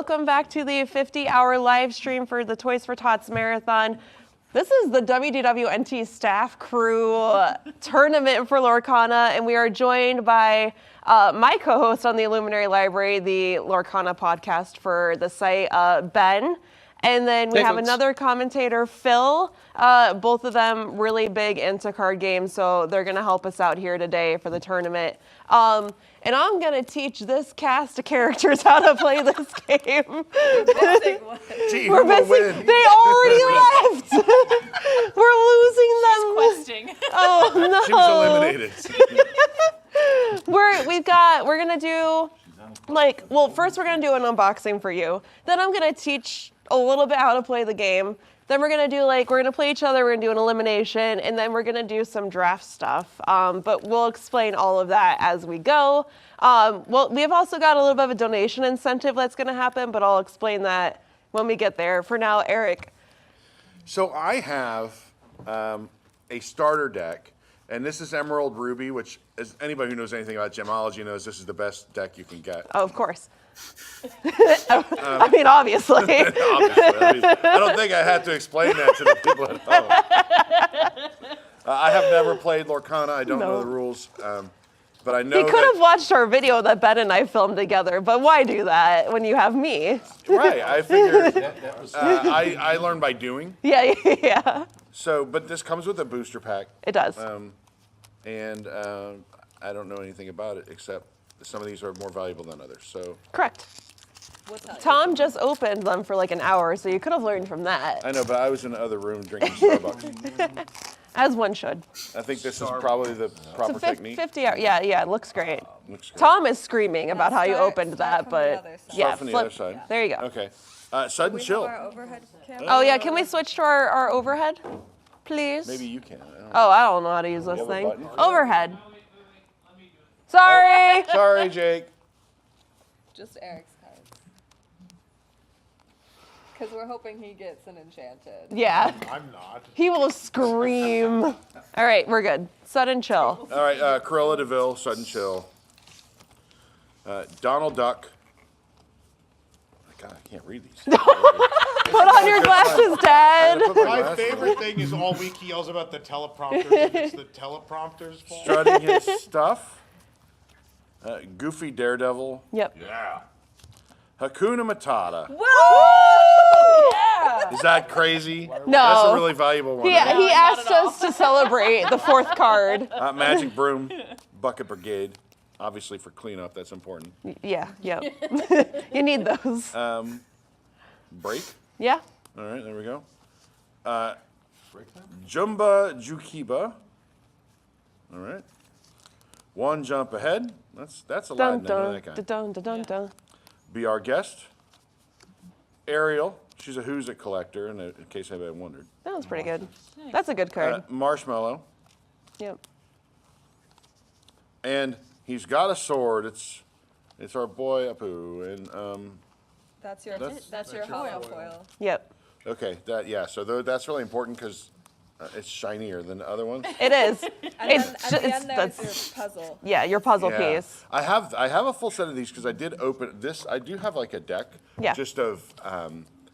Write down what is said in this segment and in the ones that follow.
welcome back to the 50-hour live stream for the Toys for Tots Marathon. This is the WDWNT staff crew tournament for Lorcana, and we are joined by my co-host on the Illuminary Library, the Lorcana podcast for the site, Ben. And then we have another commentator, Phil. Both of them really big into card games, so they're going to help us out here today for the tournament. And I'm going to teach this cast of characters how to play this game. Gee, We're missing. They already left. We're losing them. She's questing. Oh, no. She was eliminated. We're going to do, first we're going to do an unboxing for you. Then I'm going to teach a little bit how to play the game. Then we're going to do we're going to play each other, we're going to do an elimination, and then we're going to do some draft stuff. But we'll explain all of that as we go. We've also got a little bit of a donation incentive that's going to happen, but I'll explain that when we get there. For now, Eric. So I have a starter deck, and this is Emerald Ruby, which as anybody who knows anything about gemology knows this is the best deck you can get. Oh, of course. I mean, obviously. Obviously. I don't think I had to explain that to the people at home. I have never played Lorcana. I don't know the rules. But I know he could have watched our video that Ben and I filmed together, but why do that when you have me? Right. I figured I learned by doing. Yeah. So, but this comes with a booster pack. It does. And I don't know anything about it except some of these are more valuable than others. So correct. Tom just opened them for like an hour, so you could have learned from that. I know, but I was in the other room drinking Starbucks. As one should. I think this is probably the proper technique. 50 hours. Yeah, it looks great. Looks great. Tom is screaming about how you opened that, but yeah, Start from the other side. There you go. Okay. Sudden chill. Our overhead camera? Oh yeah, can we switch to our overhead, please? Maybe you can. I don't know how to use this have a thing. button? Overhead. Sorry. Sorry, Jake. Just Eric's cards. Because we're hoping he gets an enchanted. Yeah. I'm not. He will scream. All right, we're good. Sudden chill. All right, Cruella DeVille, Sudden Chill. Donald Duck. God, I can't read these. Put on your glasses, Dad. My favorite thing is all week he yells about the teleprompters. And it's the teleprompter's fault. Strutting his stuff. Goofy Daredevil. Yep. Yeah. Hakuna Matata. Woo! Yeah. Is that crazy? No. That's a really valuable one. He asked us to celebrate the fourth card. Magic Broom, Bucket Brigade. Obviously for cleanup, that's important. Yeah. You need those. Break. Yeah. All right, there we go. Jumba Jukiba. All right. One jump ahead. That's a Dun Latin dun name. dun dun dun dun. Be our guest. Ariel. She's a Who's It collector, in case anybody wondered. That was pretty good. That's a good card. Marshmallow. Yep. And he's got a sword. It's our boy Apu. And That's your foil. Yep. okay, so that's really important because it's shinier than the other ones. It is. And then at the end there's your puzzle. Yeah, your puzzle piece. I have a full set of these because I did open this. I do have like a deck. Yeah. Just of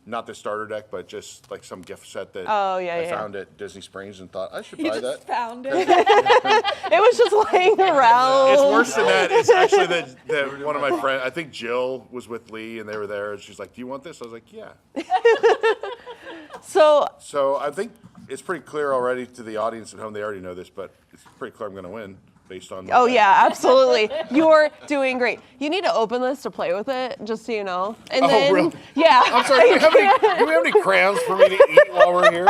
not the starter deck, but just like some gift set that I found at Disney Springs and thought I should You buy just that. found it. It was just laying around. It's worse than that. It's actually that one of my friends, I think Jill was with Lee and they were there and she's like, "Do you want this?" I was like, "Yeah." So I think it's pretty clear already to the audience at home. They already know this, but it's pretty clear I'm going to win based on. Oh yeah, absolutely. You're doing great. You need to open this to play with it, just so you know. And then, really? Yeah. I'm sorry. Do we have any crayons for me to eat while we're here?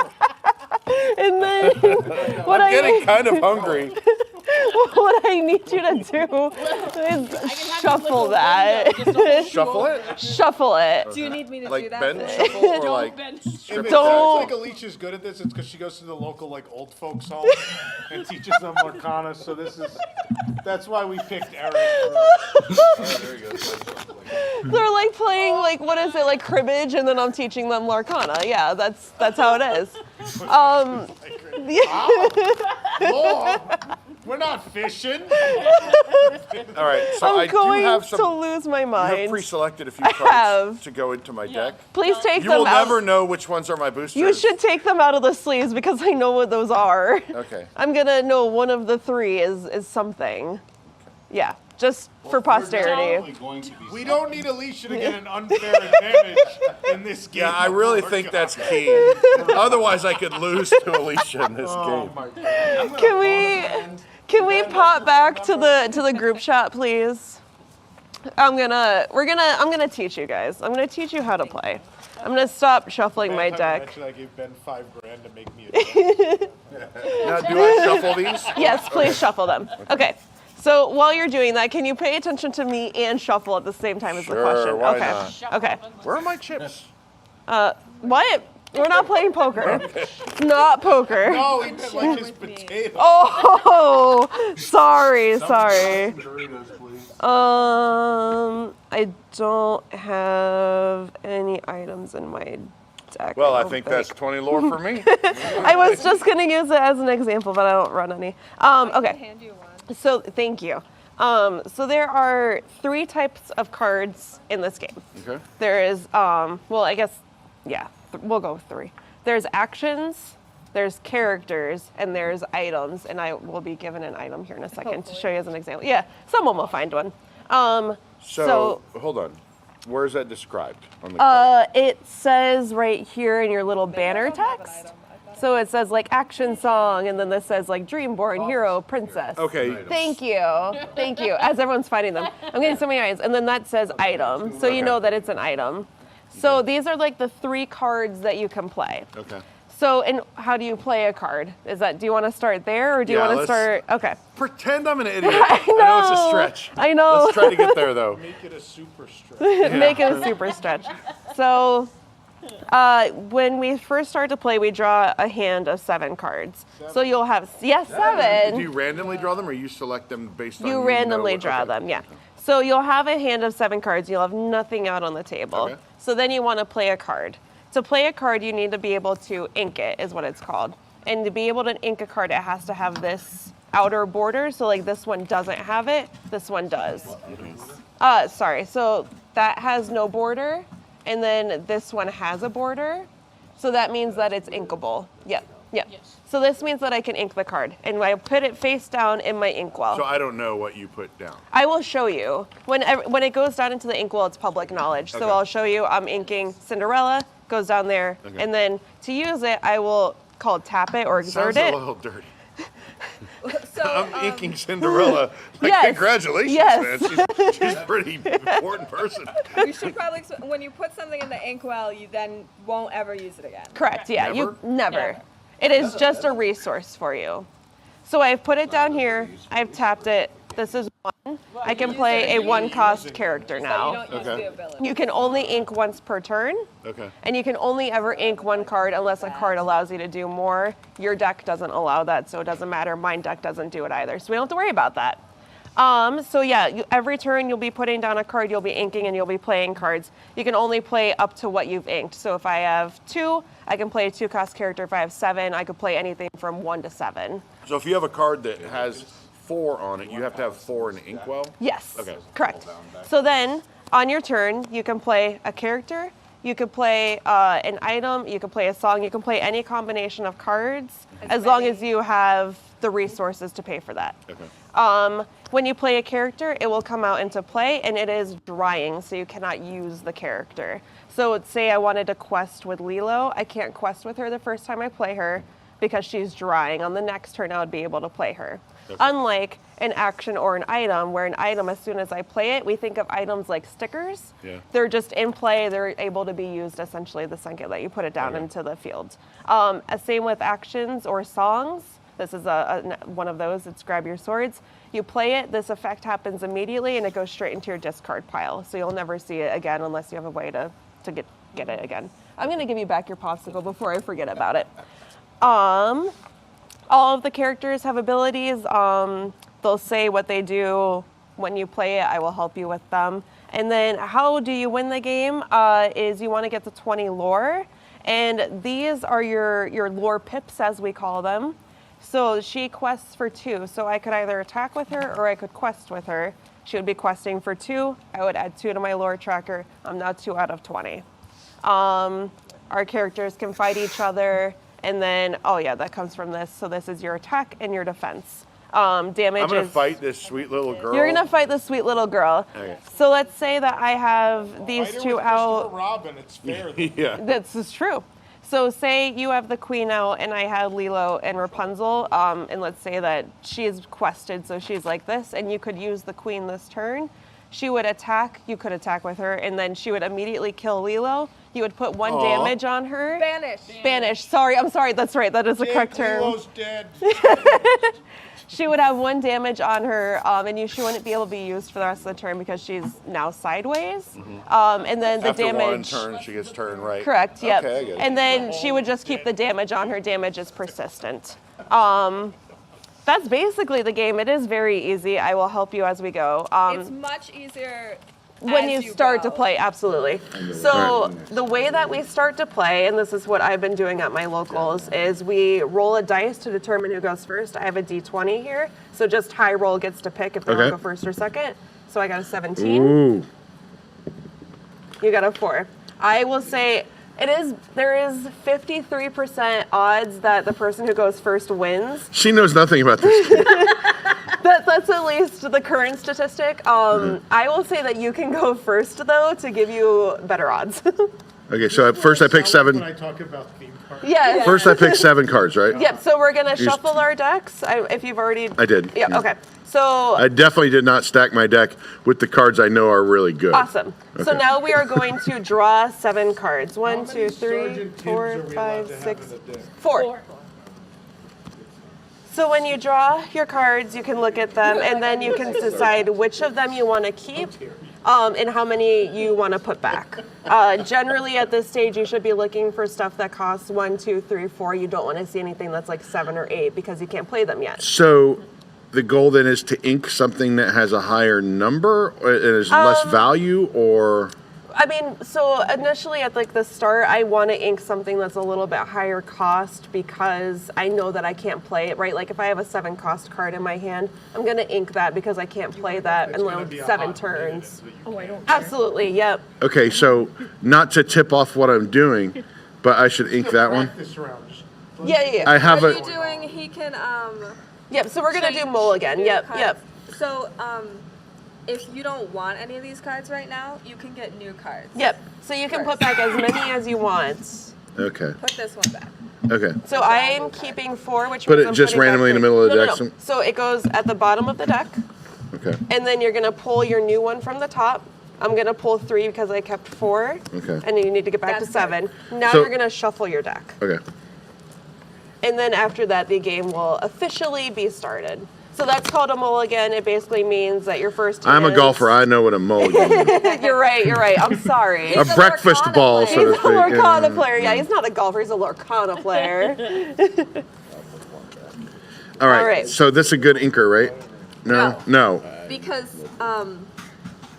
And then I'm getting kind of hungry. what I need you to do is shuffle that. Shuffle it? Shuffle it. Do you need me to Like do that? Ben shuffle or like strip If it it Don't- sounds like Alicia's good at this, it's because she goes to the local like old folks home and teaches them Lorcana. So that's why we picked Eric. There you go. They're like playing like cribbage, and then I'm teaching them Lorcana. Yeah, that's how it is. We're not fishing. All right, so I I'm do going have to some. lose my You mind. have pre-selected a few have. cards to go into my deck. Please take You them will out. never know which ones are my boosters. You should take them out of the sleeves because I know what those are. Okay. I'm gonna know one of the three is something. Yeah, just for posterity. We don't need Alicia to get an unfair advantage in this game. Yeah, I really think that's key. Otherwise, I could lose to Alicia in this Oh game. my God. Can we pop back to the group chat, please? I'm gonna teach you guys. I'm gonna teach you how to play. I'm gonna stop shuffling my deck. Actually, I gave Ben $5 to make me a Now, do I shuffle these? Yes, please shuffle them. Okay. So while you're doing that, can you pay attention to me and shuffle at the same time as the Sure, question? why Okay. not? Okay. Where are my chips? What? We're not playing poker. It's not poker. No, he meant like his potato. Oh, sorry. Doritos, please. I don't have any items in my deck. Well, I don't think that's 20 lore for me. I was just gonna use it as an example, but I don't run any. I can Okay. hand you one. So thank you. So there are 3 types of cards in this game. Okay. There is, well, I guess, yeah, we'll go with 3. There's actions, there's characters, and there's items. And I will be given an item here in a second to show you as an example. Yeah, someone will find one. So, hold on. Where is that described on the card? It says right here in your little banner text. So it says like action song, and then this says like Dreamborn, Hero, Princess. Okay. Thank you. Thank you. As everyone's finding them. I'm getting so many items. And then that says item. So you know that it's an item. So these are like the 3 cards that you can play. Okay. So, and how do you play a card? Do you want to start there or do you Yeah, want to let's- start? Okay. Pretend I'm an idiot. I know it's a stretch. I know. Let's try to get there, though. Make it a super stretch. Make it a super stretch. So, when we first start to play, we draw a hand of 7 cards. So you'll have, yes, 7. Do you randomly draw them, or you select them based on? You know randomly what- draw okay. them, yeah. So you'll have a hand of 7 cards. You'll have nothing out on the table. Okay. So then you want to play a card. To play a card, you need to be able to ink it, is what it's called. And to be able to ink a card, it has to have this outer border. So like this one doesn't have it, this one does. Sorry, so that has no border, and then this one has a border. So that means that it's inkable. Yep. Yes. So this means that I can ink the card, and I put it face down in my inkwell. So I don't know what you put down. I will show you. When it goes down into the inkwell, it's public knowledge. So Okay. I'll show you I'm inking Cinderella, goes down there, Okay. and then to use it, I will tap it or exert Sounds it. a little dirty. So, I'm inking Cinderella. Like, Yes. congratulations, Yes. man. She's a pretty important person. we should probably, when you put something in the inkwell, you then won't ever use it again. Correct, yeah, Never? you never. Never. It is just a resource for you. So I've put it down here, I've tapped it. This is 1. I can play a 1-cost character So you now. don't use Okay. the ability. You can only ink once per turn. Okay. And you can only ever ink 1 card unless a card allows you to do more. Your deck doesn't allow that, so it doesn't matter. Mine deck doesn't do it either, so we don't have to worry about that. So yeah, every turn you'll be putting down a card, you'll be inking, and you'll be playing cards. You can only play up to what you've inked. So if I have 2, I can play a 2-cost character. If I have 7, I could play anything from 1 to 7. So if you have a card that has 4 on it, you have to have 4 in the inkwell? Yes, Okay. correct. So then, on your turn, you can play a character, you could play an item, you can play a song, you can play any combination of cards, as long as you have the resources to pay for that. Okay. When you play a character, it will come out into play, and it is drying, so you cannot use the character. So say I wanted to quest with Lilo, I can't quest with her the first time I play her because she's drying. On the next turn, I would be able to play her. Okay. Unlike an action or an item, where an item, as soon as I play it, we think of items like stickers. Yeah. They're just in play. They're able to be used essentially the second that you put it down Okay. into the field. Same with actions or songs. This is one of those. It's grab your swords. You play it, this effect happens immediately, and it goes straight into your discard pile. So you'll never see it again unless you have a way to get it again. I'm going to give you back your popsicle before I forget about it. All of the characters have abilities. They'll say what they do when you play it. I will help you with them. And then how do you win the game is you want to get to 20 lore. And these are your lore pips, as we call them. So she quests for 2. So I could either attack with her or I could quest with her. She would be questing for 2. I would add 2 to my lore tracker. I'm now 2 out of 20. Our characters can fight each other. And then, oh yeah, that comes from this. So this is your attack and your defense. Damage I'm gonna is... fight this sweet little girl. You're gonna fight this sweet little girl. Okay. So let's say that I have these Fight her 2 with out. Christopher Robin, it's fair. Yeah. This is true. So say you have the queen out and I had Lilo and Rapunzel, and let's say that she is quested, so she's like this, and you could use the queen this turn. She would attack, you could attack with her, and then she would immediately kill Lilo. You would put 1 damage on her. Banish. Banish. Sorry, I'm sorry, that's right, that is the correct term. Lilo's dead. She would have 1 damage on her, and she wouldn't be able to be used for the rest of the turn because she's now sideways. And then the After damage. 1 turn, she gets turned right. Correct. Yep. Okay, I get it. And then she would just keep the damage on her. Damage is persistent. That's basically the game. It is very easy. I will help you as we go. It's much easier When as you start to go. play, absolutely. So the way that we start to play, and this is what I've been doing at my locals, is we roll a dice to determine who goes first. I have a D20 here, so just high roll gets to pick if they want to go first or second. So I got a 17. Ooh. You got a 4. I will say there is 53% odds that the person who goes first wins. She knows nothing about this game. That's at least the current statistic. I will say that you can go first, though, to give you better odds. Okay, so first I pick 7. When I talk about theme parks. Yeah. First I pick 7 cards, right? Yep, so we're going to shuffle our decks. If you've already... I did. Yeah, okay. So... I definitely did not stack my deck with the cards I know are really good. Awesome. So Okay. now we are going to draw 7 cards. How 1, many 2, 3, Sergeant Tibbs 4, are we allowed 5, to have 6, in a deck? 4. So when you draw your cards, you can look at them, and then you can decide which of them you want to keep and how many you want to put back. Generally, at this stage, you should be looking for stuff that costs 1, 2, 3, 4. You don't want to see anything that's like 7 or 8 because you can't play them yet. So the goal then is to ink something that has a higher number and is less value, or... I mean, so initially at like the start, I want to ink something that's a little bit higher cost because I know that I can't play it, right? Like if I have a 7 cost card in my hand, I'm going to ink that because I can't play that It's in gonna like be a 7 hot turns. minute that you- I don't Absolutely, yep. Okay, so not to tip off what I'm doing, but I should ink that one. Practice round. Just- Yeah. I have What are a... you doing? He can Yep, so we're going to do change mulligan. your Yep, cards. yep. So if you don't want any of these cards right now, you can get new cards. Yep. So you can put back as many as you want. Okay, Put this one back. okay. So I am keeping 4, which Put means it I'm just putting back randomly in the 3. middle of the No, deck, no. so- So it goes at the bottom of the deck. Okay, And then you're going to pull your new one from the top. I'm going to pull 3 because I kept 4. Okay. And you need to get back That's to 7. Now So- you're going to shuffle your deck. okay. And then after that, the game will officially be started. So that's called a mulligan. It basically means that your first I'm a hand- golfer. I know what a mulligan is. You're right. I'm sorry. A He's a breakfast Lorcana ball, player. so to He's a speak. Lorcana Yeah. player. Yeah, he's not a golfer. He's a Lorcana player. All right, All right. so this is a good inker, right? No? No. Because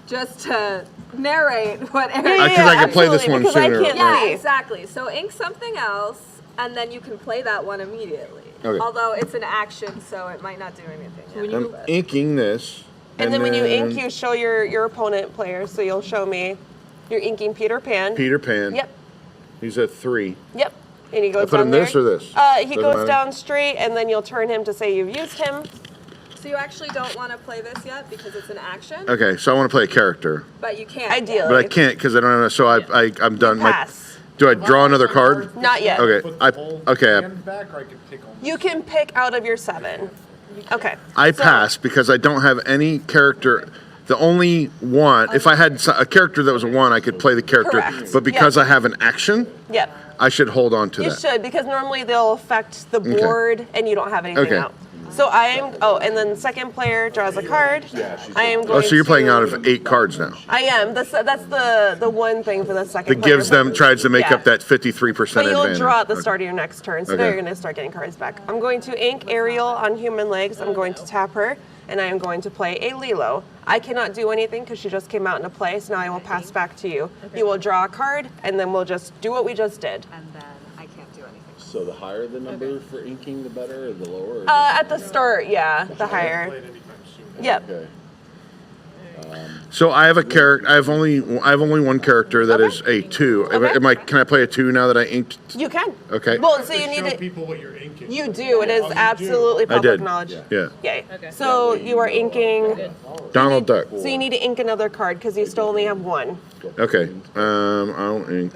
just to narrate what Eric Yeah, 'cause I can play this absolutely, one because I sooner. can't Yeah, see. exactly. So ink something else, and then you can play that one immediately. Okay. Although it's an action, so it might not do anything. I'm inking this. And then when you ink, you show your opponent player. So you'll show me you're inking Peter Pan. Peter Pan. Yep. He's at 3. Yep. And he goes put down him there. this or this? He Doesn't goes matter. down straight, and then you'll turn him to say you've used him. So you actually don't want to play this yet because it's an action, Okay, so I want to play a character, but you can. Ideally. but I can't because I don't have. So I'm done. Pass. Do I draw another card? Not yet. Okay, Put the I- whole okay, I- hand back, or I can pick on. You can pick out of your 7. Okay. I So- pass because I don't have any character. The only one, if I had a character that was a 1, I could play the character. Correct. But because Yep. I have an action, Yep. I should hold on to You that. should, because normally they'll affect the board and you don't have anything Okay. out. So I am, and then the second player draws a card. I am going Oh, so you're playing to- out of 8 cards now. I am. That's the one thing for the second That player. gives them, tries to make Yeah. up that 53% But you'll advantage. draw at the Okay. start of your next turn, so now Okay. you're going to start getting cards back. I'm going to ink Ariel on human legs. I'm going to tap her, and I am going to play a Lilo. I cannot do anything because she just came out into play, so now I will pass back to you. You will draw a card, and then we'll just do what we just did. And then I can't do anything. So the higher the number for inking, the better, or the lower? Or At the start, yeah, the higher. Yep. Okay. So I have a character. I have only one character that is a 2. Okay. Can I play a 2 now that I inked? You can. Okay. Well, so you Show need to. people what you're inking. You do. It is Oh, you do? absolutely I public did. knowledge. Yeah. Yay. So you are inking. Donald Duck. So you need to ink another card because you still only have one. Okay. I'll ink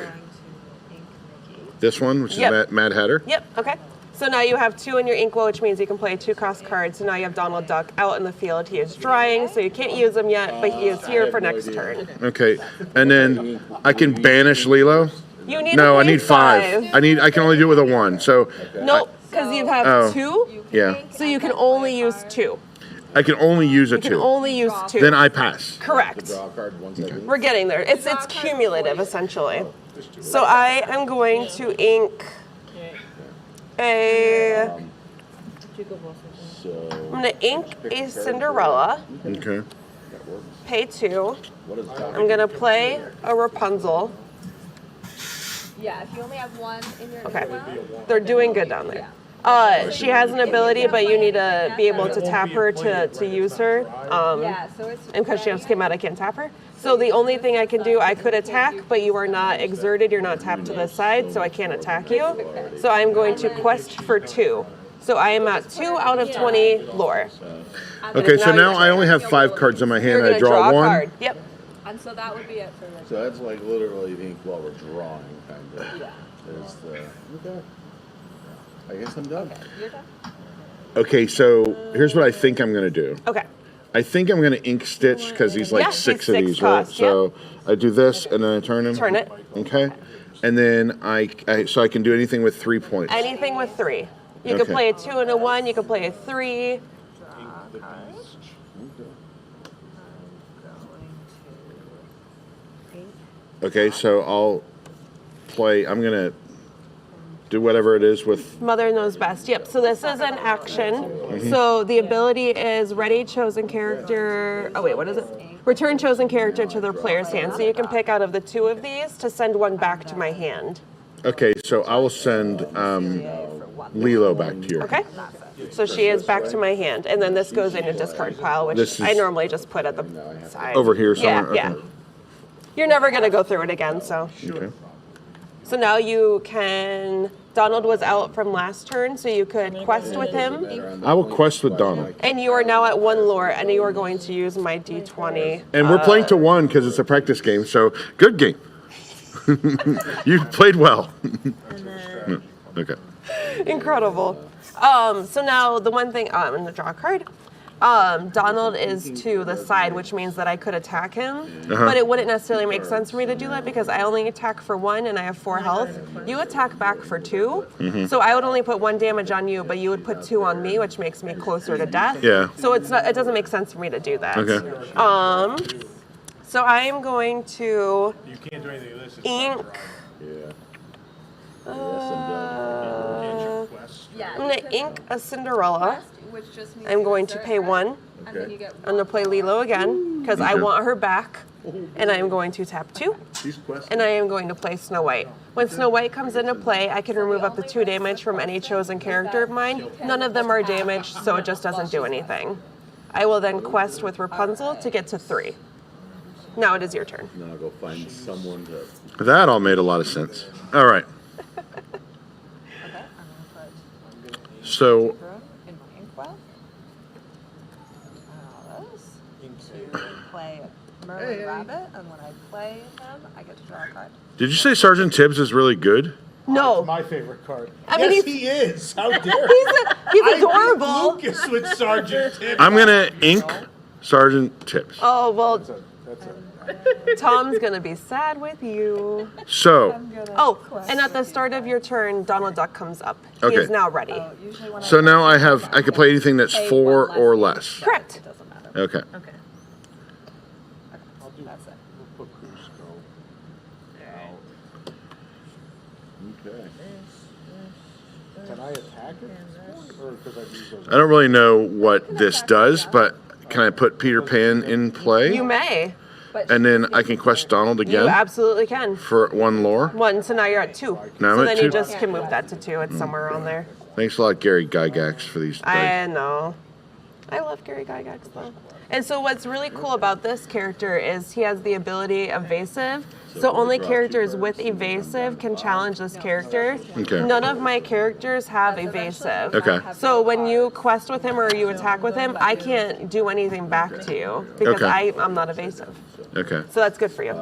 this one, which is Yep. Mad Hatter. Yep. Okay. So now you have 2 in your inkwell, which means you can play a 2-cost card. So now you have Donald Duck out in the field. He is drying, so you can't use him yet, but he is here for next turn. Okay. And then I can banish Lilo. You need No, to I play need 5. I can only do it with a 1. So Nope, because you have Oh. 2, yeah, so you can only use 2. I can only use a You can 2. only use 2. Then I pass. Correct. draw a card once I leave? We're getting there. It's cumulative, essentially. So I am going to ink a. So I'm going to ink a Cinderella, Okay. pay 2. what is that? I'm going to play a Rapunzel. Yeah, if you only have one in your Okay. inkwell, They're doing good down there. She has an ability, but you need to be able to tap her to use her. yeah, so it's And because she just came out, I can't tap her. So the only thing I can do, I could attack, but you are not exerted, you're not tapped to the side, so I can't attack you. So I'm going to quest for 2. So I am at 2 out of 20 lore. Okay. So Now now you're- I only have 5 cards in my You're hand. going I to draw draw a 1. card. Yep. and so that would be it for like. So that's like literally the ink while we're drawing, kind of. Yeah. There's the. Okay. I guess I'm done. You're done. Okay. So here's what I think I'm gonna do. Okay. I think I'm gonna ink Stitch because he's like Yeah, 6 he's of 6 these, right? cost, So I do this and then I turn him. Turn it. Okay. And then so I can do anything with 3 points. Anything with 3. You can Okay. play a 2 and a 1, you can play a 3. Okay. So I'll play. I'm gonna do whatever it is with. Mother knows best. Yep. So this is an action. So the ability is ready chosen character. Oh wait, what is it? Return chosen character to their player's hand. So you can pick out of the 2 of these to send one back to my hand. Okay. So I will send Lilo back to you. Okay. So she is back to my hand, and then this goes in a discard pile, which This I is- normally just put at the side. Over here Yeah, somewhere? yeah. Okay. You're never gonna go through it again, so. Okay. So now you can. Donald was out from last turn, so you could quest with him, I will quest with Donald. and you are now at 1 lore, and you are going to use my D20. And we're playing to 1 because it's a practice game. So good game. You played well. Okay. Incredible. So now the one thing, I'm gonna draw a card. Donald is to the side, which means that I could attack him, but it wouldn't necessarily make sense for me to do that because I only attack for 1 and I have 4 health. You attack back for 2, so I would only put 1 damage on you, but you would put 2 on me, which makes me closer to death. Yeah. So it's not. It doesn't make sense for me to do that. Okay. So I am going to You can't do anything with this. It's ink. Yeah. Yeah. I'm gonna ink a Cinderella. Which just means I'm you going to insert pay her, 1. And then you get I'm gonna play Lilo again because I Okay. want her back, and I am going to tap 2, These questions. and I am going to play Snow White. When Snow White comes into play, I can remove up to 2 damage from any chosen character of mine. None of them are damaged, so it just doesn't do anything. I will then quest with Rapunzel to get to 3. Now it is your turn. Now I'll go find someone to. That all made a lot of sense. All right. So In my inkwell. All those. Play Merlin Rabbit, and when I play him, I get to draw a card. did you say Sergeant Tibbs is really good? No, My favorite card. I mean, yes, he's- he is. How dare he's adorable. Lucas with Sergeant Tibbs. I'm gonna ink Sergeant Tibbs. Oh well, That's a Tom's gonna be sad with you. So Oh, and at the start of your turn, Donald Duck comes up. He Okay. is now ready. Usually when so now I can play anything that's 4 or less. Correct. it doesn't matter. Okay. Okay. That's it. We'll put Cusco out. Okay. Can I attack it? Or because I've used those? I don't really know what this does, but can I put Peter Pan in play? You may. and then I can quest Donald You again absolutely can. for 1 lore. 1, so now you're at 2. Now I'm so at then 2. you just can move that to 2. It's somewhere around there. Thanks a lot, Gary Gygax, for these. I know. I love Gary Gygax though. And so what's really cool about this character is he has the ability evasive. So only characters with evasive can challenge this character. Okay. None of my characters have evasive. Okay. So when you quest with him or you attack with him, I can't do anything back to you because Okay. I'm not evasive. Okay. So that's good for you.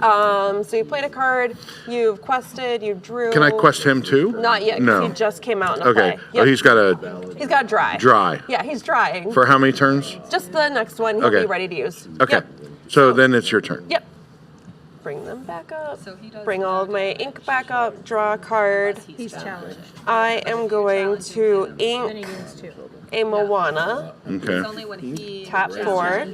So you played a card, you've quested, you drew. Can I quest him too? Not yet, 'cause No. he just came out in a Okay. play. Oh, Yep. he's got dry. dry. Yeah, he's drying. For how many turns? Just the next one, he'll Okay. be ready to use. Okay. Yep. So then it's your turn. Yep. Bring them back up. So he does Bring all of my ink back up. Draw a card. He's challenged. I am going to Then he ink gains 2. a Moana. Okay. It's only when he Tap 4.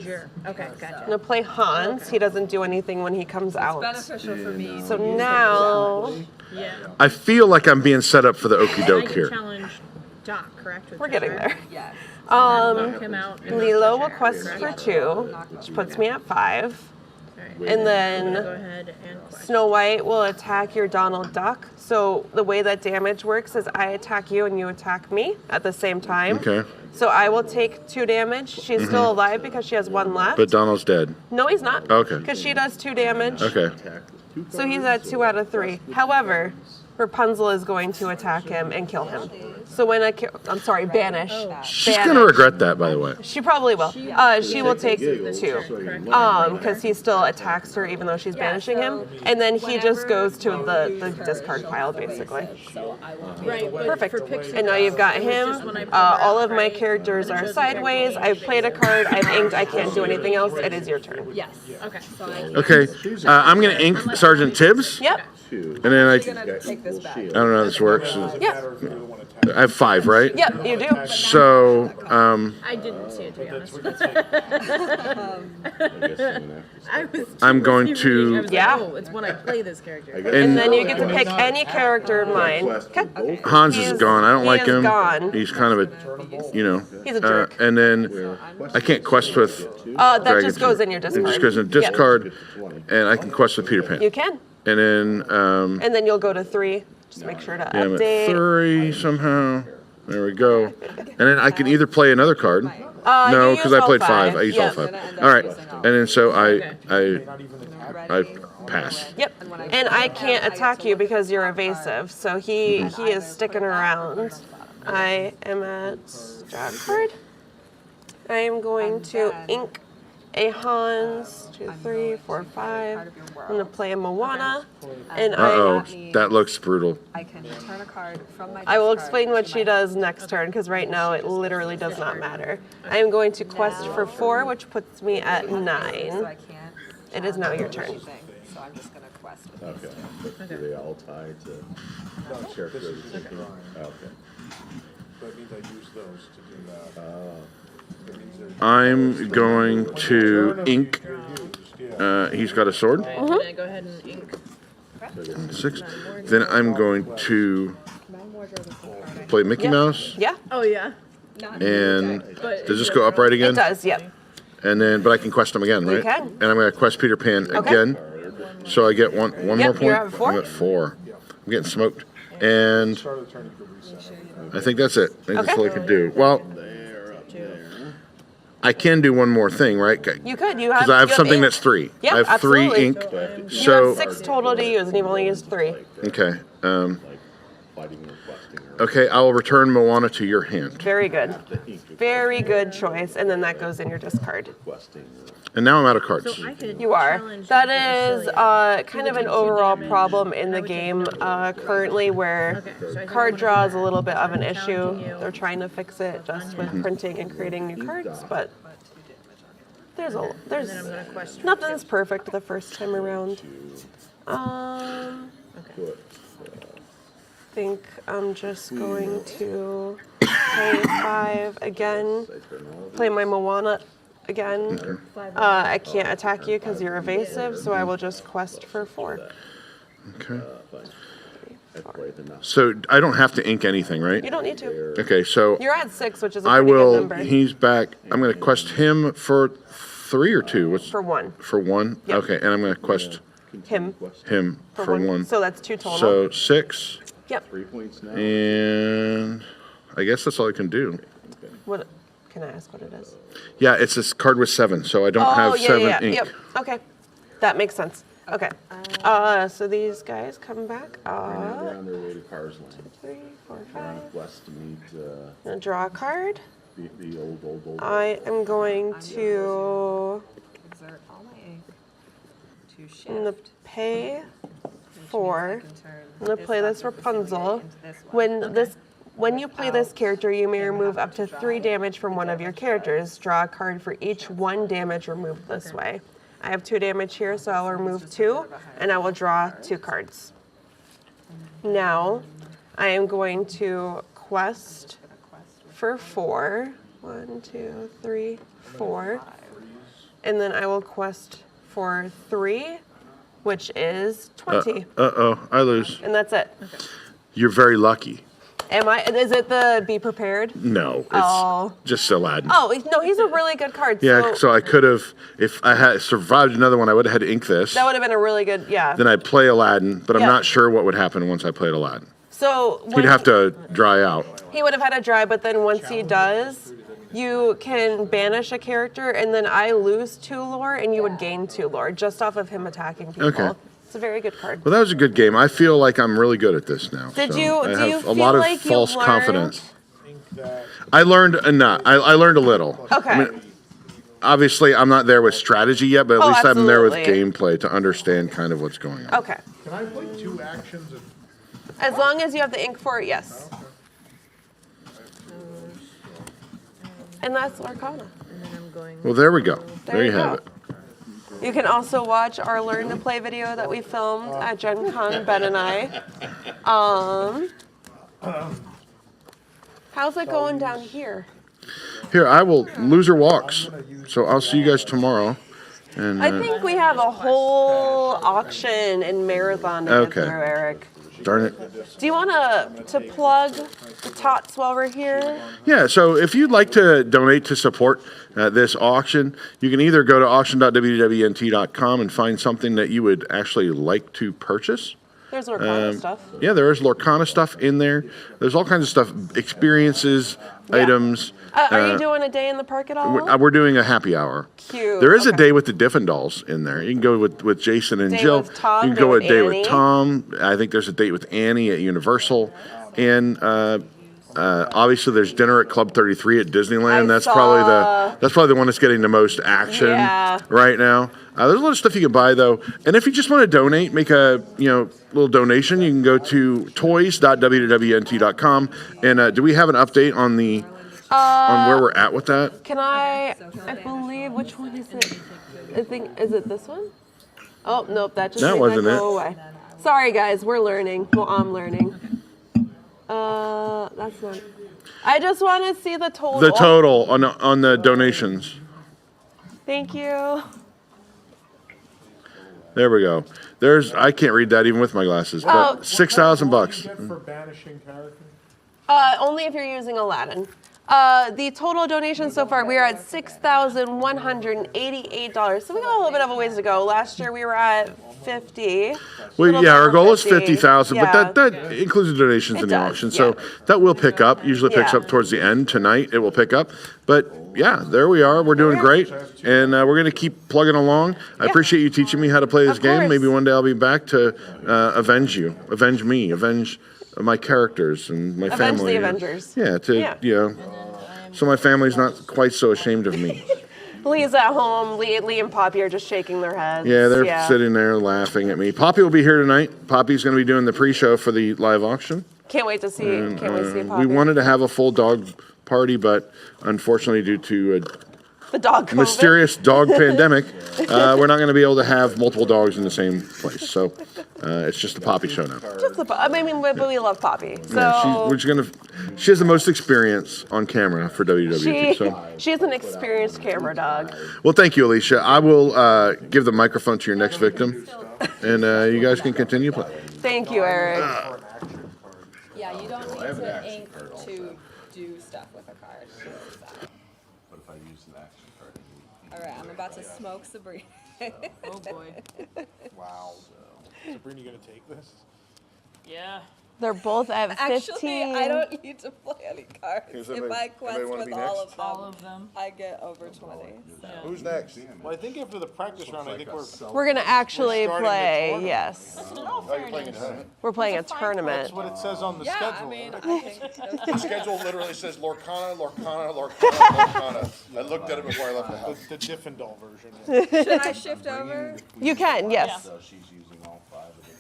Okay, gotcha. I'm gonna play Hans. He doesn't do anything when he comes out. beneficial for me. So now Yeah. I feel like I'm being set up for the okey I doke can here. challenge Doc, correct? With we're getting Treasure? there. Yes. Knock him out. and Lilo knock will the quest Treasure. for 2, which puts me at 5. Alright. And Go then ahead and quest. Snow White will attack your Donald Duck. So the way that damage works is I attack you and you attack me at the same time. Okay. So I will take 2 damage. She's still alive because she has 1 left. But Donald's dead. No, he's not. Okay. Because she does 2 damage. Okay. So he's at 2 out of 3. However, Rapunzel is going to attack him and kill him. So when I'm sorry, banish. She's gonna regret that, by the way. She probably will. She will take 2. Because he still attacks her even though she's banishing him. And then he just goes to the discard pile, basically. Right, but Perfect. for pictures, And now you've got him. All of my characters are sideways. I've played a card. I've inked. I can't do anything else. It is your turn. Yes. Okay. Okay. I'm gonna ink Sergeant Tibbs, Yep. and then I'm gonna take this back. I don't know how this works. Yep. I have 5, right? Yep. You do. So, I didn't see it, to be honest. I was I'm going confused. to- I was Yeah. like, oh, it's when I play this character. And then you get to pick any character of mine. Okay. Hans is gone. I don't He like is him. gone. He's kind of a, He's a jerk. and then I can't quest with. That Dragon just goes Tooth. in your discard. It just goes in Yep. discard, and I can quest with Peter Pan. You can. And then And then you'll go to 3. Just make sure to yeah, I'm at update. 3 somehow. There we go. And then I can either play another card. No, you because used I all played 5. 5. I used all Yep. 5. All right. And then so I pass. Yep. And I can't attack you because you're evasive. So he is sticking around. I am at draw a card. I am going to ink a Hans, 2, 3, 4, 5. I'm going to play a Moana. And Uh-oh. That looks brutal. I can return a card from my I will discard explain what to she my- does next turn because right now it literally does not matter. I am going to quest for 4, which puts me at So 9. I can't. It is now your turn. anything, So I'm just gonna quest with these Okay. two. Do they all tie to characters? Okay. That means I use those to do that. That means there's I'm going to ink. He's got a sword. I'm gonna go ahead and ink. 6. Then I'm going to play Mickey Mouse. Yeah, Oh yeah. And But does this go upright it again? does. Yep. And then, but I can quest him again, right? can. And I'm going to quest Peter Pan Okay. again. So I get one more Yep, point. you're at 4. I'm at 4. I'm getting smoked. And start of the turn, you can reset. I think that's it. I think that's Okay. all I can do. Well, I can do one more thing, right? You could. You have. Because I have you something ink. that's 3. Yep, I have 3 absolutely. ink. You So have 6 total to use, and you've only used 3. okay. Fighting or questing or Okay, I will return Moana to your hand. Very good. Very good choice, and then that goes in your discard. questing. And now I'm out of cards. so I could You are. challenge That the is facility. kind of an overall problem in the game currently, where card draw is a little bit of an issue. They're trying to fix it just with printing and creating new cards, but there's And then I'm gonna quest. nothing's perfect the first time around. I think I'm just going to play 5 again, play my Moana again. I can't attack you because you're evasive, so I will just quest for 4. Okay. I play the nuts. So I don't have to ink anything, You right? don't need to. Okay, so You're at 6, which is a I pretty good will. number. He's back. I'm going to quest him for 3 or 2? What's For 1. For 1? Yep. Okay, and I'm going to quest Him. him for 1. So that's 2 total. So 6, Yep. 3 points now. and I guess that's all I can do. What? Can I ask what it is? Yeah, it's this card with 7, so I don't have 7 ink. Yep. Okay. That makes sense. Okay. So these guys come back. They're on their way to Cars Land. 3, 4, They're on 5. a quest to meet I'm gonna draw a card. the old. I am going to Exert all my ink to shift. I'm gonna pay which 4. means I can turn I'm gonna play this leopard Rapunzel. into this one. When you play this character, you may remove up to 3 damage from one of your characters. Draw a card for each 1 damage removed this way. I have 2 damage here, so I'll remove 2, and I will draw 2 cards. Now, I am going to quest for 4. 1, 2, 3, 4. And then I will quest for 3, which is 20. Uh-oh, I lose. And that's it. You're very lucky. Is it the be prepared? No, it's Oh. just Aladdin. Oh, no, he's a really good card. Yeah, so I could have, if I had survived another one, I would have had to ink this. That would have been a really good, yeah. Then I'd play Aladdin, but I'm Yeah. not sure what would happen once I played Aladdin. So He'd have to dry out. He would have had to dry, but then once he does, you can banish a character, and then I lose 2 lore, and you would gain 2 lore just off of him attacking people. Okay. It's a very good card. Well, that was a good game. I feel like I'm really good at this now. Did so you- I do have you a feel lot of like you false learned- confidence. think that I learned enough. I learned a little. Okay. I mean, obviously, I'm not there with strategy yet, but at Oh, least I'm there with absolutely. gameplay to understand kind of what's going on. Okay. can I play 2 actions of As long as you have the ink for it, yes. And that's Lorcana. And then I'm going Well, there we go. There you you have go. it. You can also watch our Learn to Play video that we filmed at Gen Con, Ben and I. How's it going down here? Here, I will loser walks. So I'll see you guys tomorrow. And I think we have a whole auction and marathon to Okay. get through, Eric. darn it. Do you want to plug the Tots while we're here? Yeah, so if you'd like to donate to support this auction, you can either go to auction.wdwnt.com and find something that you would actually like to purchase. There's Lorcana stuff. Yeah, there is Lorcana stuff in there. There's all kinds of stuff, experiences, Yeah. items. Are you doing a day in the park at all? We're doing a happy hour. Cute. There is a Okay. day with the Diffendals in there. You can go with Jason and Day Jill. with Tom, you can day go with a day Annie. with Tom. I think there's a date with Annie at Universal. And obviously there's dinner at Club 33 at Disneyland. I That's saw- probably the one that's getting the most action Yeah. right now. There's a lot of stuff you can buy though. And if you just want to donate, make a little donation, you can go to toys.wdwnt.com. And do we have an update on the on where we're at with that? Can I believe, which one is it? I think, is it this one? Oh, nope, that just That made wasn't that go it. away. Sorry guys, we're learning. Well, I'm learning. That's not. I just want to see the total. The total on the donations. Thank you. There we go. I can't read that even with my glasses, but Oh. $6,000. get for banishing characters? Only if you're using Aladdin. The total donation so far, we are at $6,188. So we got a little bit of a ways to go. Last year we were at 50. Well, Little yeah, our over goal is 50. 50,000, Yeah. but that includes the donations It in the does, auction. yeah. So that will pick up. Usually picks Yeah. up towards the end. Tonight it will pick up. But yeah, there we are. We're doing great, and we're going to keep plugging along. I Yeah. appreciate you teaching me how to play this Of game. course. Maybe one day I'll be back to avenge you, avenge me, avenge my characters and my Avenge family. the Avengers. Yeah, Yeah. so my family's not quite so ashamed of me. Lee's at home. Lee and Poppy are just shaking their heads. Yeah, they're sitting there laughing at me. Poppy will be here tonight. Poppy's going to be doing the pre-show for the live auction. Can't wait to see. Can't wait to see Poppy. We wanted to have a full dog party, but unfortunately, due to the dog a COVID. mysterious dog pandemic, we're not going to be able to have multiple dogs in the same place. So it's just a Poppy show now. Just but we love Poppy. So Yeah, she has the most experience on camera for WWNT. she's an experienced camera dog. Well, thank you, Alicia. I will give the microphone to your next victim, and you guys can continue playing. Thank you, Eric. Yeah, you don't need to ink to do stuff with a card. But if I use an action card, All right, I'm about to smoke Sabrina. Oh boy. Wow. Sabrina, you gonna take this? Yeah. They're both at 15. Actually, I don't need to play any cards. Does If anybody- I quest anybody wanna with be all next? of them, All of them. I get over 20. So. Who's next? Well, I think after the practice round, I think We're gonna actually We're starting the play. tournament. Yes, In all Oh, you're playing a fairness. tournament? we're playing a That's tournament. what it says on the Yeah, schedule. I mean, right? I think The those schedule literally says Lorcana, Lorcana, Lorcana, Lorcana. I looked at it before I left the house. The Diffendall version. Yeah. Should I shift over? You can, yes. So she's using all 5 of it.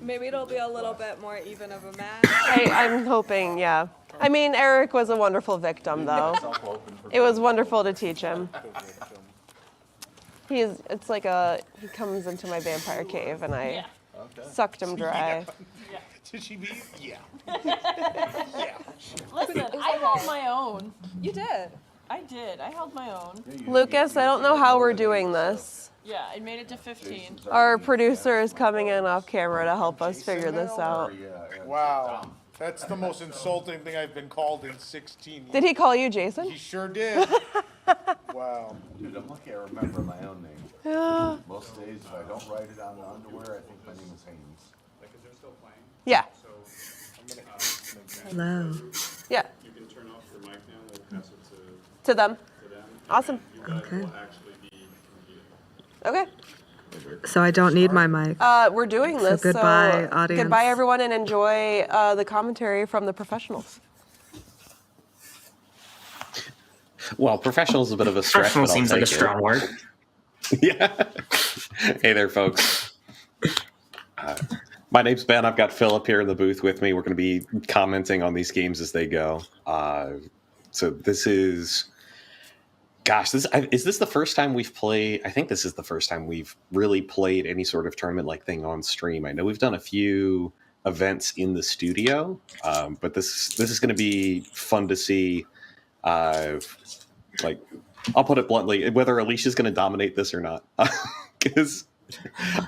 Maybe it'll be a little bit more even of a match. I'm hoping, yeah. I mean, Eric was a wonderful victim, though. It was wonderful to teach him. It's like he comes into my vampire cave and I sucked him dry. Did she beat? Yeah. Listen, I held my own. You did. I did. I held my own. Lucas, I don't know how we're doing this. Yeah, I made it to 15. Our producer is coming in off camera to help us figure this out. Wow. That's the most insulting thing I've been called in 16 years. Did he call you Jason? He sure did. Wow. Dude, I'm lucky I remember my own name. Yeah. Most days, if I don't write it on the underwear, I think my name is Haynes. Yeah. Hello. Yeah. You can turn off your mic now. We'll pass it To them. to them. Awesome. You guys Okay. will actually be competing. Okay. So I don't need my mic. We're doing this. goodbye, audience. Goodbye, everyone, and enjoy the commentary from the professionals. Well, professional is a bit of a stretch. Professional but I'll seems like a take it. strong word. Yeah. Hey there, folks. My name's Ben. I've got Philip here in the booth with me. We're going to be commenting on these games as they go. So this is, gosh, is this the first time we've played? I think this is the first time we've really played any sort of tournament-like thing on stream. I know we've done a few events in the studio, but this is going to be fun to see. Like, I'll put it bluntly, whether Alicia's going to dominate this or not, because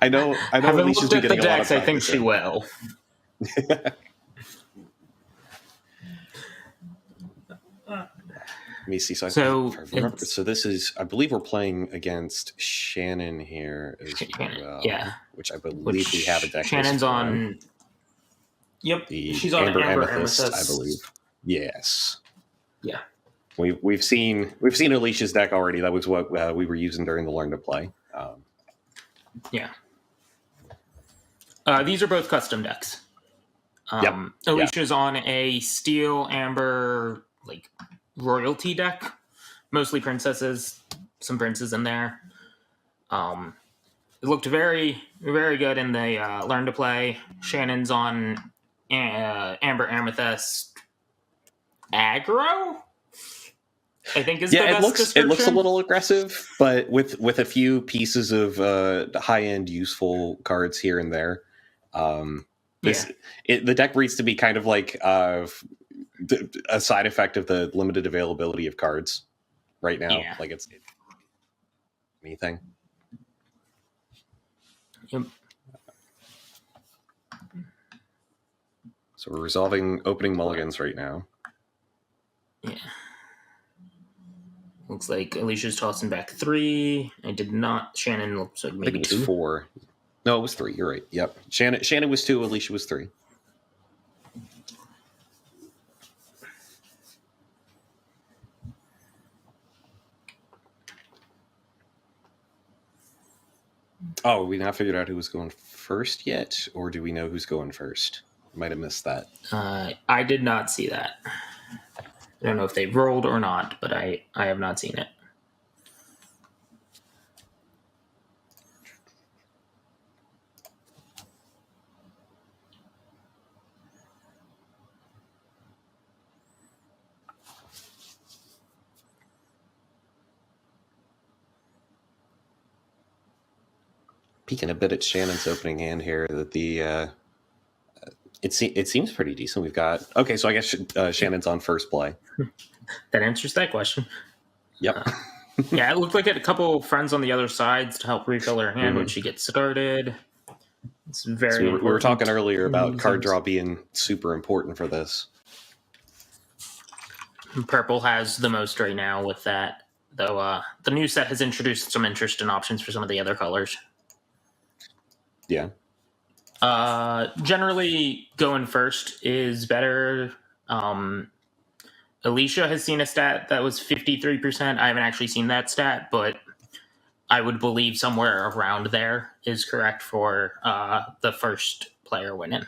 I know Having Alicia's looked been at the getting a lot of decks, I think practice she in. will. Let me see. So So, if I remember, it's- so this is, I believe we're playing against Shannon here as well. Yeah. Which I believe Which we have a deck. Shannon's list for. on. Yep, The she's on Amber Amber Amethyst, Amethyst. I believe. Yes. Yeah. We've seen Alicia's deck already. That was what we were using during the Learn to Play. Yeah. These are both custom decks. Yep. Alicia's on a Steel Amber like royalty deck, mostly princesses, some princes in there. It looked very, very good in the Learn to Play. Shannon's on Amber Amethyst aggro, I think is the Yeah, best it looks a description. little aggressive, but with a few pieces of high end useful cards here and there. The deck reads to be kind of like a side effect of the limited availability of cards right now. Yeah. Like it's anything. Yep. So we're resolving opening mulligans right now. Yeah. Looks Looks like Alicia's tossing back 3. I did not. Shannon looks like I think maybe it was 2. 4. No, it was 3. You're right. Yep. Shannon was 2. Alicia was 3. Oh, we not figured out who was going first yet, or do we know who's going first? Might have missed that. I did not see that. I don't know if they rolled or not, but I have not seen it. Peeking a bit at Shannon's opening hand here, that the it seems pretty decent. We've got so I guess Shannon's on first play. That answers that question. Yep. Yeah, it looked like it had a couple friends on the other sides to help refill her hand when she gets started. It's very. So we were important. talking earlier about card Games. draw being super important for this. Purple has the most right now with that though the new set has introduced some interesting options for some of the other colors. Yeah. Generally, going first is better. Alicia has seen a stat that was 53%. I haven't actually seen that stat, but I would believe somewhere around there is correct for the first player winning.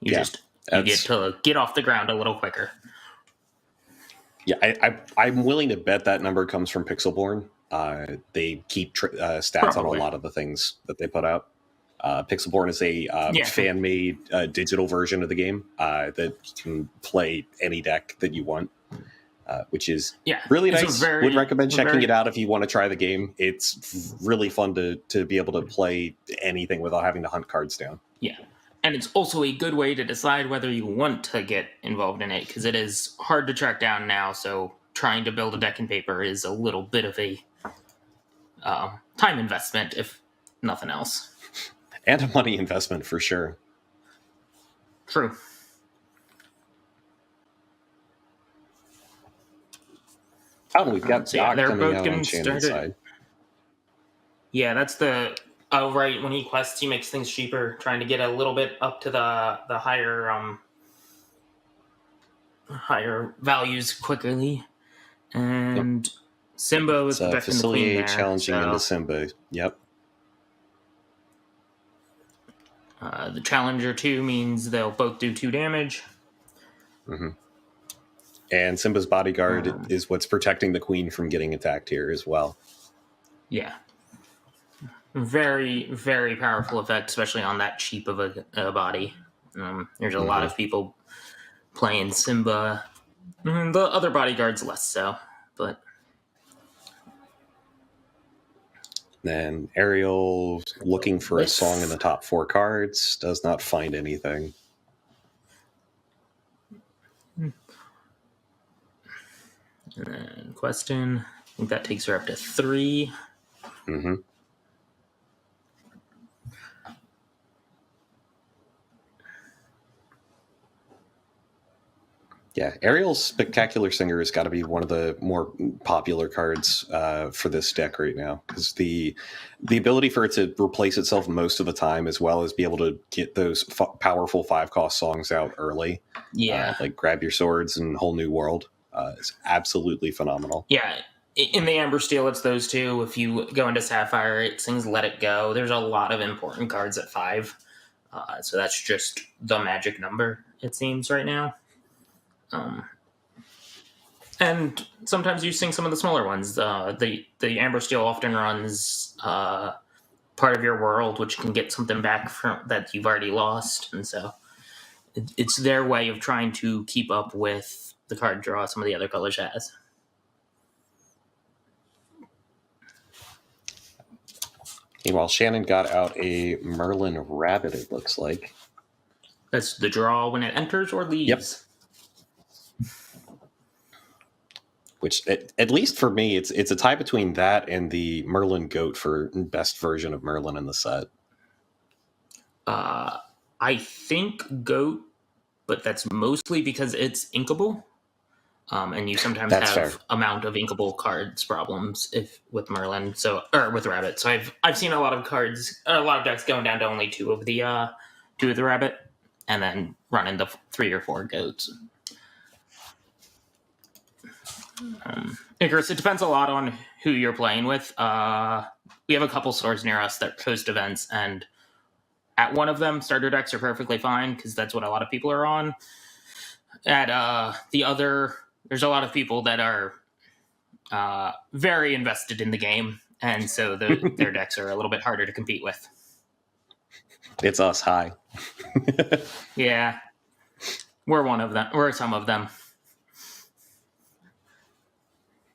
You get to get off the ground a little quicker. Yeah, I'm willing to bet that number comes from Pixelborn. They keep stats Probably. on a lot of the things that they put out. Pixelborn is a fan-made digital version of the game that you can play any deck that you want, which is really nice. Would recommend checking it out if you want to try the game. It's really fun to be able to play anything without having to hunt cards down. Yeah. And it's also a good way to decide whether you want to get involved in it, because it is hard to track down now, so trying to build a deck in paper is a little bit of a time investment, if nothing else. And a money investment, for sure. True. Oh, we've got Doc they're coming both out getting on Shannon's started. side. Yeah, that's the... Oh, right, when he quests, he makes things cheaper, trying to get a little bit up to the higher values quickly. And Simba was protecting the queen there. Challenging into Simba, yep. The Challenger 2 means they'll both do 2 damage. Mm-hmm. And Simba's bodyguard is what's protecting the queen from getting attacked here as well. Yeah. Very, very powerful effect, especially on that cheap of a body. There's a lot of people playing Simba. The other bodyguards less so, but... Then Ariel, looking for a song in the top 4 cards, does not find anything. And Question, I think that takes her up to 3. Mm-hmm. Yeah, Ariel's Spectacular Singer has got to be one of the more popular cards for this deck right now, because the ability for it to replace itself most of the time, as well as be able to get those powerful 5-cost songs out early, like Grab Your Swords and Whole New World, is absolutely phenomenal. Yeah, in the Amber Steel, it's those two. If you go into Sapphire, it sings Let It Go. There's a lot of important cards at 5, so that's just the magic number, it seems, right now. And sometimes you sing some of the smaller ones. The Amber Steel often runs part of your world, which can get something back from that you've already lost, and so it's their way of trying to keep up with the card draw some of the other colors has. Meanwhile, Shannon got out a Merlin Rabbit, it looks like. That's the draw when it enters or leaves. Yep. Which, at least for me, it's a tie between that and the Merlin Goat for best version of Merlin in the set. I think Goat, but that's mostly because it's inkable. And you sometimes have amount of inkable cards problems with Merlin, or with Rabbit. So I've seen a lot of decks going down to only 2 of the Rabbit, and then running the 3 or 4 Goats. Icarus, it depends a lot on who you're playing with. We have a couple stores near us that host events, and at one of them, starter decks are perfectly fine because that's what a lot of people are on. At the other, there's a lot of people that are very invested in the game, and so their decks are a little bit harder to compete with. It's us, hi. Yeah, we're one of them. We're some of them.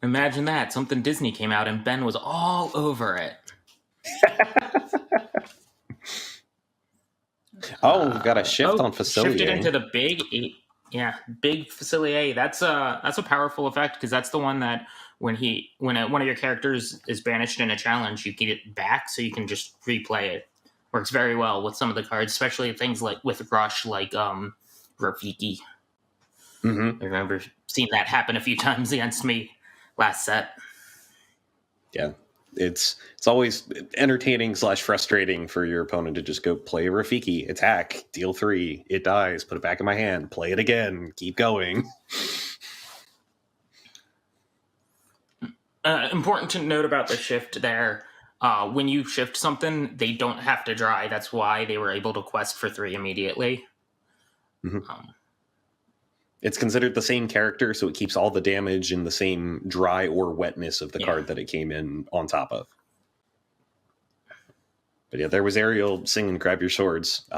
Imagine that. Something Disney came out and Ben was all over it. We've got a shift on Facilier. Shifted into the big 8. Yeah, big Facilier. That's a powerful effect because that's the one that when one of your characters is banished in a challenge, you get it back so you can just replay it. Works very well with some of the cards, especially things like with Rush, like Rafiki. Mm-hmm. I remember seeing that happen a few times against me. last set. Yeah, it's always entertaining / frustrating for your opponent to just go play Rafiki, attack, deal 3, it dies, put it back in my hand, play it again, keep going. Important to note about the shift there. When you shift something, they don't have to dry. That's why they were able to quest for 3 immediately. Mm-hmm. It's considered the same character, so it keeps all the damage in the same dry or wetness of the card that it came in on top of. But yeah, there was Ariel singing Grab Your Swords.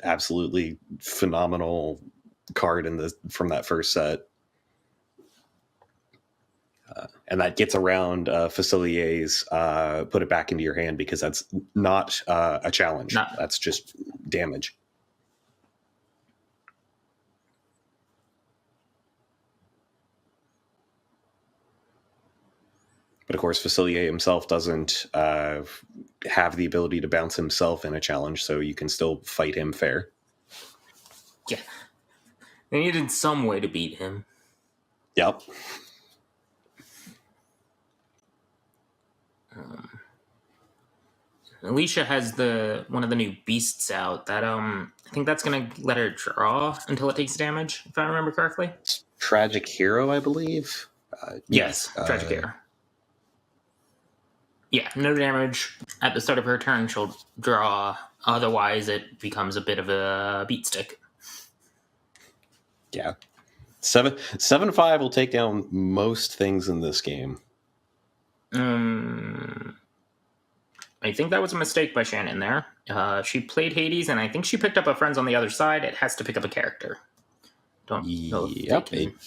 Absolutely phenomenal card from that first set. And that gets around Facilier's put it back into your hand, because that's not a challenge. That's just damage. But of course, Facilier himself doesn't have the ability to bounce himself in a challenge, so you can still fight him fair. Yeah. They needed some way to beat him. Yep. Alicia has one of the new beasts out that I think that's gonna let her draw until it takes damage, if I remember correctly. It's Tragic Hero, I believe. Yes, Tragic Hero. Yeah, no damage. At the start of her turn, she'll draw. Otherwise, it becomes a bit of a beat stick. Yeah. 7/5 will take down most things in this game. I think that was a mistake by Shannon there. She played Hades, and I think she picked up a Friends on the other side. It has to pick up a character. Don't know if Yep. they can...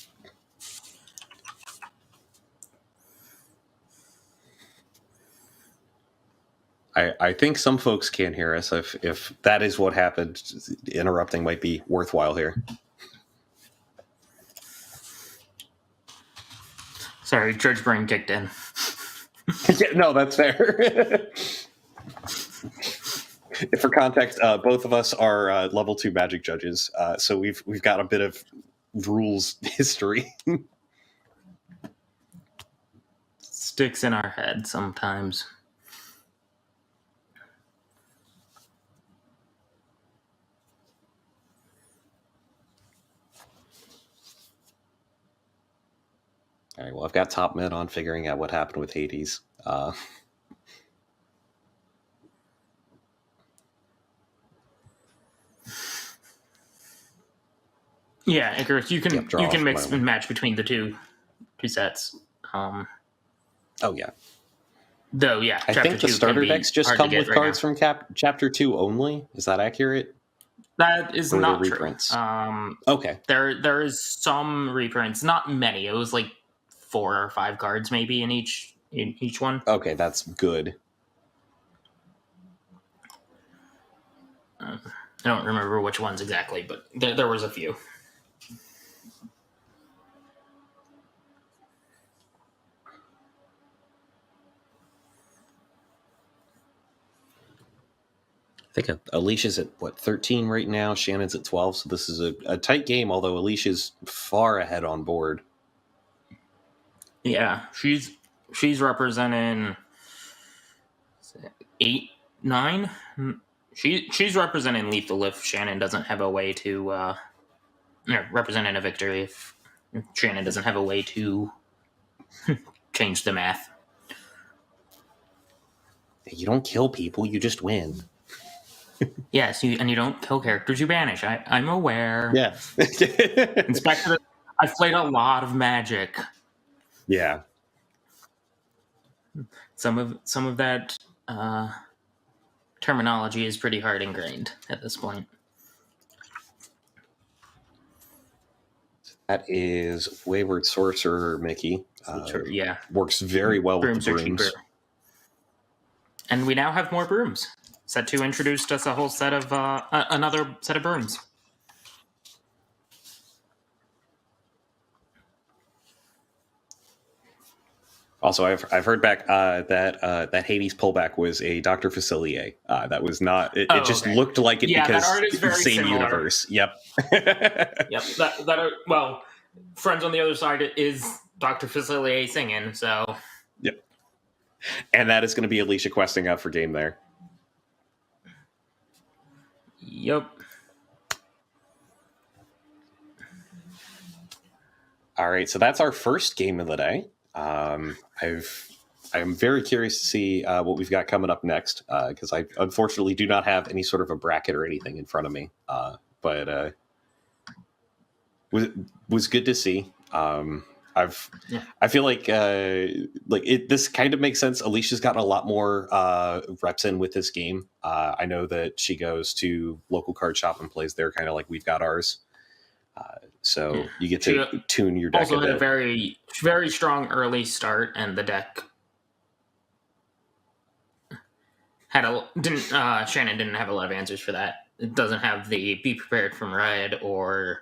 I think some folks can hear us. If that is what happened, interrupting might be worthwhile here. Sorry, Judge Brain kicked in. Yeah, no, that's fair. For context, both of us are level 2 Magic judges, so we've got a bit of rules history. Sticks in our head sometimes. All right, well, I've got top mid on figuring out what happened with Hades. Yeah, Icarus, you can mix and match between the two sets. Oh yeah. Though yeah, I think the starter decks just come with cards from Chapter 2 only. Is that accurate? That is not true. Reprints? Okay. There is some reprints, not many. It was like 4 or 5 cards maybe in each one. Okay, that's good. I don't remember which ones exactly, but there was a few. I think Alicia's at, 13 right now? Shannon's at 12, so this is a tight game, although Alicia's far ahead on board. Yeah, she's representing 8, 9. She's representing lethal if Shannon doesn't have a way to representing a victory if Shannon doesn't have a way to change the math. You don't kill people, you just win. Yes, and you don't kill characters you banish. I'm aware. Yeah. Inspector, I've played a lot of Magic. Yeah. Some of that terminology is pretty hard ingrained at this point. That is Wayward Sorcerer Mickey. Yeah. Works very well with the brooms. And we now have more brooms. Set 2 introduced us a whole set of another set of brooms. Also, I've heard back that Hades pullback was a Dr. Facilier. That was not. It just looked like it because that art is very it's the same similar. universe. Yep. Yep. Well, Friends on the Other Side is Dr. Facilier singing, so... Yep. And that is going to be Alicia questing out for game there. Yep. All right, so that's our first game of the day. I'm very curious to see what we've got coming up next, because I unfortunately do not have any sort of a bracket or anything in front of me. But was good to see. I feel like this kind of makes sense. Alicia's gotten a lot more reps in with this game. I know that she goes to local card shop and plays there, kind of like we've got ours. So you get to tune your deck. Also had a very, very strong early start, and the deck Shannon didn't have a lot of answers for that. It doesn't have the Be Prepared from Red or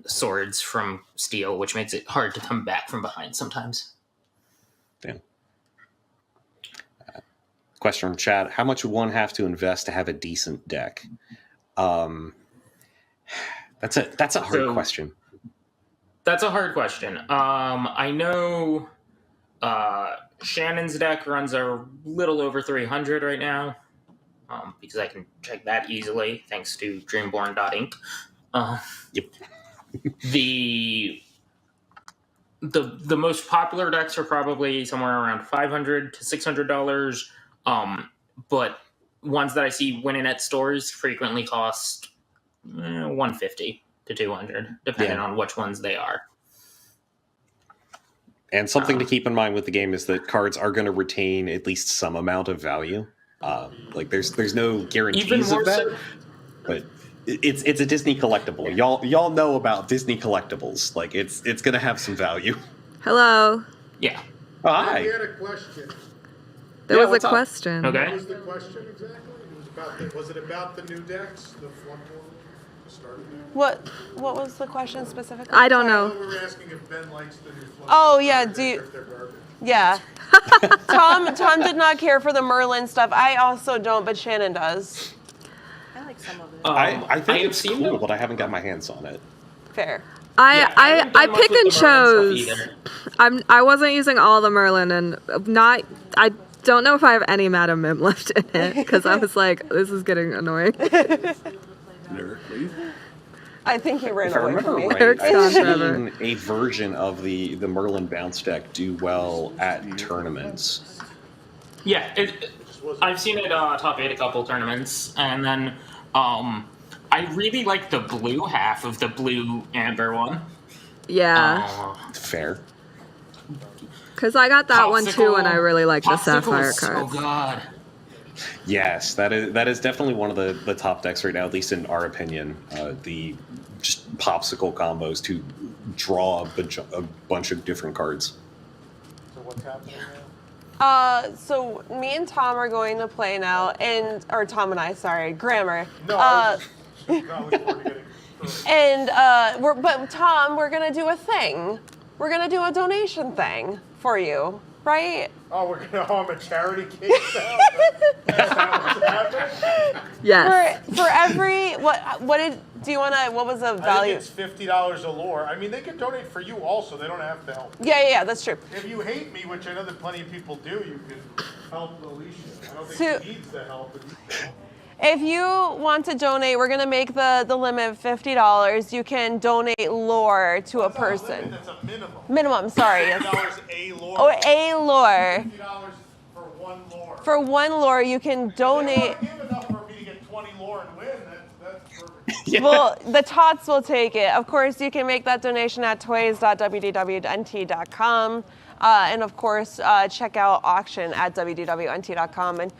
Swords from Steel, which makes it hard to come back from behind sometimes. Yeah. Question from Chad: how much would one have to invest to have a decent deck? That's a hard question. That's a hard question. I know Shannon's deck runs a little over 300 right now, because I can check that easily thanks to Dreamborn.inc. Yep. The most popular decks are probably somewhere around $500 to $600, but ones that I see winning at stores frequently cost $150 to $200, depending on which ones they are. And something to keep in mind with the game is that cards are going to retain at least some amount of value. There's no guarantees of that, but it's a Disney collectible. Y'all know about Disney collectibles. Like it's going to have some value. Hello. Yeah. Oh, hi. We had a question. There was what's a up? question. Okay. What was the question exactly? Was it about the new decks? The front one? The starting deck? What was the question specifically? I don't Oh, know. we were asking if Ben likes the new front. Oh, yeah, If they're garbage. Yeah. Tom did not care for the Merlin stuff. I also don't, but Shannon does. I like some of it. I think have it's seen cool, them. but I haven't got my hands on it. Fair. Yeah, I haven't I done much pick with and the Merlin chose. stuff either. I wasn't using all the Merlin, and I don't know if I have any Madam Mim left in it because I was like, this is getting annoying. I think he ran If I away remember from me. right, Eric's I've gone seen forever. a version of the Merlin bounce deck do well at tournaments. Yeah, I've seen it top 8 a couple tournaments, and then I really like the blue half of the blue amber one. Yeah, Fair. because I got that one too, and I really like the Popsicle Sapphire is so cards. good. Yes, that is definitely one of the top decks right now, at least in our opinion. The just popsicle combos to draw a bunch of different cards. So what's happening now? So me and Tom are going to play now, or Tom and I, sorry, grammar. No, I was just not looking forward to getting But Tom, we're gonna do a thing. We're gonna do a donation thing for you, right? Oh, we're gonna home a charity cake now? That's what's happening? Yes. For every what was the I value? think it's $50 a lore. I mean, they can donate for you also. They don't have to help. Yeah, that's true. If you hate me, which I know that plenty of people do, you can help Alicia. I don't think So- she needs the help. But you can help. If you want to donate, we're gonna make the limit $50. You can donate lore to a person. That's a minimum. Minimum, sorry. $50 a lore. Oh, a lore. $50 for one lore. For one lore, you can donate. If they want to give enough for me to get 20 lore and win, that's perfect. Well, the Tots will take it. Of course, you can make that donation at toys.wdwnt.com. And of course, check out auction at WDWNT.com. And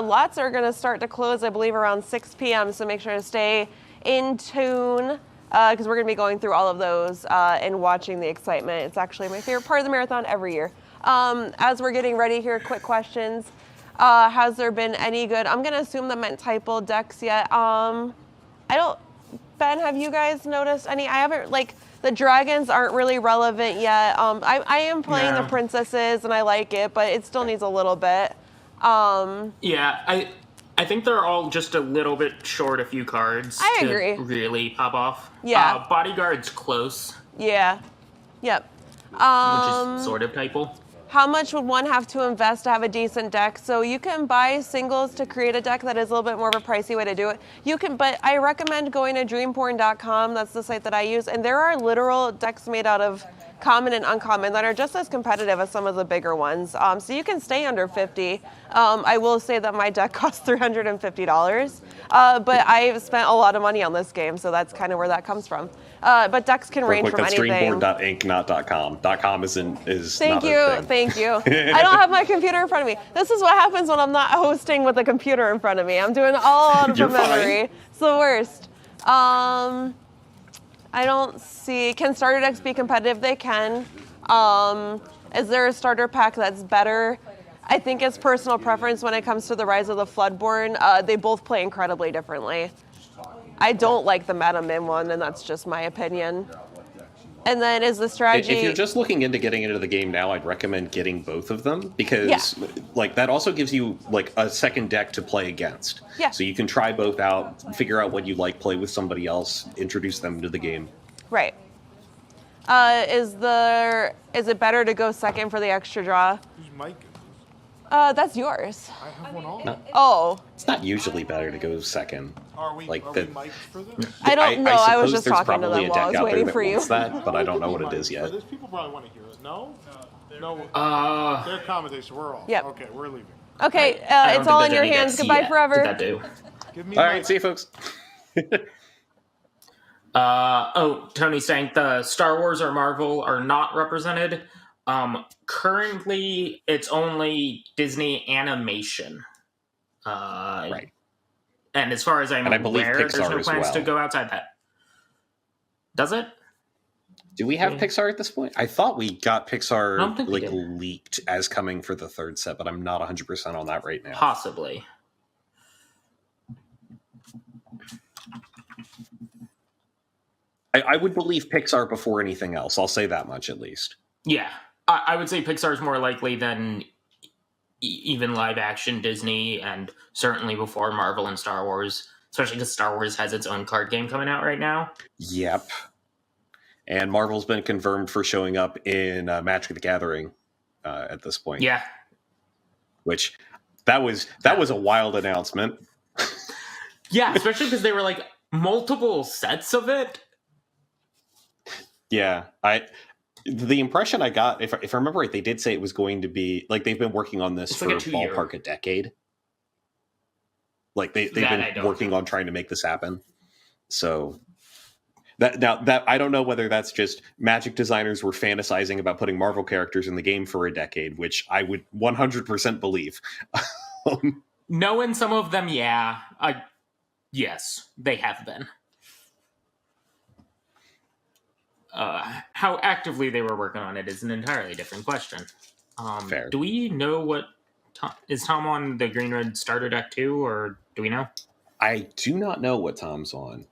lots are going to start to close, I believe, around 6 p.m. So make sure to stay in tune because we're going to be going through all of those and watching the excitement. It's actually my favorite part of the marathon every year. As we're getting ready here, quick questions. Has there been any good? I'm going to assume the Mint-type decks yet. Ben, have you guys noticed any? I haven't, the dragons aren't really relevant yet. I am playing the princesses and I like it, but it still needs a little bit. Yeah, I think they're all just a little bit short a few cards I to agree. really pop off. Yeah. Bodyguard's close. Yeah. Yep. which is sort of typal. How much would one have to invest to have a decent deck? So you can buy singles to create a deck. That is a little bit more of a pricey way to do it. You can, but I recommend going to dreamporn.com. That's the site that I use. And there are literal decks made out of common and uncommon that are just as competitive as some of the bigger ones. So you can stay under 50. I will say that my deck costs $350, but I've spent a lot of money on this game, so that's kind of where that comes from. But decks can range from that's anything. Dreamboard.inc, not .com. .com is Thank not you, a thing. thank you. I don't have my computer in front of me. This is what happens when I'm not hosting with a computer in front of me. I'm doing all out of You're memory. fine. It's the worst. I don't see. Can starter decks be competitive? They can. Is there a starter pack that's better? I think it's personal preference when it comes to the Rise of the Floodborn. They both play incredibly differently. I don't like the Madam Mim one, and that's just my opinion. And then is the strategy... If you're just looking into getting into the game now, I'd recommend getting both of them because like that also gives you like a second deck to play against. Yeah. So you can try both out, figure out what you like, play with somebody else, introduce them to the game. Right. Is it better to go second for the extra draw? Who's Mike? That's yours. I have one all. No. Oh. It's not usually better to go second. Are we mic'd for this? I don't know. I was suppose just there's talking to probably them a while I deck was out there waiting that for you. wants that, but I don't know what it is yet. These people probably want to hear us. No? No. They're commentators. We're off. Yep. Okay, we're leaving. Okay, I don't it's all in think your there's any hands. decks Goodbye yet. forever. Did that do? Give me All my- right, see you folks. Tony's saying the Star Wars or Marvel are not represented. Currently, it's only Disney animation. Right. And as far as I'm And I believe aware, there's Pixar no as plans to well. go outside that. Does it? Do we have Pixar at this point? I thought we got I don't Pixar think we like did. leaked as coming for the third set, but I'm not 100% on that right now. Possibly. I would believe Pixar before anything else. I'll say that much at least. Yeah. I would say Pixar's more likely than even live action Disney, and certainly before Marvel and Star Wars, especially because Star Wars has its own card game coming out right now. Yep. And Marvel's been confirmed for showing up in Magic the Gathering at this point. Yeah. Which that was a wild announcement. Yeah, especially because they were like multiple sets of it. Yeah, the impression I got, if I remember right, they did say it was going to be like they've been working on this It's for like a 2-year. ballpark a decade. Like they've That I been don't working know. on trying to make this happen. So that I don't know whether that's just Magic designers were fantasizing about putting Marvel characters in the game for a decade, which I would 100% believe. Knowing some of them, yeah. Yes, they have been. How actively they were working on it is an entirely different question. Fair. Do we know what... is Tom on the Green Red starter deck too, or do we know? I do not know what Tom's on.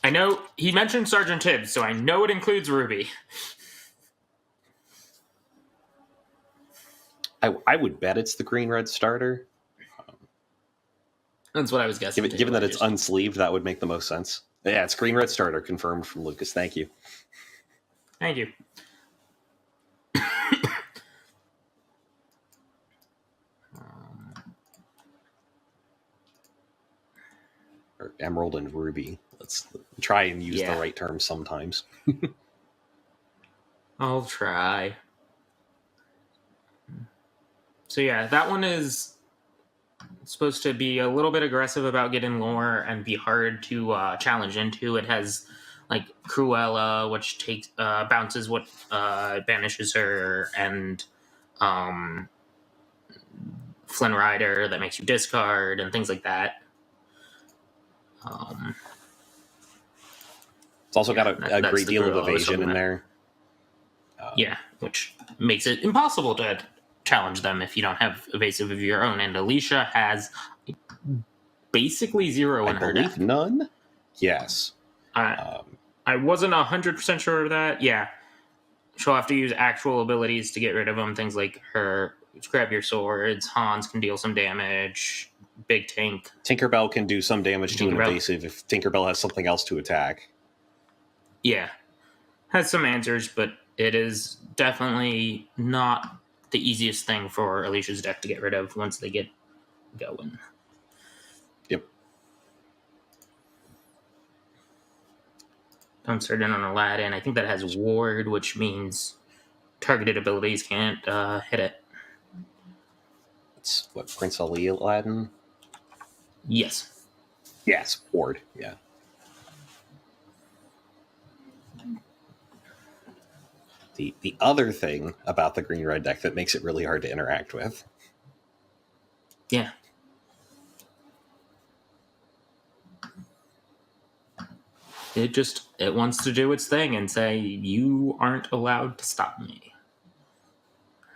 I know he mentioned Sergeant Tibbs, so I know it includes Ruby. I would bet it's the green red starter. That's what I was guessing. Given that it's unsleeved, that would make the most sense. Yeah, it's green red starter confirmed from Lucas. Thank you. Thank you. Or Emerald and Ruby. Let's try and use Yeah. the right terms sometimes. I'll try. So yeah, that one is supposed to be a little bit aggressive about getting lore and be hard to challenge into. It has like Cruella, which takes bounces what banishes her, and Flynn Rider that makes you discard and things like that. It's also got a that's great the deal of Cruella I was evasion talking in about. there. Yeah, which makes it impossible to challenge them if you don't have evasive of your own. And Alicia has basically zero in I her believe deck. none. Yes. I wasn't 100% sure of that. Yeah, she'll have to use actual abilities to get rid of them. Things like her grab your swords. Hans can deal some damage. Big tank. Tinkerbell can do some damage to an Tinkerbell. evasive if Tinkerbell has something else to attack. Yeah. has some answers, but it is definitely not the easiest thing for Alicia's deck to get rid of once they get going. Yep. I'm certain on Aladdin. I think that has Ward, which means targeted abilities can't hit it. It's what, Prince Ali Aladdin? Yes. Yes, Ward. Yeah. The other thing about the green-red deck that makes it really hard to interact with. Yeah. It wants to do its thing and say, you aren't allowed to stop me.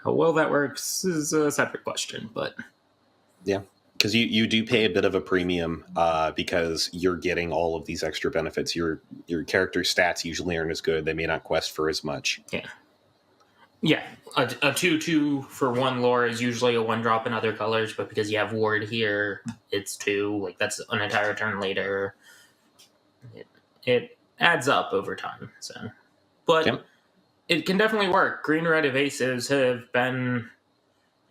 How well that works is a separate question, but... Yeah, because you do pay a bit of a premium because you're getting all of these extra benefits. Your character's stats usually aren't as good. They may not quest for as much. Yeah. Yeah, a 2/2 for 1 lore is usually a 1-drop in other colors, but because you have Ward here, it's 2. Like, that's an entire turn later. It adds up over time, so... But Yep. It can definitely work. Green-red evasives have been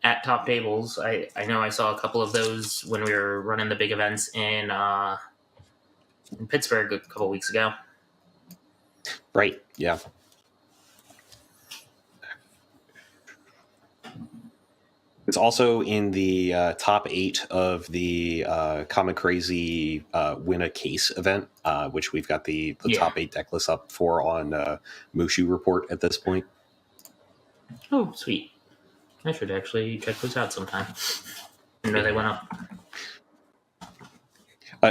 at top tables. I know I saw a couple of those when we were running the big events in Pittsburgh a couple weeks ago. Right, yeah. It's also in the top 8 of the Comic Crazy Win a Case event, which we've got the top 8 deck list up for on Mushu Report at this point. Oh, sweet. I should actually check those out sometime. I know they went up.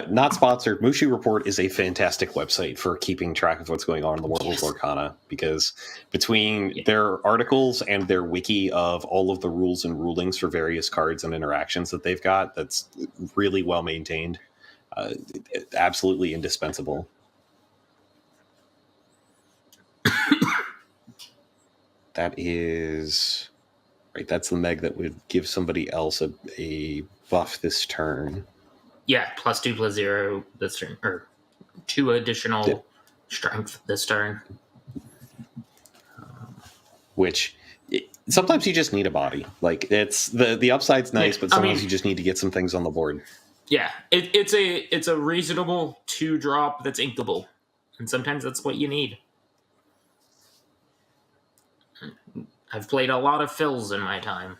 Not sponsored. Mushu Report is a fantastic website for keeping track of what's going on in the world of Lorcana, because between their articles and their wiki of all of the rules and rulings for various cards and interactions that they've got, that's really well maintained. Absolutely indispensable. That is... Right, that's the Meg that would give somebody else a buff this turn. Yeah, +2/+0 this turn, or 2 additional strength this turn. Which sometimes you just need a body. Like, it's the upside's nice, but sometimes you just need to get some things on the board. Yeah, it's a reasonable 2-drop that's inkable, and sometimes that's what you need. I've played a lot of fills in my time.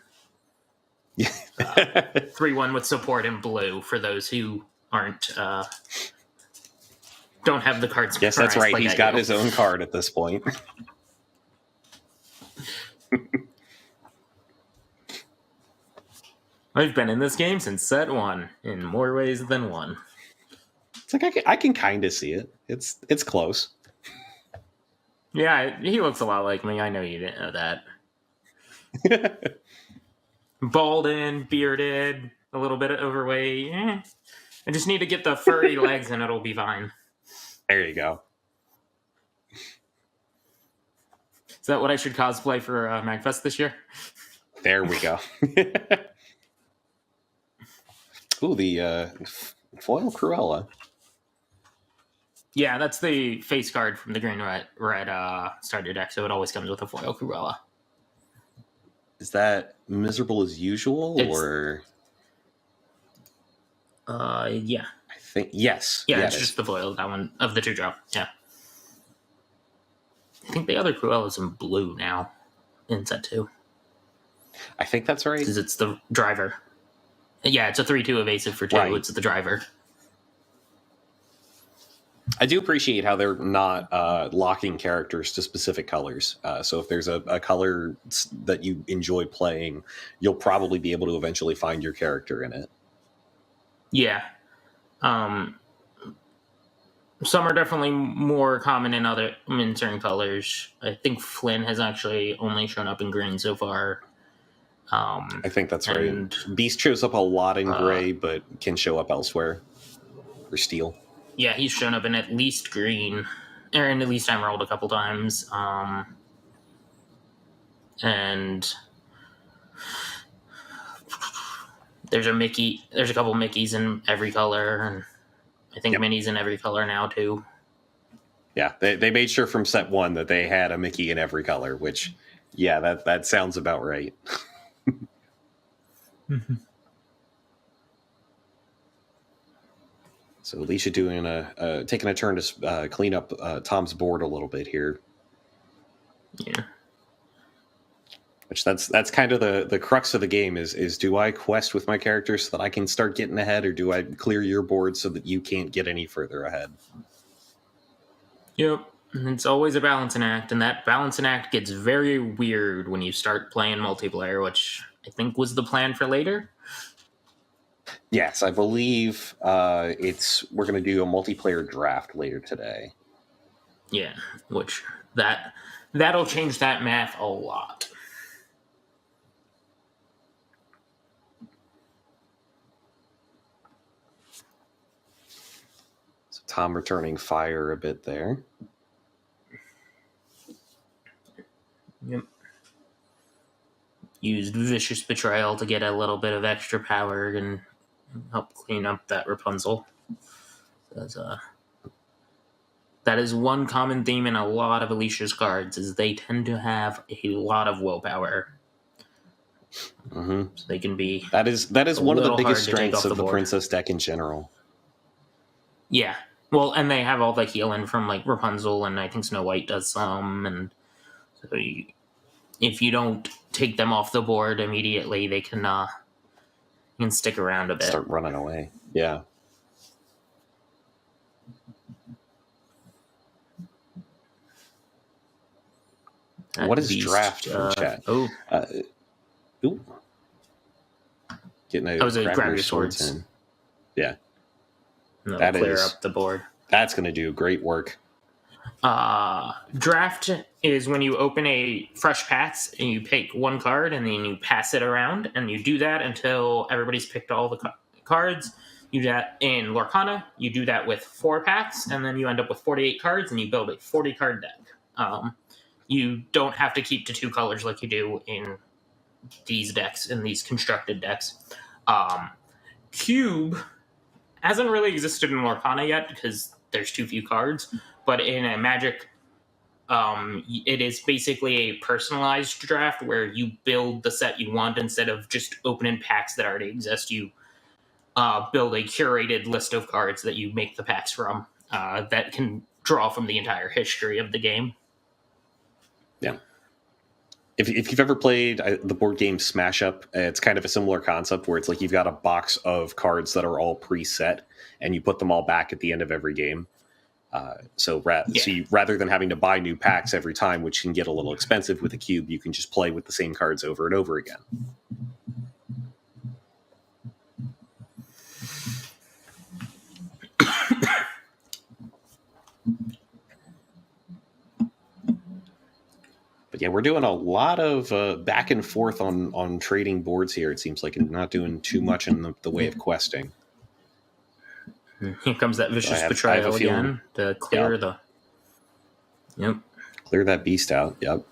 3/1 with support in blue for those who aren't don't have the cards. Yes, that's right. Like He's got his own card at this point. I've been in this game since set 1 in more ways than one. It's like I can kind of see it. It's close. Yeah, he looks a lot like me. I know you didn't know that. Balding, bearded, a little bit overweight. I just need to get the furry legs and it'll be fine. There you go. Is that what I should cosplay for MagFest this year? There we go. Ooh, the foil Cruella. Yeah, that's the face card from the green-red starter deck, so it always comes with a foil Cruella. Is that miserable as usual, or? Yeah. I think yes. Yeah, it's just the foil, that one of the 2-drop. Yeah. I think the other Cruella's in blue now in set 2. I think that's right. Because it's the driver. Yeah, it's a 3/2 evasive for 2. Right. It's the driver. I do appreciate how they're not locking characters to specific colors. So if there's a color that you enjoy playing, you'll probably be able to eventually find your character in it. Yeah. Some are definitely more common in certain colors. I think Flynn has actually only shown up in green so far. I think that's right. Beast shows up a lot in gray, but can show up elsewhere. Or steel. Yeah, he's shown up in at least green, or in at least emerald a couple times. And there's a couple Mickeys in every color, and I think Minnie's in every color now too. Yeah, they made sure from set one that they had a Mickey in every color, which, yeah, that sounds about right. So Alicia taking a turn to clean up Tom's board a little bit here. Yeah. Which that's kind of the crux of the game is do I quest with my character so that I can start getting ahead, or do I clear your board so that you can't get any further ahead? Yep. And it's always a balancing act, and that balancing act gets very weird when you start playing multiplayer, which I think was the plan for later. Yes, I believe we're going to do a multiplayer draft later today. Yeah, which that'll change that math a lot. So Tom returning fire a bit there. Yep. Used Vicious Betrayal to get a little bit of extra power and help clean up that Rapunzel. That is one common theme in a lot of Alicia's cards, is they tend to have a lot of willpower. Mm-hmm. So they can be that is one of the biggest hard to take strengths off of the board. Princess deck in general. Yeah. Well, and they have all the healing from like Rapunzel, and I think Snow White does some, and so if you don't take them off the board immediately, they can stick around a bit. Start running away. Yeah. What is draft from chat? Oh. Ooh. Getting grab your swords. In. Yeah. That'll clear up the board. That's going to do great work. Draft is when you open a fresh pass and you pick one card and then you pass it around, and you do that until everybody's picked all the cards. You do that in Lorcana. You do that with 4 packs, and then you end up with 48 cards, and you build a 40-card deck. You don't have to keep to 2 colors like you do in these decks, in these constructed decks. Cube hasn't really existed in Lorcana yet because there's too few cards, but in a Magic, it is basically a personalized draft where you build the set you want instead of just opening packs that already exist. You build a curated list of cards that you make the packs from that can draw from the entire history of the game. Yeah. If you've ever played the board game Smash Up, it's kind of a similar concept where it's like you've got a box of cards that are all preset, and you put them all back at the end of every game. So rather than having to buy new packs every time, which can get a little expensive with a cube, you can just play with the same cards over and over again. But yeah, we're doing a lot of back and forth on trading boards here, it seems like, and not doing too much in the way of questing. Here comes that Vicious Betrayal again to clear the... Yep. Clear that beast out, yep.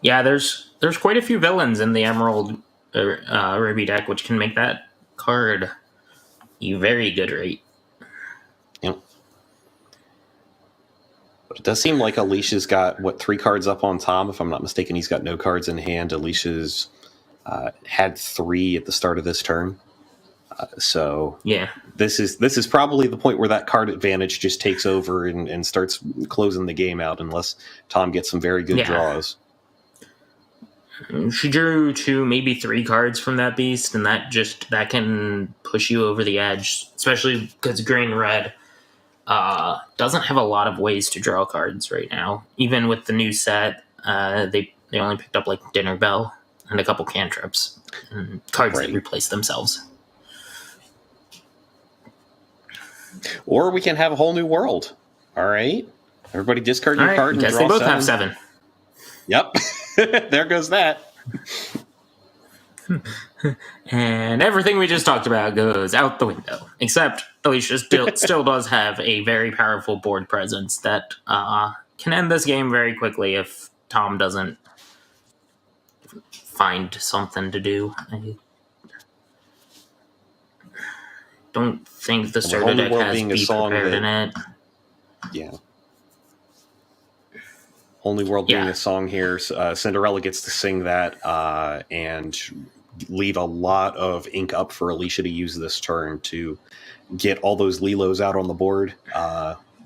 Yeah, there's quite a few villains in the Emerald Ruby deck, which can make that card a very good rate. Yep. But it does seem like Alicia's got, 3 cards up on Tom? If I'm not mistaken, he's got no cards in hand. Alicia's had 3 at the start of this turn. So yeah, this is probably the point where that card advantage just takes over and starts closing the game out, unless Tom gets some very good draws. She drew 2, maybe 3 cards from that beast, and that can push you over the edge, especially because green red doesn't have a lot of ways to draw cards right now. Even with the new set, they only picked up like Dinner Bell and a couple cantrips, and cards that replace themselves. Or we can have a whole new world. All right, everybody discard your card and draw 7. They both have 7. Yep, there goes that. And everything we just talked about goes out the window. Except Alicia still does have a very powerful board presence that can end this game very quickly if Tom doesn't find something to do. don't think the Whole starter New deck World has being a Be song Prepared that- in it. Yeah. Whole New World being Yeah. a song here. Cinderella gets to sing that and leave a lot of ink up for Alicia to use this turn to get all those Lilos out on the board.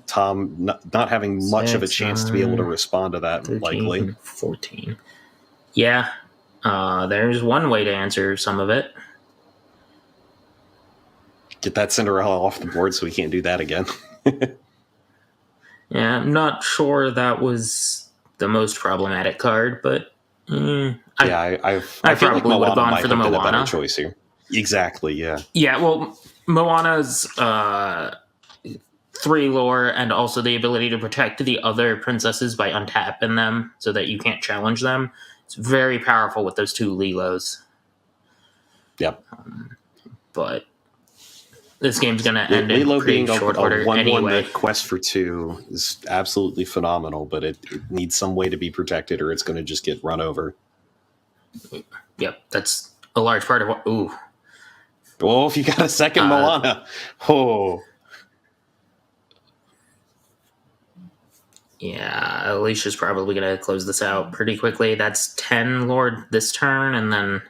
Tom not having much of a chance to be able to respond to that 13, likely. 14. Yeah. There's one way to answer some of it. Get that Cinderella off the board so we can't do that again. Yeah, I'm not sure that was the most problematic card, but I I feel like probably would have Moana gone might for the have been a Moana. better choice here. Exactly, yeah. Yeah, well, Moana's 3 lore and also the ability to protect the other princesses by untapping them so that you can't challenge them. It's very powerful with those 2 Lilos. Yep. But this game's going to end in Lilo pretty being a short order 1/1 anyway. that quest for 2 is absolutely phenomenal, but it needs some way to be protected or it's going to just get run over. Yep, that's a large part of what... Ooh. Oh, if you got a second Moana. Oh. Yeah, Alicia's probably going to close this out pretty quickly. That's 10 Lord this turn, and then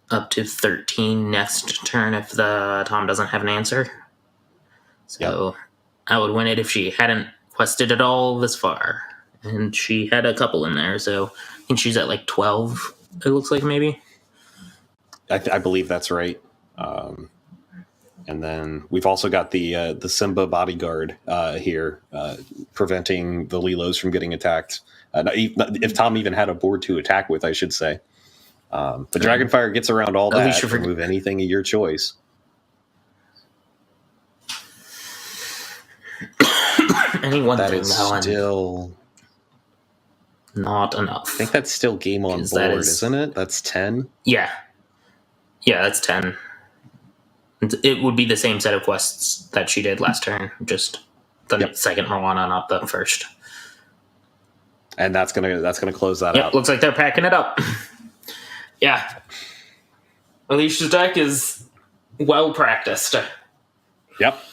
up to 13 next turn if the Tom doesn't have an answer. So I would win it if she hadn't quested at all this far. And she had a couple in there, so I think she's at like 12, it looks like maybe. I believe that's right. And then we've also got the Simba bodyguard here, preventing the Lilos from getting attacked. If Tom even had a board to attack with, I should say. But Dragonfire gets around all that to remove anything of your choice. Any one That thing, is though, and still not enough. I think that's still game on board, isn't it? That's 10. Yeah, that's 10. It would be the same set of quests that she did last turn, just the second Moana, not the first. And that's gonna close that out. Looks like they're packing it up. Yeah. Alicia's deck is well practiced. Yep.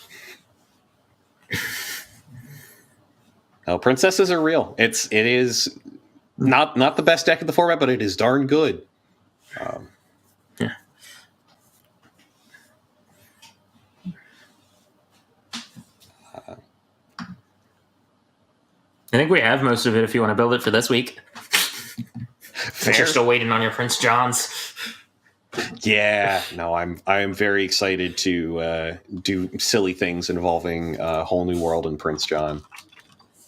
No, princesses are real. It is not the best deck of the format, but it is darn good. Yeah. I think we have most of it if you want to build it for this week. Since you're still waiting on your Prince Johns. Yeah, no, I am very excited to do silly things involving Whole New World and Prince John.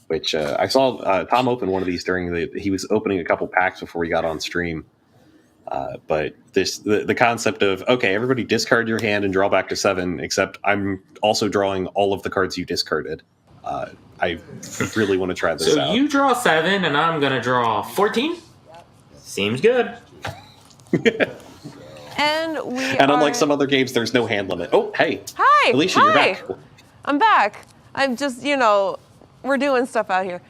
Which I saw Tom open one of these he was opening a couple packs before he got on stream. But the concept of, okay, everybody discard your hand and draw back to 7, except I'm also drawing all of the cards you discarded. I really want to try this out. So you draw 7 and I'm going to draw 14? Seems good. And unlike some other games, there's no hand limit. Oh, hey. Hi. Alicia, hi. you're back. I'm back. I'm just, we're doing stuff out here.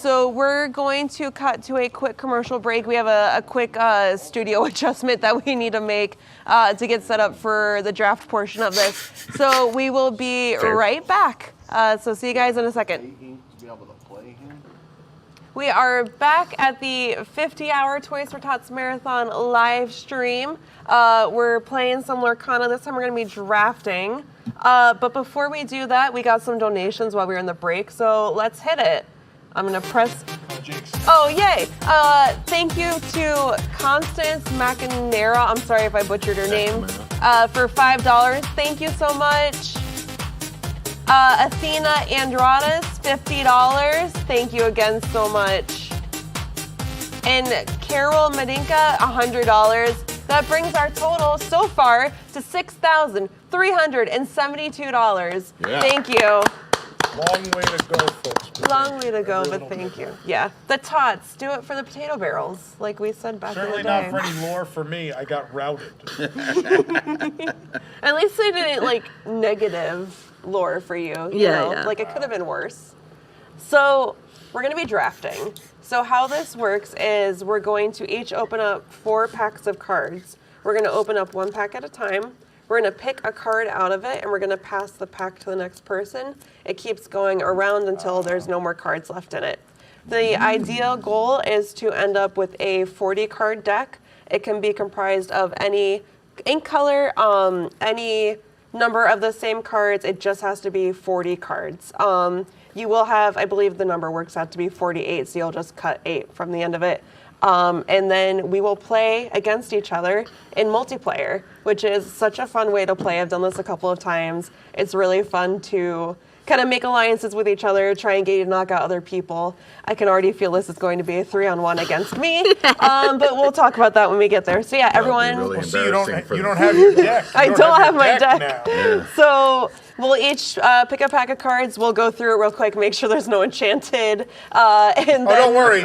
So we're going to cut to a quick commercial break. We have a quick studio adjustment that we need to make to get set up for the draft portion of this. So we will be right back. So see you guys in a second. We are back at the 50-hour Toys for Tots Marathon live stream. We're playing some Lorcana. This time we're going to be drafting. But before we do that, we got some donations while we were in the break, so let's hit it. I'm going to press... Oh, yay! Thank you to Constance McNamara. I'm sorry if I butchered her name. For $5. Thank you so much. Athena Andradas, $50. Thank you again so much. And Carol Medinka, $100. That brings our total so far to $6,372. Yeah. Thank you. Long way to go, folks. Long way to go, but thank you. Yeah. The Tots, do it for the potato barrels, like we said back Certainly in the day. not for any lore for me. I got routed. At least they didn't, negative lore for you. You know? Like, it could have been worse. So, we're going to be drafting. So how this works is we're going to each open up 4 packs of cards. We're going to open up 1 pack at a time. We're going to pick a card out of it, and we're going to pass the pack to the next person. It keeps going around until there's no more cards left in it. The ideal goal is to end up with a 40-card deck. It can be comprised of any ink color, any number of the same cards. It just has to be 40 cards. You will have, I believe the number works out to be 48, so you'll just cut 8 from the end of it. And then we will play against each other in multiplayer, which is such a fun way to play. I've done this a couple of times. It's really fun to kind of make alliances with each other, try and get you to knock out other people. I can already feel this is going to be a 3-on-1 against me, but we'll talk about that when we get there. So yeah, everyone. Really See, you embarrassing don't have your deck. I don't have my deck. Now. So we'll each pick a pack of cards. We'll go through it real quick, make sure there's no enchanted. And Don't worry.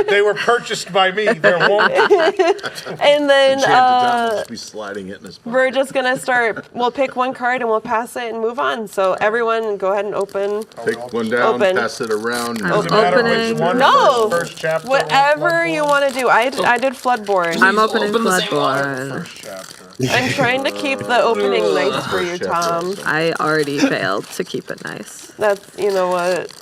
They were purchased by me. There won't be. And then be sliding it in his pocket. we're just gonna start. We'll pick one card and we'll pass it and move on. So everyone, go ahead and open. Take one down, Open. pass it around. Doesn't matter Opening. which one. No, First chapter. whatever you want to do. I did Floodborne. I'm opening open the same Bloodborne. First chapter. I'm trying to keep the opening nice for you, Tom. I already failed to keep it nice. That's, you know what?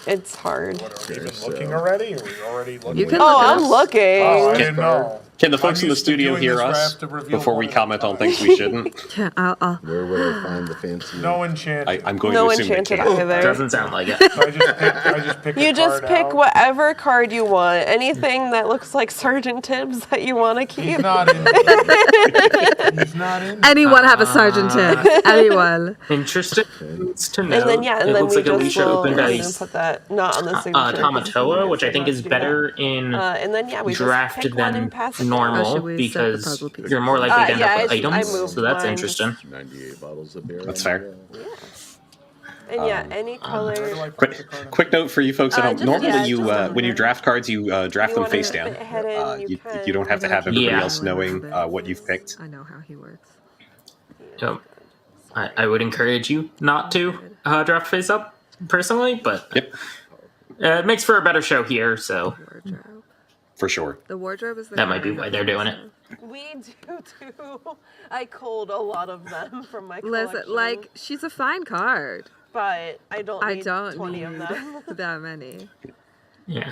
It's hard. What, are we even looking already? Are we already looking? You can Oh, look at I'm us. looking. Oh, I didn't know. Can the folks I'm in the used to studio doing hear this where I us have to reveal before we one at a comment on time. things we shouldn't? Yeah, I'll Where would I find the fancy? No enchanted. I'm going No to assume they enchanted can't. either. Doesn't sound like it. So I just pick You a just card pick out. whatever card you want. Anything that looks like Sergeant Tibbs that you want to keep. He's not in. He's not in. Anyone have a Sergeant Tibbs? Anyone? Interesting to know. And then yeah, and it then looks we like just Alicia will opened go a ahead and put that not on the signature. Tamatoa, which I think is Do that. better in And then yeah, we draft just pick one than and pass it down. Or normal should we set the because puzzle piece? you're more likely to end yeah, up with I items. moved So that's mine. interesting. 98 bottles of beer. That's on fair. the go. And yeah, any color. Quick note for you folks at home. just- Normally, yeah, you just when you draft cards, you draft You them wanna face fit down. head in, you can. You don't have to have everybody Yeah. else knowing what you've picked. I know how he works. So I would encourage you not to draft face up personally, but Yep, it makes for a better show here. So Wardrobe. for sure. The wardrobe is the That might be card. why they're doing it. We do too. I culled a lot of them from my collection. Listen, like, she's a fine card. but I don't I need don't 20 need of them. that many. Yeah.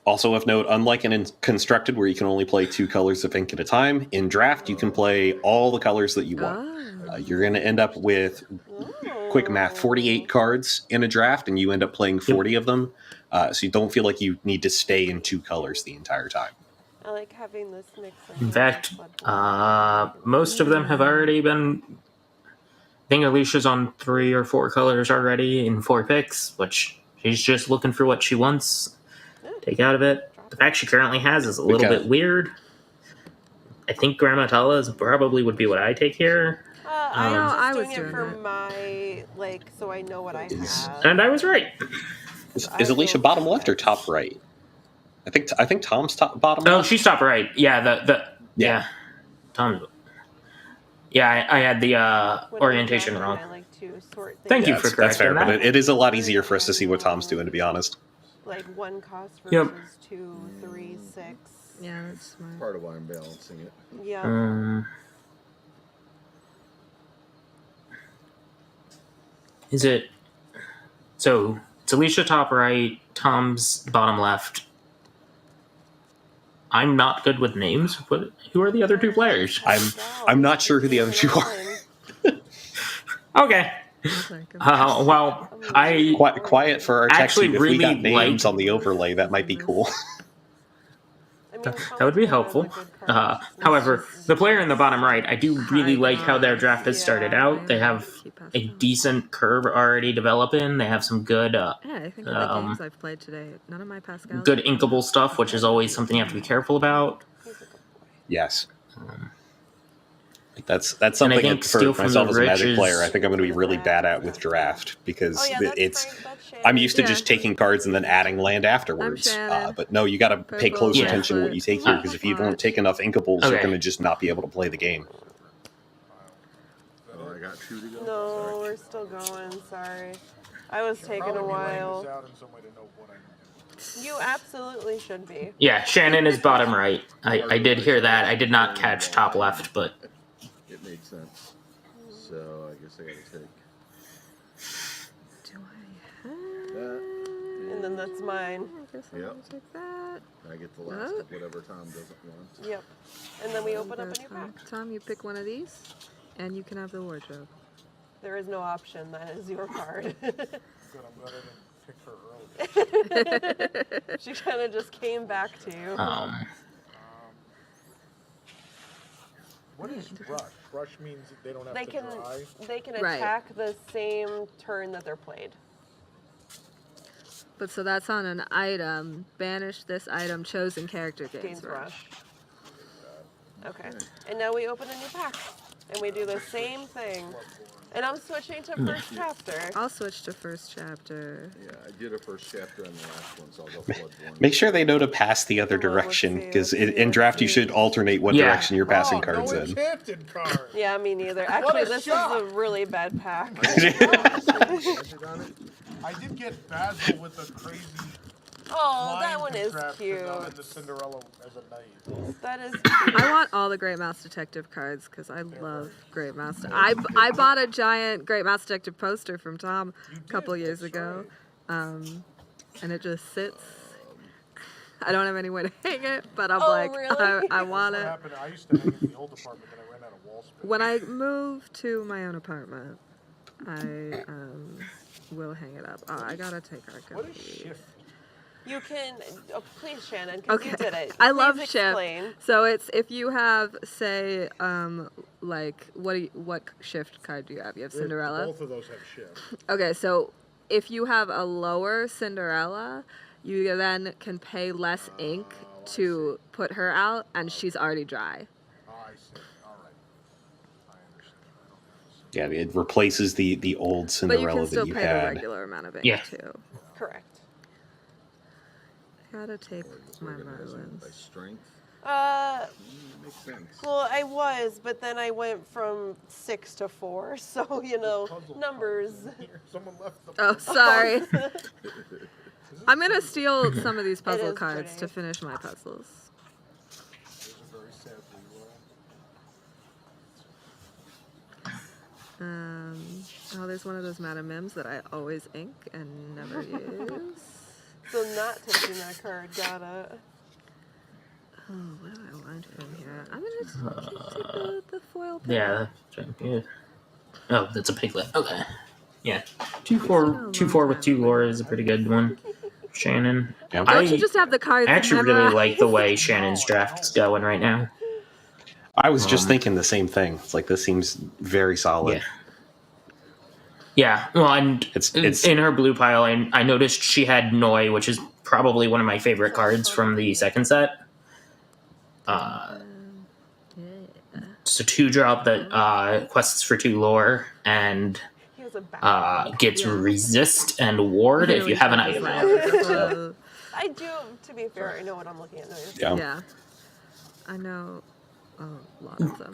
Also of note, unlike in constructed where you can only play 2 colors of ink at a time, in draft you can play all the colors that you want. Oh. You're going to end up with, quick math, 48 cards in a draft, and you end up playing 40 of them. So you don't feel like you need to stay in 2 colors the entire time. I like having this mix. In fact, most of them have already been. I think Alicia's on 3 or 4 colors already in 4 picks, which she's just looking for what she wants. Take out of it. The fact she currently has is a little bit weird. I think Grammatala is probably would be what I take here. I'm No, just I doing was it doing for that. my, like, so I know what I have. And I was right. Is Alicia bottom left or top right? I think Tom's top bottom Oh, left. she's top right. Yeah, yeah. Tom. Yeah, I had the When I'm orientation drafting, wrong. I like to sort Thank things you for That's fair, correcting but that. it is a lot easier for us to see what Tom's doing, to be honest. like 1 cost versus Yep. 2, 3, 6. Yeah, that's smart. Part of why I'm balancing it. Yeah. Is it so? It's Alicia top right, Tom's bottom left. I'm not good with names. Who are the other 2 players? I'm not sure who the other 2 are. Okay. Well, I Quiet for our tech Actually sheet. If we got really names like- on the overlay, that might be cool. that would be helpful. However, the player in the bottom right, I do really like how their draft has started out. They have a decent curve already developing. They have some good, Yeah, I think of the games I've played today, none of my Pascal. good inkable stuff, which is always something you have to be careful about. Yes. That's something think that Steal for from myself the as a Rich Magic is- player, I think I'm going to be really bad at with draft because Oh, yeah, that's it's. fine, that's Shannon. I'm used to Yeah. just taking cards and then adding land afterwards. Shannon. But no, you got to pay Purple, close Yeah. attention to what you take here because if you don't take enough inkables, you're Okay. going to just not be able to play the game. Oh, I got 2 to go. No, we're still going. Sorry. I was taking a while. You absolutely should be. Yeah, Shannon is bottom right. I did hear that. I did not catch top left, but made sense. So I guess I gotta take Do I have? that. And then that's mine. I guess I'm Yep. gonna take that. I get the last of whatever Tom doesn't want. Yep. And then we open up a new Tom. pack. Tom, you pick one of these, and you can have the wardrobe. There is no option. That is your card. Good, I'm glad I didn't pick her early. She kind of just came back to you. What is rush? Rush means that they don't have They to can dry. they can Right. attack the same turn that they're played. But so that's on an item. Banish this item. Chosen character gains Gains rush. rush. Okay. And now we open a new pack. And we do the same thing. And I'm switching to first chapter. I'll switch to first chapter. Yeah, I did a first chapter on the last one, so I'll go Bloodborne. Make sure they know to pass the other Come on, let's direction, see, because let's see, in let's draft you see. should alternate what Yeah. direction you're passing cards no in. enchanted card. Yeah, me neither. Actually, a this shock. is a really bad pack. I did get Basil with a crazy Oh, that flying one is contraption cute. and the Cinderella as a knight. That is cute. I want all the Great Mouse Detective cards because I love Great Mouse. I bought a giant Great Mouse Detective poster from Tom a couple years ago, and it just sits. I don't have anywhere to hang it, but I'm Oh, like, really? I want What it. happened? I used to hang in the old apartment, then I ran out of wall space. When I move to my own apartment, I will hang it up. Oh, I gotta take our What is cookie. shift? You can, please, Shannon, because Okay. you did it. I love Please shift. explain. So it's if you have, say, like what shift card do you have? You have Cinderella. Both of those have shift. Okay, so if you have a lower Cinderella, you then can pay less ink to put her out, and she's already dry. Oh, I see. All right. I understand. Yeah, it replaces the old But you Cinderella can still that you pay the had. regular amount of ink Yeah. too. Correct. Gotta take my Organizing by Merlins. strength. Makes sense. Well, I was, but then I went from 6 to 4, so, you know, Puzzle numbers. card. Here, someone left the Oh, sorry. I'm gonna steal some of these puzzle is cards pretty. to finish my puzzles. There's a very sad Leroy. Oh, there's one of those Madame Mims that I always ink and never use. So not taking that card, got it. Oh, what do I want from here? I'm gonna take the foil pen. Yeah. Oh, that's a piglet. Okay. Yeah. 2-4 with 2 lore is a pretty good one. Shannon. Yeah. Don't you just have the cards I actually really memorized? like the way Shannon's draft's going right now. I was just thinking the same thing. It's like this seems very solid. Yeah. Yeah, well, and It's in her blue pile, I noticed she had Noi, which is probably one of my favorite cards from the second set. It's a 2-drop that quests for 2 lore and He was a bad gets resist and ward if you have an item. I do, to be fair, I know what I'm looking at now. Yeah. Yeah. I know a lot of them.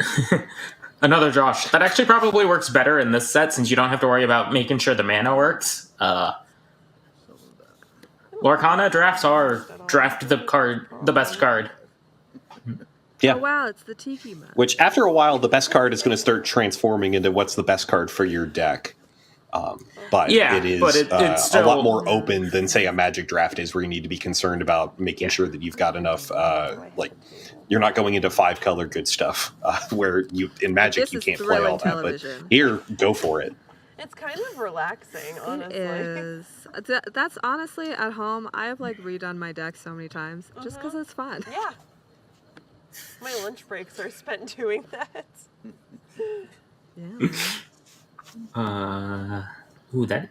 Another Josh. That actually probably works better in this set since you don't have to worry about making sure the mana works. Lorcana drafts are draft the best card. Yeah. Oh wow, it's the Tiki mug. Which after a while, the best card is going to start transforming into what's the best card for your deck. But Yeah, it is but it's a still- lot more open than say a Magic draft is, where you need to be concerned about making sure that you've got enough. Like you're not going into 5-color good stuff where you in Magic This you is can't play thrilling all that. But television. here, go for it. It's kind of relaxing, honestly. It is. That's honestly at home. I have like redone my deck so many times just because it's fun. Yeah. My lunch breaks are spent doing that. Yeah. Ooh, that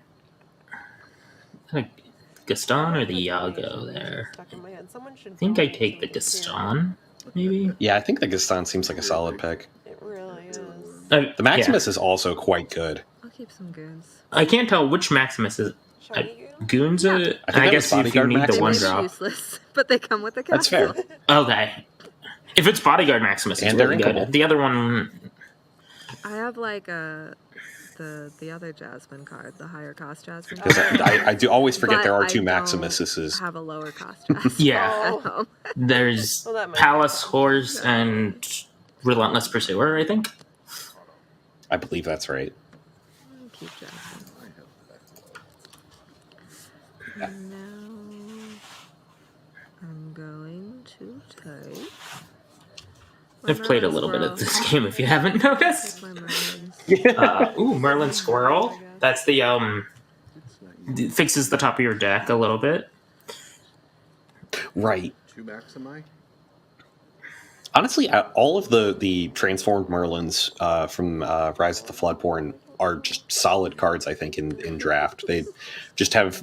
Gaston or the Iago there? Stuck in my head. Someone should I think I donate take the some to Gaston, maybe. Yeah, I think the Gaston seems like a solid pick. It really is. The Maximus is also quite good. I'll keep some goons. I can't tell which Maximus is. Shiny Goons? I think I that guess was if you Bodyguard need the Maximus. one They may be drop. useless, but they come with the That's castle. fair. Okay. If it's Bodyguard Maximus, it's And really they're inkable. good. The other one, I have like the other Jasmine card, the higher cost Jasmine Because card. I do always forget But there are I 2 don't Maximuses. have a lower cost Jasmine yeah. Oh. at home. There's Well, that might Palace Horse and Relentless Pursuer, I think. I believe that's right. Keep checking. Yeah. And now I'm going to take. I've played a little bit of this game if you haven't noticed. Merlin Squirrel. That's the fixes the top of your deck a little bit. Right. 2 maximi? Honestly, all of the transformed Merlins from Rise of the Floodborn are just solid cards, I think, in draft. They just have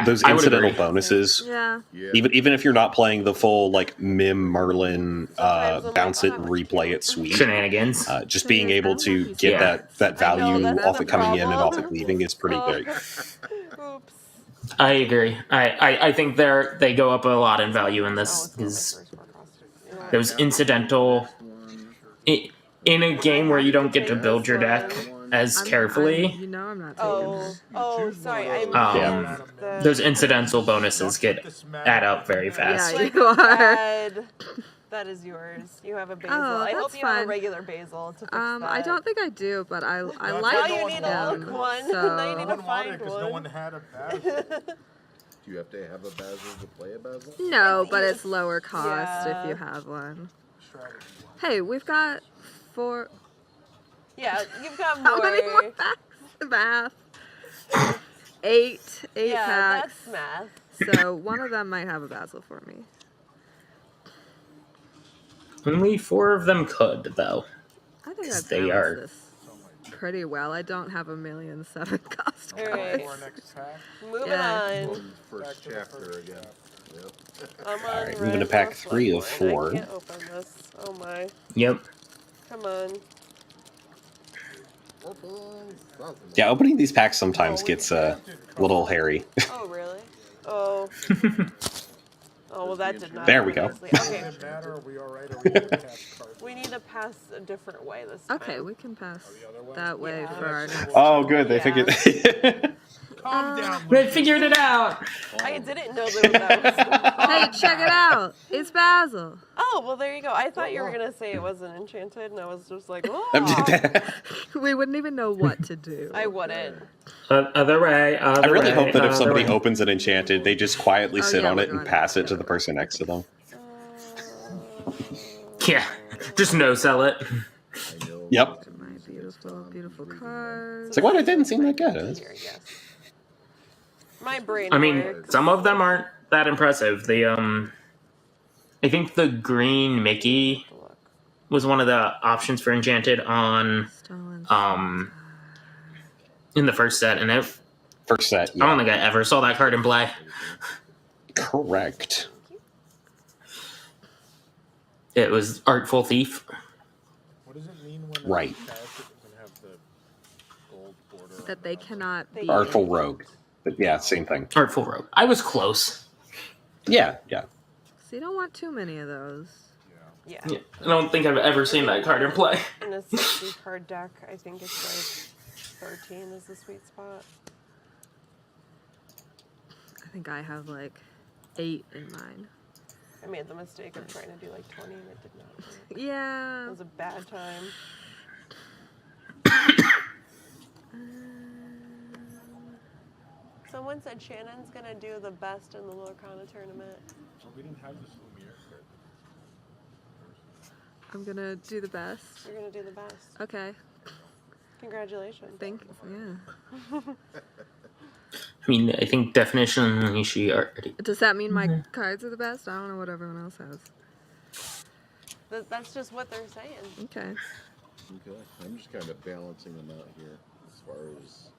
those incidental bonuses. Yeah. Even if you're not playing the full like Mim Merlin bounce it and replay it suite, shenanigans. Just being able to get that value off it coming in and off it leaving is pretty big. Oops. I agree. I think they go up a lot in value in this because those incidental in a game where you don't get to build your deck as carefully. You know I'm not taking Sorry. Those incidental bonuses add up very fast. Yeah, you are. That is yours. You have a basil. Oh, I hope that's you have a fine. regular basil to fix that. I don't think I do, but I Now like you need to look one. So. Now you need to find because one. no one had a basil. Do you have to have a basil to play a basil? No, but it's lower cost if you have one. Hey, we've got 4. Yeah, you've got more. How many more packs? Math. 8 yeah, packs. That's math. So one of them might have a basil for me. Only 4 of them could, though. I think I've They balanced are. this pretty well. I don't have 1,000,007 cost All cards. right. Moving Yeah. on. First chapter again. Yep. I'm on Alright, moving to red pack or 3 of Floodborne. 4. I can't open this. Oh my. Yep. Come on. Yeah, opening these packs sometimes gets a little hairy. Oh really? Oh. Oh well, that did not. There we happen go. easily. Okay. We need to pass a different way this time. Okay, we can pass that way Yeah. for our next. Oh, good. They Yeah. figured. Calm down. They figured it out. I didn't know that was. Hey, check it out! It's basil. Oh well, there you go. I thought you were gonna say it wasn't enchanted, and I was just like, oh. We wouldn't even know what to do. I wouldn't. Other way. I really hope that if somebody opens an enchanted, they just quietly sit on it and pass it to the person next to them. Yeah, just no sell it. Yep. My beautiful, beautiful cards. It's like, what? It didn't seem that good. Here, yes. My brain. I mean, works. some of them aren't that impressive. I think the green Mickey was one of the options for enchanted on in the first set, and First set, I don't think I ever saw that card in play. Correct. It was Artful Thief. What does it mean when Right. the doesn't have the gold border? That they cannot be. Artful Rogue. But yeah, same thing. Artful Rogue. I was close. Yeah. So you don't want too many of those. Yeah. Yeah, I don't think I've ever seen that card in play. In a 60 card deck, I think it's like 13 is the sweet spot. I think I have like 8 in mine. I made the mistake of trying to do like 20 and it did not work. Yeah. It was a bad time. Someone said Shannon's gonna do the best in the Lorcana tournament. Well, we didn't have this Lumiere card. I'm gonna do the best. You're gonna do the best. Okay. Congratulations. Thank you. Yeah. I mean, I think definitionally she already. Does that mean my cards are the best? I don't know what everyone else has. That's just what they're saying. Okay. Okay. I'm just kind of balancing them out here as far as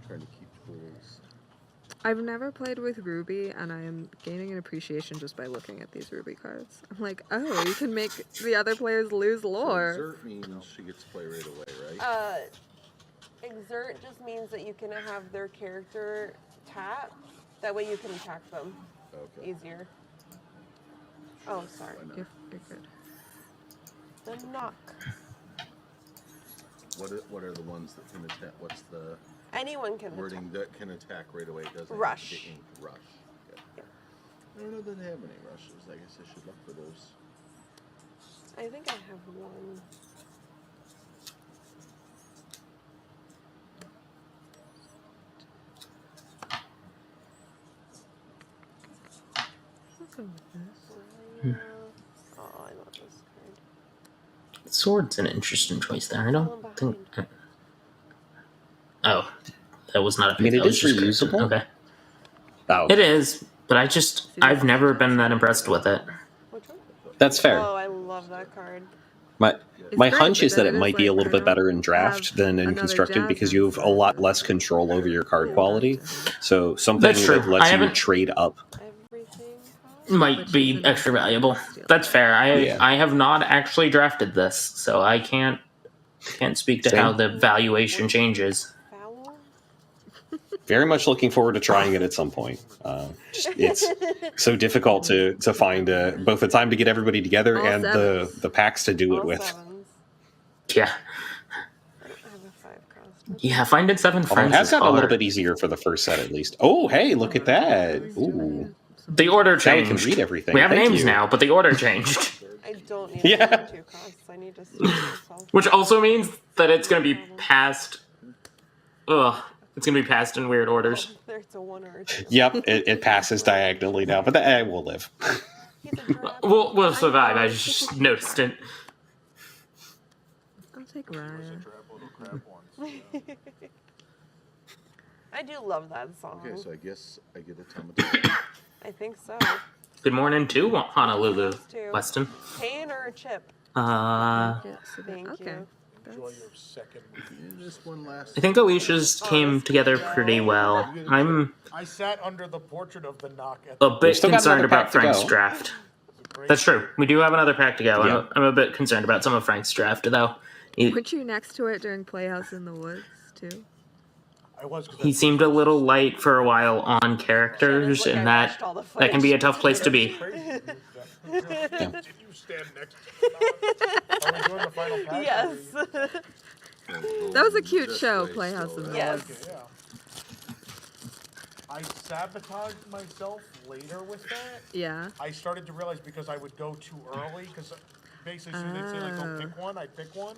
trying to keep tools. I've never played with Ruby, and I am gaining an appreciation just by looking at these Ruby cards. I'm like, oh, you can make the other players lose lore. So exert means she gets to play right away, right? Exert just means that you can have their character tap. That way you can attack them easier. Oh, sorry. You're good. The knock. What are the ones that can attack? What's the Anyone can wording attack. that can attack right away? It doesn't Rush. Have to get ink. Rush. Okay. Yeah. I don't know that they have any rushes. I guess I should look for those. I think I have one. some Oh, I love this card. Sword's an interesting choice there. I don't Falling think. Oh, that was not a pick. I mean, that it was is just reusable. Okay. Oh, It is, but I've never been that impressed with it. Which one? that's fair. Oh, I love that card. My It's my great, hunch but is that then it it might is be a like, little I bit don't better in draft have than in another constructed because you have a Jasmine, lot so- less control over your card quality. So something That's true. that lets I you haven't- trade up. Everything. Might Which be isn't extra also valuable. steal. That's fair. Yeah. I have not actually drafted this, so I can't speak to Same. how the valuation changes. Foul? Very much looking forward to trying it at some point. It's so difficult to find both the time to get everybody together All and sevens. the packs to do it All with. sevens. Yeah. I don't have a 5 cost. Yeah, finding 7 Although it friends has is gotten a little hard. bit easier for the first set at least. Oh, hey, look at that. Ooh. The order Now we changed. can read everything. We have Thank names you. now, but the order changed. I don't need Yeah. 2 costs. I need to steal myself. Which also means that it's going to be passed. Ugh. It's going to be passed in weird orders. There's a 1 or a 2. Yep, it passes diagonally now, but we'll live. He's a drab. We'll survive. I just noticed it. I'll take Raya. I do love that song. Okay, so I guess I get a tomato. I think so. Good morning to Honolulu, Too. Weston. Pain or a chip? I Yeah, so Thank okay. you. Enjoy your second. Yeah, just one last. think Alicia's came together pretty well. I'm I sat under the portrait of the knock at a bit still got concerned another about pack to Frank's go. draft. great. That's true. We do have another pack to go. Yeah. I'm a bit concerned about some of Frank's draft, though. Weren't you next to it during Playhouse in the Woods too? I was. 'Cause He seemed a little light for a while on characters, Like, I and watched all the that can be a footage. tough place to be. Crazy. Did you stand next to the Are we doing the final pack? Yes. That was a cute This show, way, Playhouse so in the Yes. Woods. Yeah. I sabotaged myself later with that. Yeah. I started to realize because I would go too early, because basically they'd say like, "Go pick one." I'd pick one,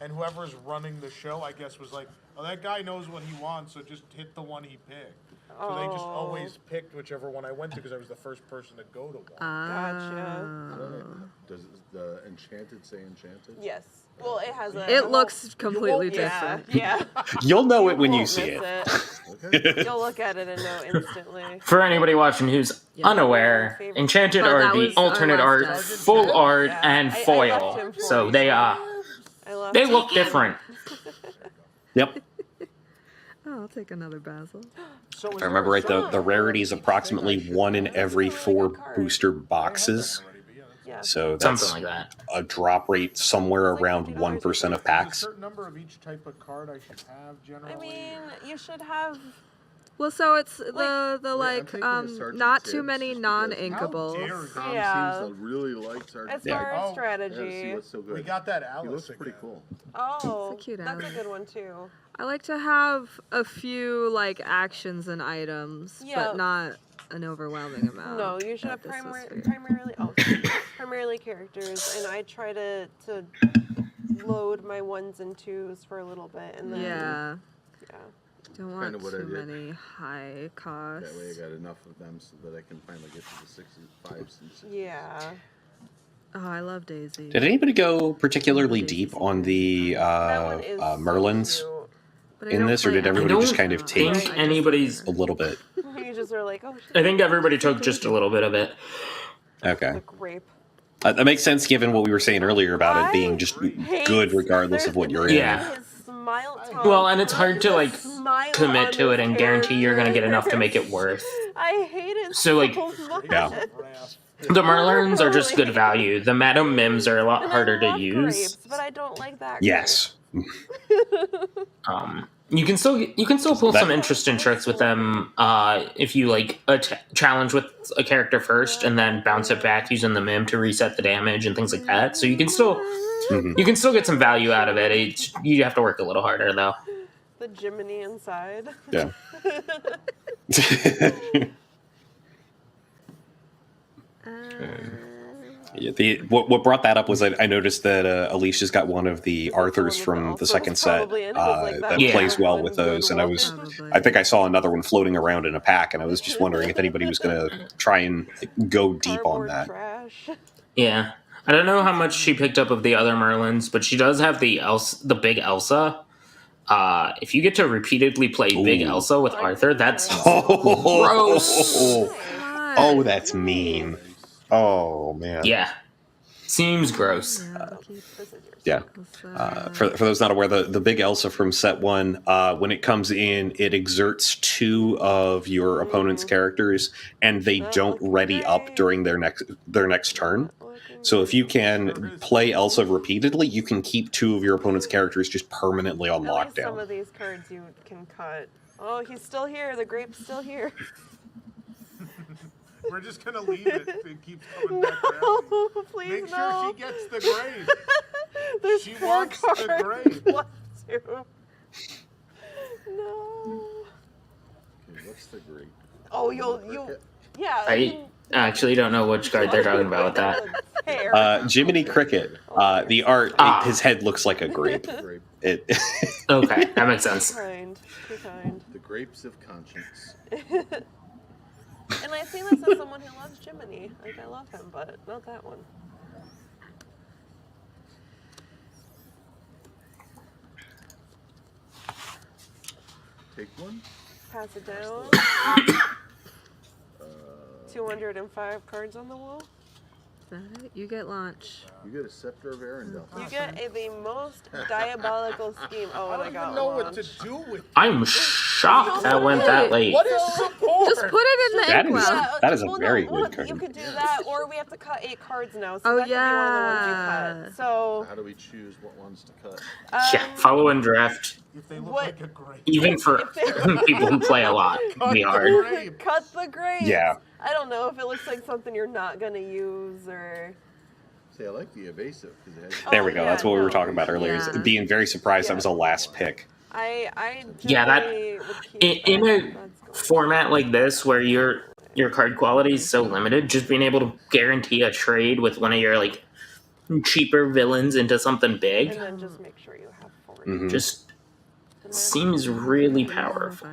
and whoever's running the show, I guess, was like, "Oh, that guy knows what he wants, so just hit the one he picked." So they just always picked whichever one I went to because I was the first person to go to one. Gotcha. Does the Enchanted say Enchanted? Yes. Well, it has a. It looks completely Yeah. different. Yeah. You'll know it when you won't see miss it. Okay. You'll look at it and know instantly. For anybody watching who's unaware, Favorite. Enchanted But are that the was our alternate last art, guy. full art, Yeah. and I left foil. him for So you. they I love they look different. Yep. Oh, I'll take another Basil. So If I remember right, the rarity is approximately 1 in every 4 booster boxes. Yeah. So that's Something like that. a drop rate somewhere around 1% of There's a packs. certain number of each type of card I should have generally. I mean, you should have. Well, so it's the Wait, I'm like taking a Sergeant not too Tibbs many because non-inkables. How dare you. Tom Yeah. seems to really like Sergeant. As Yeah. far as Oh. Yeah, strategy. see what's so good. We got that He Alice looks again. pretty cool. Oh, It's a cute that's a alley. good one too. I like to have a few like actions and items, Yeah. but not an overwhelming amount. No, you should have This was fair. primarily characters, and I try to load my 1s and 2s for a little bit, and then Yeah. yeah. Don't want Kinda what I too did. many high costs. That way I got enough of them so that I can finally get to the 6s, 5s, and 6s. Yeah. Oh, I love Daisy. Did anybody go particularly deep on the That one is so Merlins cute. But I in don't this, or play did it. everybody I just don't kind of take think anybody's- a little bit? You just are like, oh shit. I think everybody took just a little bit of it. Okay. The grape. That makes sense given what we were saying earlier about it being just good regardless of what you're in. Yeah. His smile tone. Well, and it's hard to The like smile commit on to it this and guarantee you're going to get enough to make it character. worth. I hate it So, like, much. Yeah. The Merlins are just good value. The Madam Mims are a lot And harder I to love use. grapes, but I don't like that. Yes. You can still pull That- some interesting tricks with them if you like challenge with a character first and then bounce it back using the Mim to reset the damage and things like that. So you can still get some value out of it. You have to work a little harder though. The Jiminy inside. Yeah. What brought that up was I noticed that Alicia's got one of the Arthurs from the second set that plays well with those, and I think I saw another one floating around in a pack, and I was just wondering if anybody was going to try and go deep on that. Trash. Yeah. I don't know how much she picked up of the other Merlins, but she does have the big Elsa. If you get to repeatedly play Big Elsa with Arthur, that's gross. Oh, that's mean. Oh, man. Yeah. Seems gross. Yeah. For those not aware, the big Elsa from set 1, when it comes in, it exerts 2 of your opponent's characters, and they don't ready up during their next turn. So if you can play Elsa repeatedly, you can keep 2 of your opponent's characters just permanently on lockdown. Some of these cards you can cut. Oh, he's still here. The grape's still here. We're just gonna leave it. It keeps coming back around. Please Make no. sure she gets the grape. There's She 4 wants cards. the grape. 1, 2. No. Okay, what's the grape? Oh, you. Yeah. I actually don't know which card they're talking about with that. Jiminy Cricket. The art, his head looks like a grape. Okay, that makes sense. Too kind. The grapes of conscience. And I say this as someone who loves Jiminy. Like, I love him, but not that one. Take one. Pass it down. 205 cards on the wall. Is that it? You get lunch. You get a scepter of Arendelle. You get the most diabolical scheme. Oh, and I got know what launched. to do with. I'm shocked that went that late. What is support? Just put it in the inkwell. That is a very good card. You could do that, or we have to cut 8 cards now. So Oh, that could be one of the ones you yeah. cut. So How do we choose what ones to cut? Yeah, follow and draft. If they look like a grape. Even for people who play a lot, can be hard. cut the grapes. Yeah. I don't know if it looks like something you're not gonna use or. See, I like the evasive because it has. There we go. That's what we were talking about earlier. is being very surprised that was a last pick. Yeah, that in a format like this where your card quality is so limited, just being able to guarantee a trade with one of your like cheaper villains into something big, And then just make sure you have 40. just seems really powerful.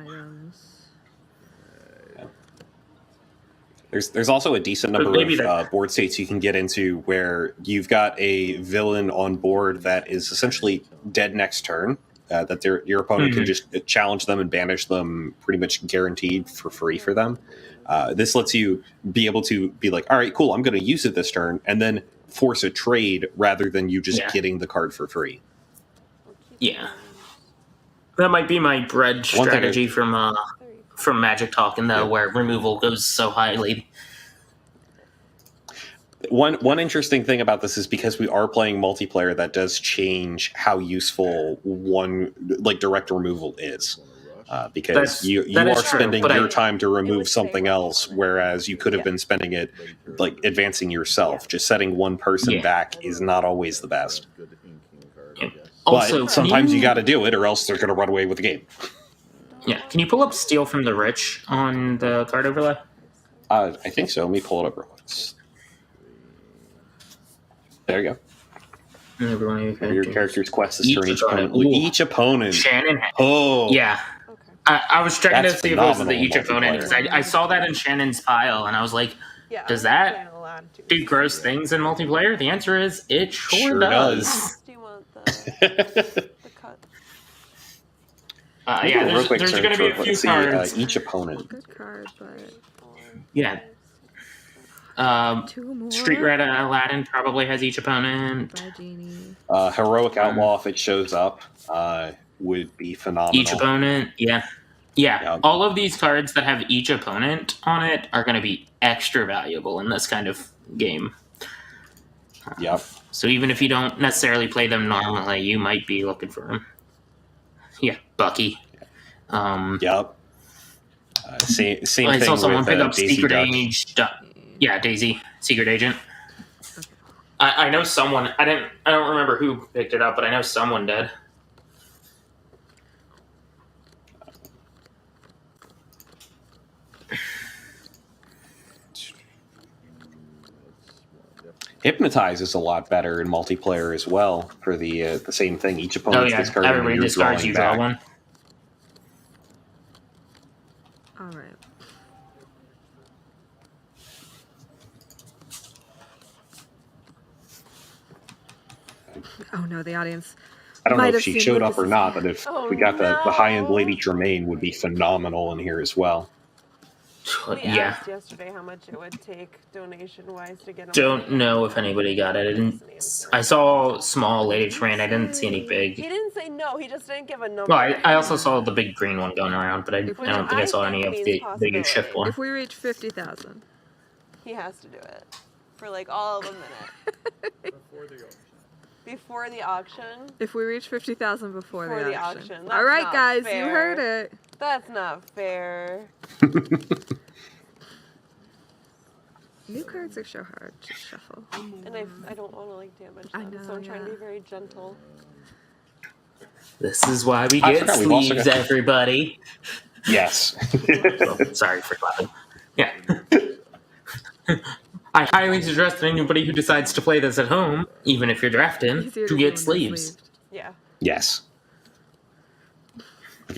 There's also a decent number of board states you can get into where you've got a villain on board that is essentially dead next turn, that your opponent can just challenge them and banish them pretty much guaranteed for free for them. This lets you be able to be like, all right, cool, I'm going to use it this turn, and then force a trade rather than you just getting the card for free. Yeah. That might be my bread strategy from Magic Talking, though, where removal goes so highly. One interesting thing about this is because we are playing multiplayer, that does change how useful direct removal is. Because you are spending your time to remove something else, whereas you could have been spending it like advancing yourself. Just setting one person back is not always the best. Also, but sometimes you got to do it, or else they're going to run away with the game. Yeah, can you pull up Steal from the Rich on the card overlay? I think so. Let me pull it up real quick. There you go. Your character's quest is turn each opponent. Each opponent. Shannon. Oh. Yeah. I was checking to see if it was the each phenomenal opponent, because I saw that in Shannon's pile, and I was like, does that do gross things in multiplayer? The answer is, it sure does. Do you want the cut? Yeah, there's going to be a few cards. Each opponent. Good card, but Yeah. Street Red Aladdin probably has each opponent. Bye, Genie. Heroic Outlaw, if it shows up, would be phenomenal. Each opponent, yeah. All of these cards that have each opponent on it are going to be extra valuable in this kind of game. Yep. So even if you don't necessarily play them normally, you might be looking for them. Yeah, Bucky. Yep. Same I thing saw someone with pick up Daisy Secret Duck. Age. Yeah, Daisy, Secret Agent. I know someone. I don't remember who picked it up, but I know someone did. Hypnotize is a lot better in multiplayer as well for the same thing. Each Oh opponent's yeah, discarding everybody and you're discards, drawing you draw back. one. All right. Oh no, the audience. I don't know might if have she seen showed up or Lucas's not, hand. but if Oh, we got the high-end no. Lady Tremaine would be phenomenal in here as well. We Yeah. asked yesterday how much it would take donation-wise to get them. Don't know if anybody got it. I didn't. I saw small Lady Tremaine. I didn't see any He big. didn't say no. He just didn't give a number. Well, I also saw the big green one going around, but I don't think I saw any of means the big shift possibility. one. If we reach 50,000. He has to do it for like all of a minute. Before the auction. If we reach 50,000 before the auction. All That's right, not guys, fair. you heard it. That's not fair. New cards are so hard to shuffle. And I don't want to like damage I them, know, so I'm trying to yeah. be very gentle. This is why we I get forgot we've also sleeves, got- everybody. Yes. Oh, sorry for clapping. Yeah. I highly suggest anybody who decides to play this at home, even if you're drafting, Easier to do get when they're sleeves. sleeved. Yeah. Yes.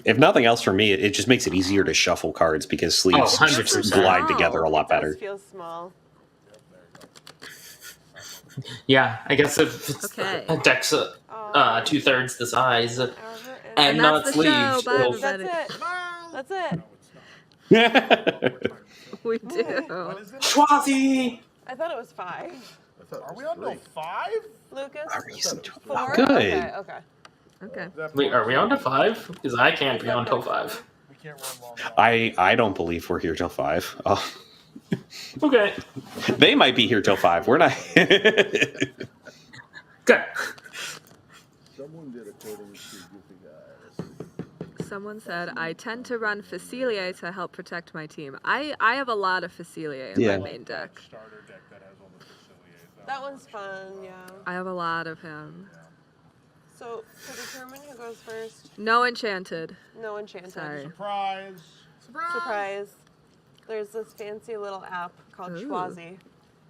If nothing else for me, it just makes it easier to shuffle cards because sleeves 100%. glide together a lot It better. does feel small. Yeah, I guess if it's Okay. a deck's 2/3 the size However, and that's not the sleeved, show. Bye, it'll- everybody. That's it. We do. Schwazi! I thought it was 5. Are we on to 5? Lucas? 4? Good. Good. Okay. Okay. Wait, are we on to 5? Because I can't be on till 5. We can't run long. I don't believe we're here till 5. Oh, Okay. they might be here till 5. We're not. Good. Someone did according to Goofy Guys. Someone said, I tend to run Facilier to help protect my team. I have a lot of Facilier in Yeah. my main deck. Starter deck that has all the facilities. That one's fun, yeah. I have a lot of him. So, to determine who goes first, No enchanted. no enchanted. Sorry. Surprise! Surprise. There's this fancy little app called Ooh. Schwazi,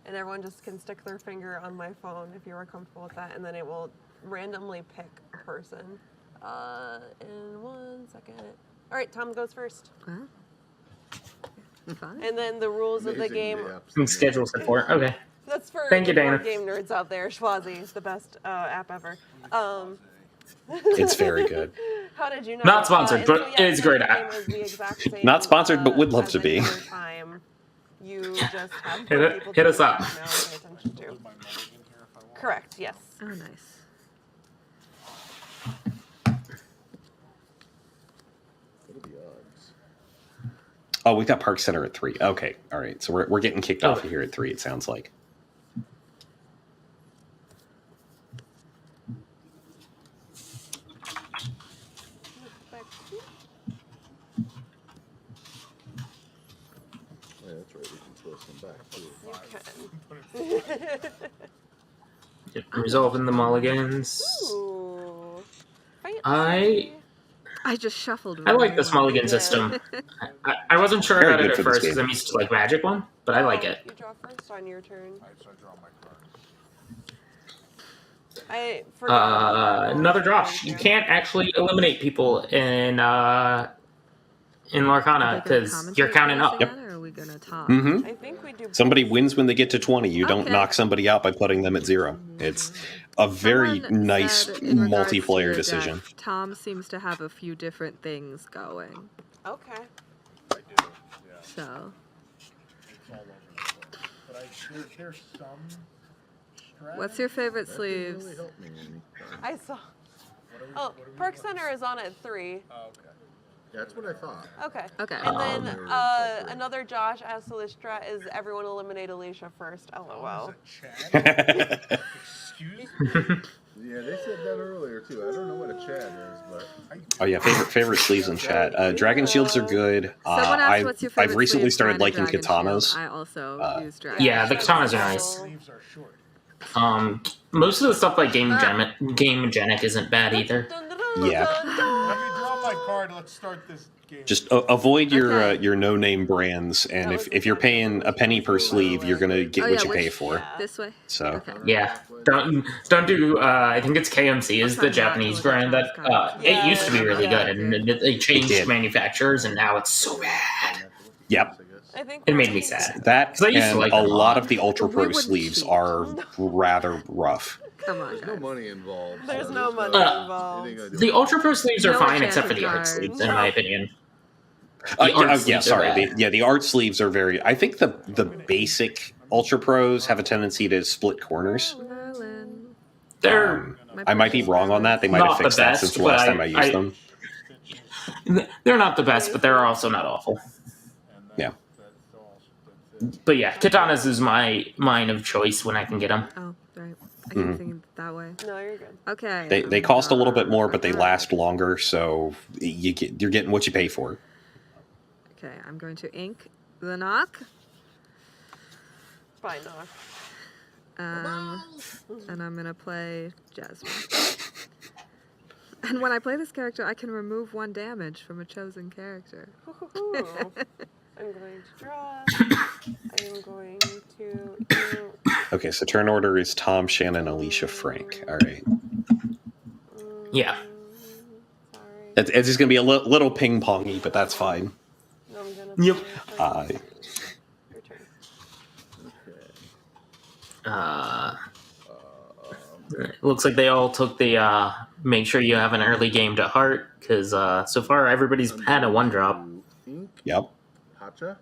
and everyone just can stick their finger on my phone if you are comfortable with that, and then it will randomly pick a person. In 1 second. All right, Tom goes first. Huh? Fine. And then the rules of the Amazing game. apps. Some schedule support. Okay. That's for Thank you, the Dana. board game nerds out there. Schwazi is the best app ever. It's very good. How did you know? Not sponsored, And but so, yeah, it's a the great game app. is the exact same, Not sponsored, but would love as to be. any other time. You just have Hit it- people hit to us up. now pay attention to. Correct. Yes. Oh, nice. What are the odds? Oh, we've got Park Center at 3. Okay, all right. So we're getting kicked off here at 3. It sounds like. Yeah, that's right. We can throw some back too. You can. Yep, resolving the mulligans. Ooh. I just shuffled. I like really this well. mulligan system. I wasn't sure Very about it good at for this first because game. I'm used to like Magic one, but I like it. You draw first on your turn. Alright, so I draw my cards. I forgot. Another Josh. You can't actually eliminate people in Lorcana Are we gonna because you're commentate counting this up. again, or are we gonna talk? Mm-hmm. I think we do. Somebody wins when they get to 20. You don't Okay. knock somebody out by putting them at 0. It's a very Someone nice said in regards to multiplayer your decision. deck, Tom seems to have a few different things going. Okay. I do. Yeah. So It's all over the place. But there's some what's your favorite That didn't sleeves? really help me any. I saw. What are we- Oh, what are we Park doing? Center is on at 3. Oh, okay. That's what I thought. Okay. Okay. And then They're separate. another Josh asked Solistra, is everyone eliminate Alicia first? LOL. Is it Chad? Excuse me? Yeah, they said that earlier too. I don't know what a Chad is, but Oh yeah, favorite sleeves in chat. Dragon shields are good. Someone asked what's your favorite I've recently sleeve started kind of liking dragon katanas. shield. I also use dragon. Yeah, the katanas are nice. Sleeves are short. Most of the stuff like Game Genic isn't bad either. Yeah. Let me draw my card. Let's start this game. Just avoid your no-name brands, and if you're paying a penny per sleeve, you're gonna get what you pay for. This way. So Okay. Yeah, don't do. I think it's KMC is the Japanese brand that it used to be really good, and they changed manufacturers, and now it's so bad. Yep. I think It made me sad. That 'Cause I used to and like a them a lot lot. of the Ultra Pro wouldn't sleeves cheat. are rather rough. Come on, There's no guys. money involved. There's so no money it involved. ain't gonna do The it. Ultra Pro sleeves are No fine, except for the enchanted art card. sleeves, in my opinion. Yeah, sleeves are sorry. bad. The art sleeves are very. I think the basic Ultra Pros have a tendency to split corners. Merlin. They're I might be wrong on that. They might Not have the fixed that best, since the but last time I used them. they're not the best, but they're also not awful. Yeah. But yeah, Katanas is mine of choice when I can get them. Oh, right. I keep thinking that way. No, you're good. Okay. They cost a little bit more, but they last longer, so you're getting what you pay for. Okay, I'm going to ink the knock. Fine, knock. And I'm gonna play Jasmine. And when I play this character, I can remove 1 damage from a chosen character. Ooh. I'm going to draw. I am going to do. Okay, so turn order is Tom, Shannon, Alicia, Frank. All right. Yeah. Sorry. It's just gonna be a little ping pongy, but that's fine. No, I'm gonna. Yep. play your turn. It looks like they all took the make sure you have an early game to heart, because so far everybody's had a 1-drop. Ink, Yep. Hacha.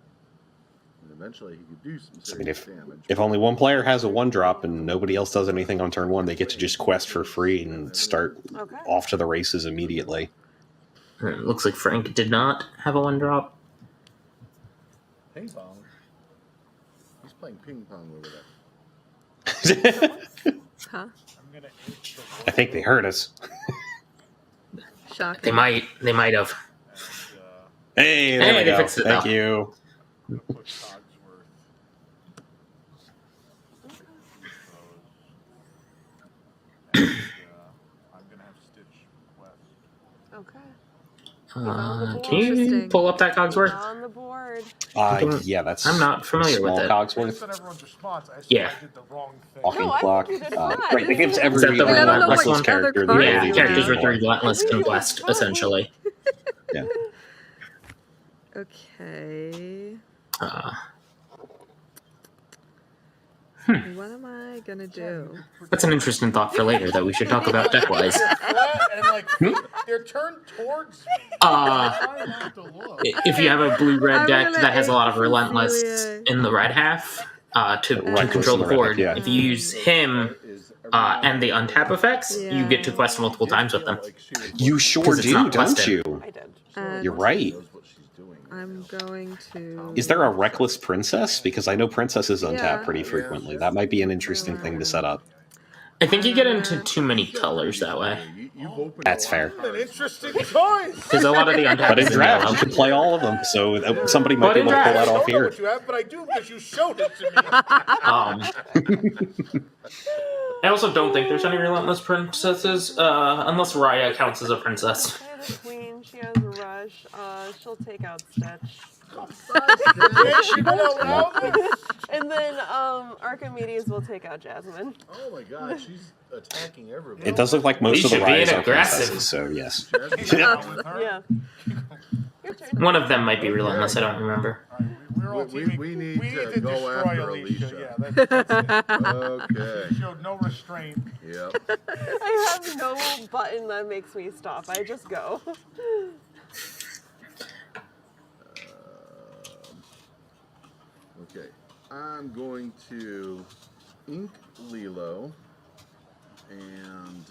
And eventually he could do some So, I mean, serious damage. if only one player has a 1-drop and nobody else does anything on turn 1, they get to just quest for free and start Okay. off to the races immediately. It looks like Frank did not have a 1-drop. Ping pong. He's playing ping pong over there. Huh? I'm gonna ink the I think they heard us. Shocking. They might have. Hey, there we they go. fixed it Thank now. you. I'm gonna put Cogsworth. And, I'm gonna have Stitch West. Okay. Can you Interesting. pull up that Cogsworth? On the board. Yeah, that's. I'm not familiar small with it. Based Cogsworth. on everyone's response, I assume Yeah. I did the wrong thing. Walking No, I clock. think you did fine. Right, it gives every Is that the I don't know Relentless what one? character the other ability cards Yeah, you to characters do with more. relentless I think you conquest, were fine. essentially. Yeah. Okay. Uh, What am I gonna do? that's an interesting thought for later that we should talk about deck-wise. And like, they're turned towards me. Uh, Try not to look. if you have a blue-red I'm deck gonna that has a lot of ink relentless Cecilia. in the red half to Reckless control the in the red board, half, yeah. if you use him and the untap effects, you get to quest multiple times with them. You sure 'Cause it's do, not don't quested. you? I did. And You're right. I'm going to. Is there a reckless princess? Because I know princesses untap Yeah. pretty frequently. That might be an interesting thing to set up. I think you get into too many colors that way. That's fair. An interesting choice. Because a lot of the untap But in is in draft, yellow. you can play all of them, so somebody might But be in able to pull draft- that I off don't know here. what you have, but I do because you showed it to me. I also don't think there's any relentless princesses, unless Raya counts as a princess. I have a queen. She has a rush. She'll take out Stitch. Yeah, she went out loudly. And then Archimedes will take out Jasmine. Oh my god, she's attacking everybody. It does look like most We of the should be Ryas are aggressive. princesses, so yes. Yeah. Your turn. One of them might be relentless, I don't remember. We're all We teaming. need to to go destroy after Alicia. Alicia. Yeah, that's it. Okay. She showed no restraint. Yep. I have no button that makes me stop. I just go. Okay. I'm going to ink Lilo and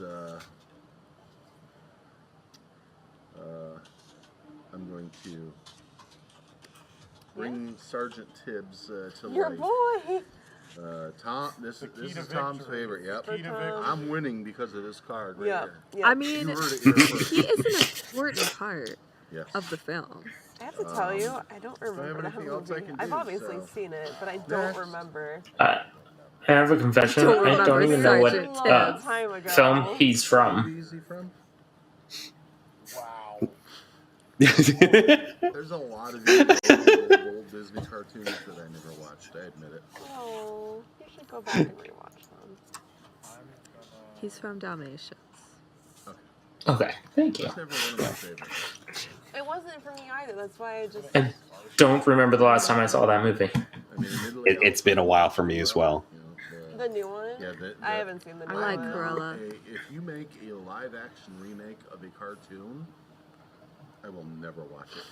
I'm going to bring Sergeant Tibbs to Your life. boy. Tom, this The key is to Tom's victory. favorite. Yep. Key to Tom. victory. I'm winning because of this card right Yeah. here. Yeah. I mean, You heard it here first. he is an important part Yes. of the film. I have to tell you, I don't remember anything that else I movie. can I've do, obviously so. seen it, but I don't Next. remember. I have a confession. Don't I don't remember even know what Sergeant Long Tibbs. time ago. film he's from. Who's he from? Wow. There's a lot of old Disney cartoons that I never watched. I admit it. Oh, you should go back and rewatch them. He's from Dalmatians. Okay, thank you. It's never one of my favorites. It wasn't for me either. That's why I just. I don't remember the last time I saw that movie. I mean, admittedly, It's been a while for me as well. The new one? Yeah, I haven't seen the new I like one. Cruella. If you make a live-action remake of a cartoon, I will never watch it.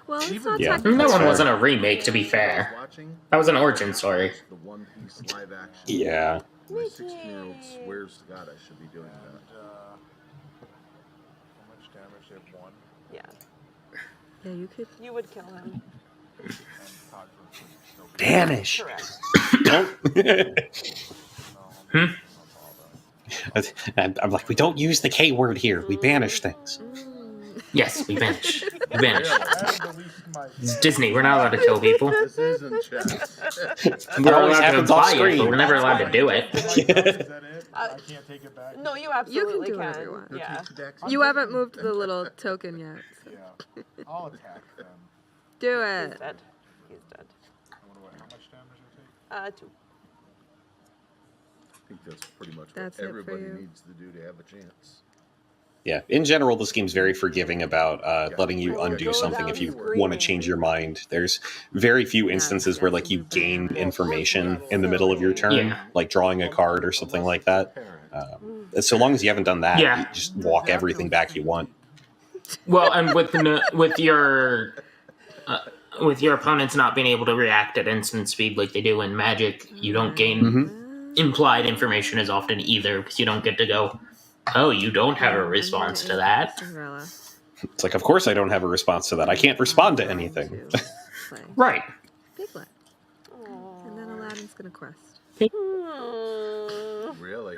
Well, it's not Yeah. technically. That one fair. wasn't a remake, to be fair. Watching That was an origin story. the One Piece live-action. Yeah. My 16-year-old swears to God I should be doing that. How much damage? They have 1. Yeah. Yeah, you could. You would kill him. And Todd would still be Banish. Correct. I'm like, we don't use the K word here. We banish things. Yes, we banish. We banish. I have the least in my It's Disney. We're not allowed to kill people. This isn't chess. We're always allowed to happens off imply it, screen. but we're never allowed to do it. Is that it? I can't take it back. No, you absolutely do whatever you want. Yeah. You haven't moved the little token yet. So. Yeah. I'll attack them. Do He's it. dead. He's dead. I wonder how much damage I take. 2. I think that's pretty much That's what it for everybody you. needs to do to have a chance. Yeah. In general, this game's very forgiving about letting you Or undo go something down if you screaming. want to change your mind. There's very few instances where like you gain information in the middle of your turn, Yeah. like drawing a card or something like that. So long as you haven't done that, Yeah. you just walk everything back you want. Well, and with your opponents not being able to react at instant speed like they do in Magic, you don't gain implied information as often either, because you don't get to go, oh, you don't have a response to that. Cinderella. It's like, of course I don't have a response to that. I can't respond to anything. Play. Right. Piglet. And then Aladdin's gonna quest. Really?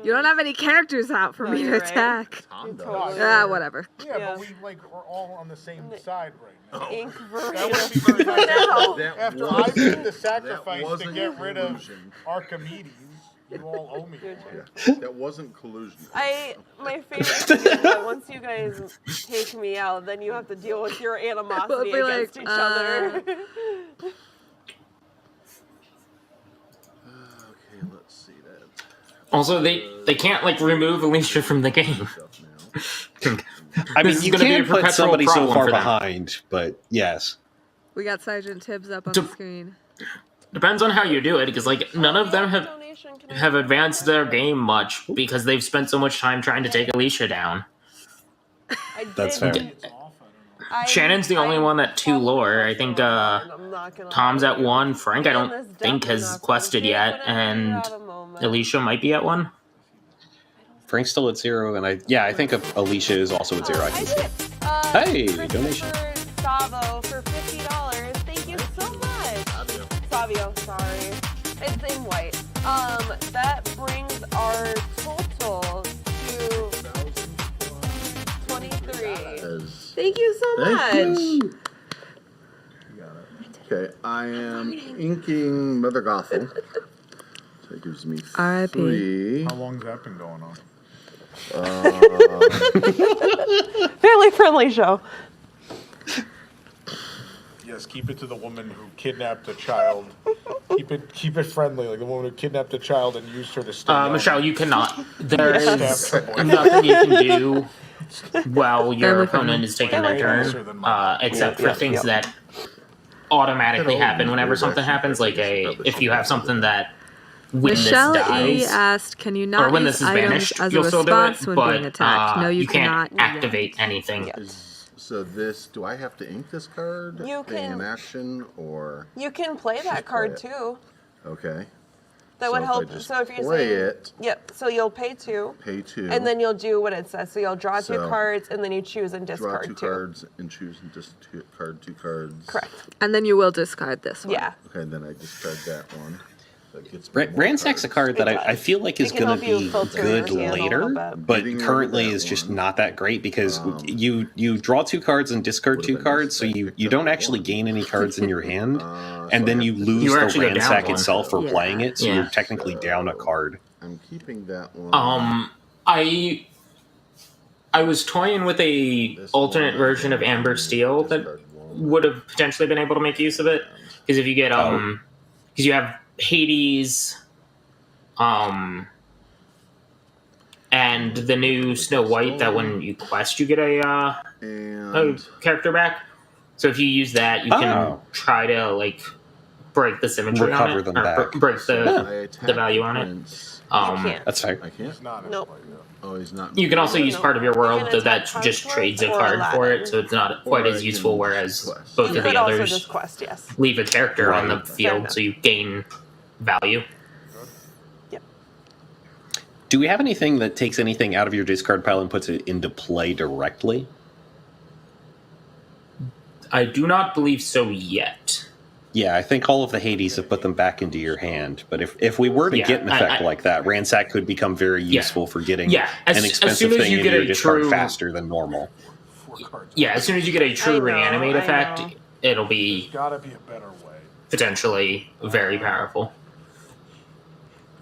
You don't have any characters out for No, me to you're right. attack. Tom does. Totally. Ah, whatever. Yeah, Yeah. but we are all on the same side right now. Ink That would be version. very nice. No. That After I wasn't- made the that sacrifice to wasn't get rid of collusion. Archimedes, you all owe me. Your one. turn. That wasn't collusion. My favorite thing is that once you guys take me out, then you have to deal with your animosity We'll be against like, each other. Okay, let's see that. Also, they can't like remove Alicia from the game. Stuff now. I mean, This is you gonna be a can put perpetual somebody so problem far for them. behind, but yes. We got Sergeant Tibbs up on To- the screen. Depends on how you do it, because like none of them have advanced their game much because they've spent so much time trying to take Alicia down. That's did- fair. It's off, I don't know. Shannon's the only one at 2 lore. I think Tom's at 1. Frank, I don't think has quested yet, and Alicia might be at 1. Frank's still at 0, and I think Alicia is also at 0. I I can did see. it. Hey, donation. Savo for $50. Thank you so much. Savio, sorry. It's in white. That brings our total to 23. Thank you so much. Thank you. You got it. Okay, I am inking Mother Gothel. So it gives me R.I.P. 3. How long's that been going on? Family friendly show. Yes, keep it to the woman who kidnapped a child. Keep it friendly, like the woman who kidnapped a child and used her to stay. Michelle, you cannot. There Stab is her boyfriend. nothing you can do while your Family opponent is taking their Nicer turn, than mine. except for things that automatically happen whenever something happens. Like if you have something that when Michelle this E dies, asked, "Can you or not when use this is items banished, as a you'll still do response it, when but being attacked?" No, you can't cannot. activate anything. So this, do I have to ink this card? You Being can- an action or You can play that card play too. okay? That So would if I help. just So if you're play saying, it- yep. So you'll pay 2, Pay 2. and then you'll do what it says. So you'll draw 2 So- cards, and then you choose and draw discard 2 2. cards and choose and discard 2 cards. Correct. And then you will discard this one. Yeah. Okay, then I discard that one. That gets me more Ransack's a cards. card that It I does. feel like is It can going to help you be filter good your hand a later, little bit. but Getting rid of currently that is just one. not that great because you draw 2 cards and discard Would've 2 been cards, so nice if I you picked up don't that actually one. gain any cards in your hand, So and I then have you to lose You the actually go down ransack one. itself for Yeah. playing it, so Yeah. you're technically down a card. I'm keeping that one. I was toying with a alternate version of Amber Steel that would have potentially been able to make use of it. Because if you get because you have Hades, and the new Snow White that when you quest you get a character back. So if you use that, you can try to like break the symmetry Recover on it, them or back. break the value on it. can't. That's fair. I can't? Not Nope. Oh, he's not. You can also use part of your world can that attack just Conquest trades a or card for Aladdin. it, so it's not quite Or as I useful. can Whereas quest. both You of the could also others just quest, yes. leave a character on the Right. field, so you gain value. Yep. Do we have anything that takes anything out of your discard pile and puts it into play directly? I do not believe so yet. Yeah, I think all of the Hades have put them back into your hand. But if we were to Yeah, get an effect like that, Ransack could become very useful for getting as an soon expensive as thing you into get your a discard true- faster than normal. Yeah, as soon as you get a true I know, reanimate I effect, know. it'll be Gotta be a better way. potentially very powerful.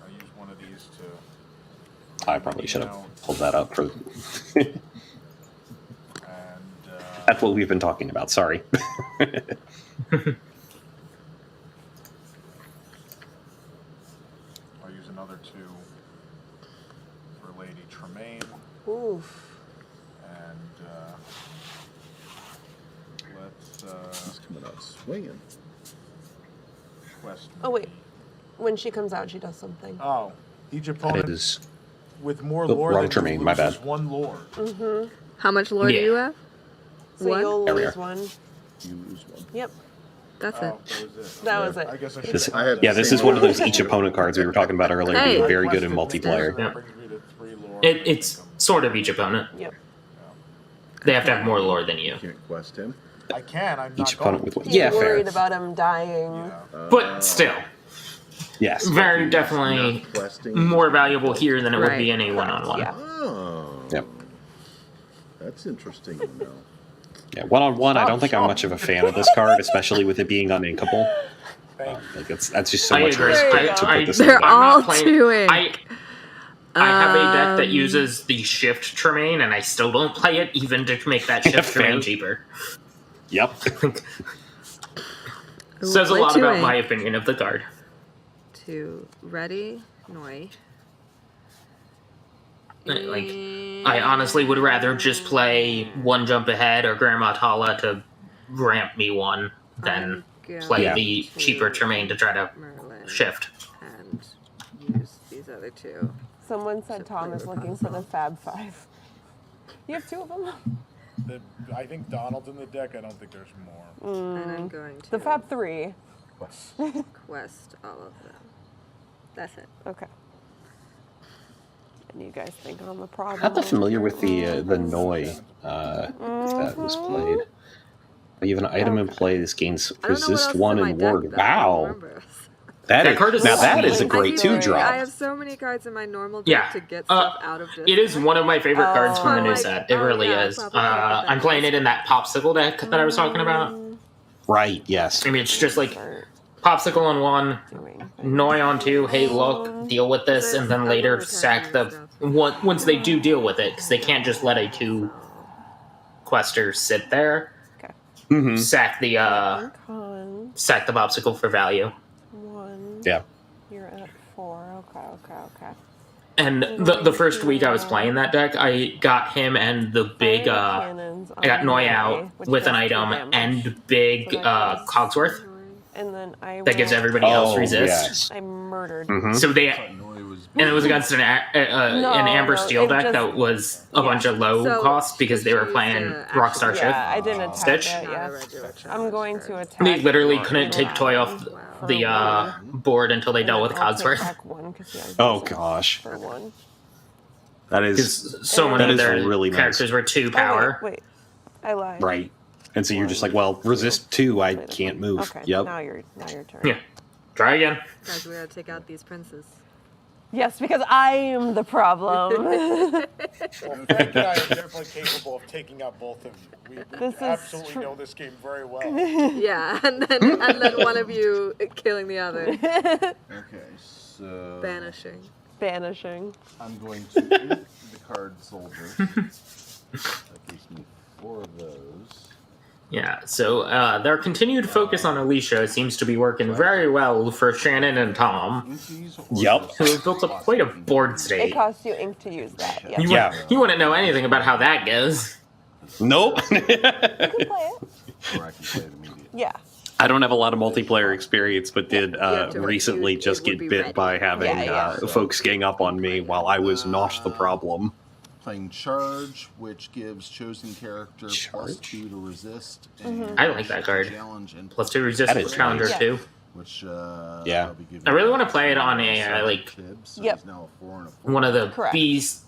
I use one of these to, I probably should have pulled that up for. and That's what we've been talking about. Sorry. I'll use another 2 for Lady Tremaine, Oof. and let's He's coming out swinging. quest. Oh, wait. When she comes out, she does something. Oh, each That opponent is. with more Oh, lore wrong than Tremaine, you my loses bad. 1 lore. How much lore do Yeah. you have? So One? you'll There we lose are. one. You lose one. Yep. That's Oh, it. that was it. That was it. I guess I This, should. I had yeah, the this same is one of one. those each opponent cards we were talking about earlier Hey. being very good in multiplayer. Yeah. Brings me to 3 lore. It's sort of each opponent. Yep. They have to have more lore than you. You can't quest him. I can. I'm Each not opponent going with one. He's Yeah, fair. worried about him dying. But still, Yes. very definitely Not questing. more valuable here than it would be Right. any one-on-one. Yeah. Oh. Yep. That's interesting to know. Yeah, one-on-one, I don't think I'm much of a fan of this card, especially with it being uninkable. Like that's just so I much agree. risk There you to go. put this They're in. all not playing- too in. I have a deck that uses the shift terrain, and I still don't play it, even to make that shift Fair. terrain cheaper. Yep. Says a Way lot too about in. my opinion of the card. Two. Ready? Noi. Like, I honestly would rather just play one jump ahead or Grandma Tala to ramp me one than play Yeah. the cheaper terrain to try to Merlin shift. and use these other two. Someone said Tom is looking for the Fab Five. You have 2 of them? I think Donald's in the deck. I don't think there's more. And I'm going to The Fab 3. quest all of them. That's it. Okay. And you guys think I'm a problem? I'm not familiar with the Noi that was played. You have an item in play. This gains I don't know what else resist is 1 in my and deck, ward. though. I don't Wow. remember. That card is now that is a sweet. great I 2 I drop. have so many cards in my normal deck Yeah. to get stuff out of this. It is one of my favorite cards from the new Like, set. It oh, really yeah, is. probably talk about I'm that. playing it in that popsicle deck that I was talking about. Right, yes. I mean, it's just like popsicle on 1, Noi on 2. Hey, look, deal with this, and then later sack the once they do deal with it, because they can't just let a 2 quester sit there. Okay. Mm-hmm. Sack the Con. sack the popsicle for value. 1. Yeah. You're at 4. Okay. And the first week I was playing that deck, I got him and the big I got Noi out with an item and big Cogsworth And then I that gives will- everybody else Oh, resist. yes. I murdered. Mhm. So they and it was against an Amber Steel it deck just- that was a bunch of low So, cost because they were she's, playing actually- Rockstar Shift. Yeah, I didn't attack Stitch? it. Not Yeah. a regular I'm going challenge to card. attack. They literally couldn't Aladdin take toy off for the 1. board until they And dealt then with I'll take Cogsworth. back 1 'cause he has Oh resist gosh, For 1. that is Because so And many that of is their really nice. characters were 2 Oh, power. wait. I lied. right. And so you're just like, well, resist 2, I can't move. Okay. Yep. Now your turn. Yeah. Try again. Guys, we gotta take out these princes. Yes, because I am the problem. Well, Frank and I are definitely capable of taking out both of you. We This is absolutely true. know this game very well. Yeah, and then one of you killing the other. Okay, so Banishing. Banishing. I'm going to eat the card soldier. That gives me 4 of those. Yeah, so their continued focus on Alicia seems to be working very well for Shannon and Tom, Inkies or Yep. just who have built up quite a board It state. costs you ink to use that. Yep. Yeah. You wouldn't know anything about how that goes. Nope. You can play it. Or I can play it immediately. Yeah. I don't have a lot of multiplayer experience, but did have to recently it just would get be bit ready. by having Yeah. folks gang up on me while I was not the problem. Playing Charge, which gives chosen character Charge? +2 to resist. Mm-hmm. And I like that card. Challenge and +2 resist That with is Challenger nice. too. which Yeah. I'll be giving I really you wanna play it on a, 7 like- Tibbs, so Yep. he's now a 4 and a 4. One of the Correct. beast,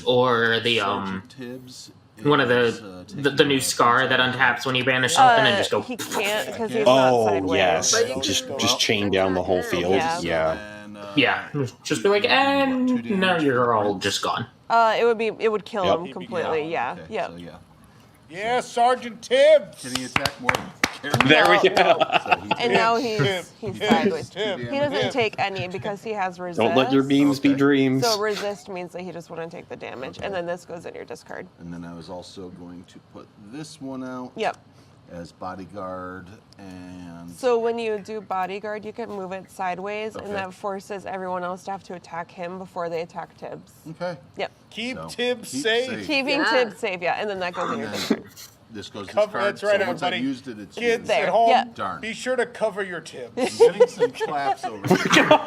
or the Sergeant Tibbs one of is, the new scar that untaps when you banish something and just go. He can't because he's not Oh sideways. yes, But you just can- just chain down the whole field. Yeah. Yeah. And, Yeah, just be like, and now you're all just gone. It would kill Yep. him completely. Yeah. Okay, Yeah. So yeah. Yeah, Sergeant Tibbs. Can he attack more than There we No, go. no. So he And did. now he's sideways. Tibbs. He doesn't take any because he has resist. Don't let your beams be Okay. dreams. So resist means that he just wouldn't take the damage, and then this goes in your discard. And then I was also going to put this one out Yep. as bodyguard and So when you do bodyguard, you can move it sideways, Okay. and that forces everyone else to have to attack him before they attack Tibbs. okay. Yep. Keep So, Tibbs keep safe. safe. Keeping Yeah. Tibbs safe, yeah, and then that goes in And your then discard. this goes this Cover. card. That's right, so once I've everybody. used it, it's Kids used. There. at home, Yeah. Darn. be sure to cover your Tibbs. I'm getting some claps over here.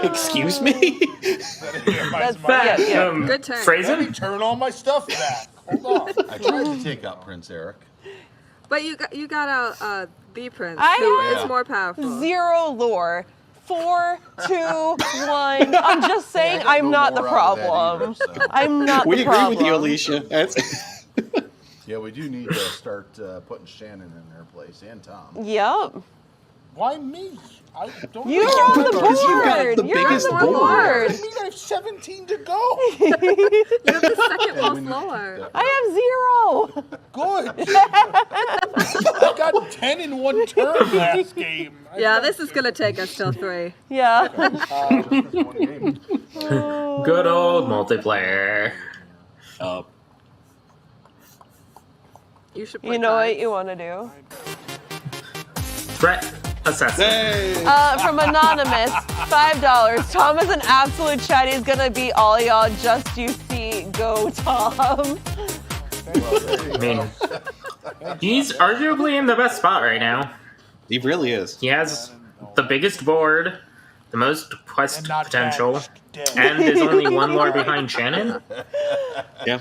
Excuse me. That's bad. yeah. Good turn. Phrase Let me him? turn all my stuff back. Hold on. I tried to take out Prince Eric. But you got out the prince, I who have is more powerful. 0 lore. 4, 2, 1. I'm just saying Yeah, I got I'm no not the more out of that problem. either, so. I'm not We the agree problem. with you, Alicia. That's Yeah, we do need to start putting Shannon in their place and Tom. Yep. Why me? I don't You're know. on the Because you got board. the You're biggest on the board. board. I mean, I have 17 to go. You have the second Yeah, most we need to lore. keep that. I have 0. Good. I got 10 in one turn last game. Yeah, this is gonna take us till 3. Yeah. Just one game. Good old multiplayer. You should. You play know what cards. you want to do? Threat assessment. From Anonymous, $5. Tom is an absolute chat. He's gonna beat all y'all. Just you see, go Tom. I mean, he's arguably in the best spot right now. he really is. He has the biggest board, the most quest And not potential, banished. Dead. and is only 1 lore behind Shannon. Yeah.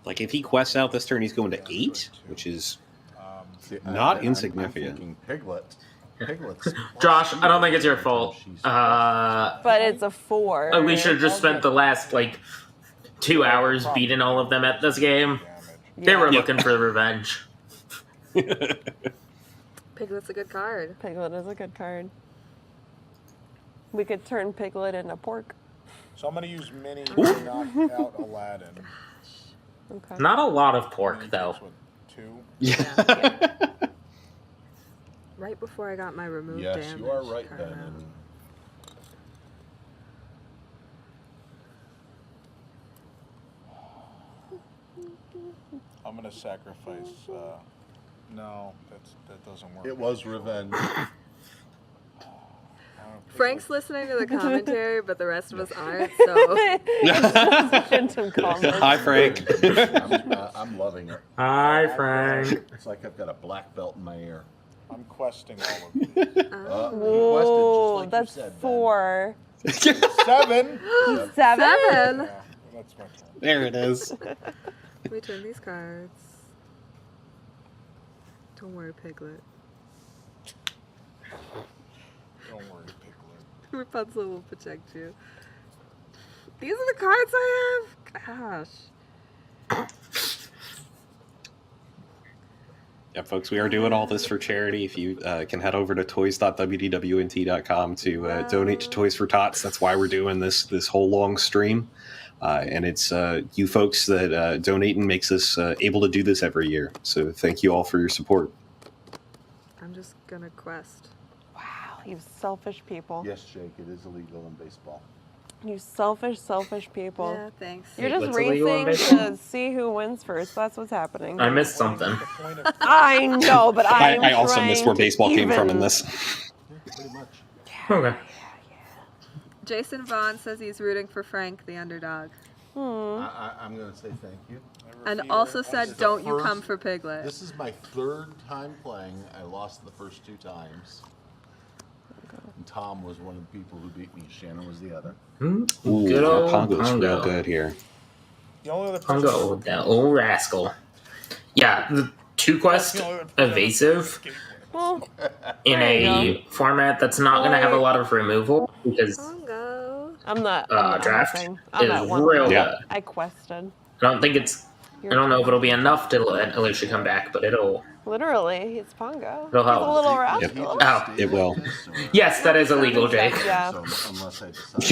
Like if he quests out this turn, he's going to 8, which is See, Not I'm insignificant. thinking Piglet. Piglet's Josh, I don't think it's your fault. But it's a 4. Alicia just spent the last 2 hours beating all of them at this game. They were looking for revenge. Piglet's a good card. Piglet is a good card. We could turn Piglet into pork. So I'm going to use Mini to knock out Aladdin. Okay. Not a lot of pork, though. What, 2? yeah. Right before I got my remove Yes, damage. you are right, card Ben. out. I'm going to sacrifice. No, that doesn't work. It was revenge. Frank's listening to the commentary, but the rest of us aren't. So Into comments. Hi, Frank. I'm loving it. Hi, Frank. It's like I've got a black belt in my ear. I'm questing all of these. He quested Whoa, just like that's you said, Ben. 4. 7. 7? 7. Yeah, that's my turn. There it is. Return these cards. Don't worry, Piglet. Don't worry, Piglet. Rapunzel will protect you. These are the cards I have? Gosh. Yeah, folks, we are doing all this for charity. If you can head over to toys.wdwnt.com to donate to Toys for Tots. That's why we're doing this whole long stream. And it's you folks that donate and makes us able to do this every year. So thank you all for your support. I'm just gonna quest. Wow, you selfish people. Yes, Jake, it is illegal in baseball. You selfish people. Yeah, thanks. You're just What's illegal in racing baseball? to see who wins first. That's what's happening. I missed something. I know, but I also missed where trying to baseball came from in even- this. Pretty much. Okay. Jason Vaughn says he's rooting for Frank, the underdog. I'm going to say thank you. And also said, is the don't you first- come for Piglet. This is my third time playing. I lost the first 2 times. And Tom was one of the people who beat me. Shannon was the other. Ooh, Good old Pongo's real Pongo. good here. The only other person Pongo, that old rascal. Yeah, the 2 quest evasive Well, in There you a format that's not going to have a lot of removal because Pongo. I'm not draft missing. I'm is at one. real Yeah. good. I quested. I don't think it's. I don't know if it'll be enough to let Alicia come back, but it'll. Literally, it's Pongo. It'll He's help. a little Yep. rascal. Oh. It will. Yes, that is illegal, Jake. Yeah. So unless I decide.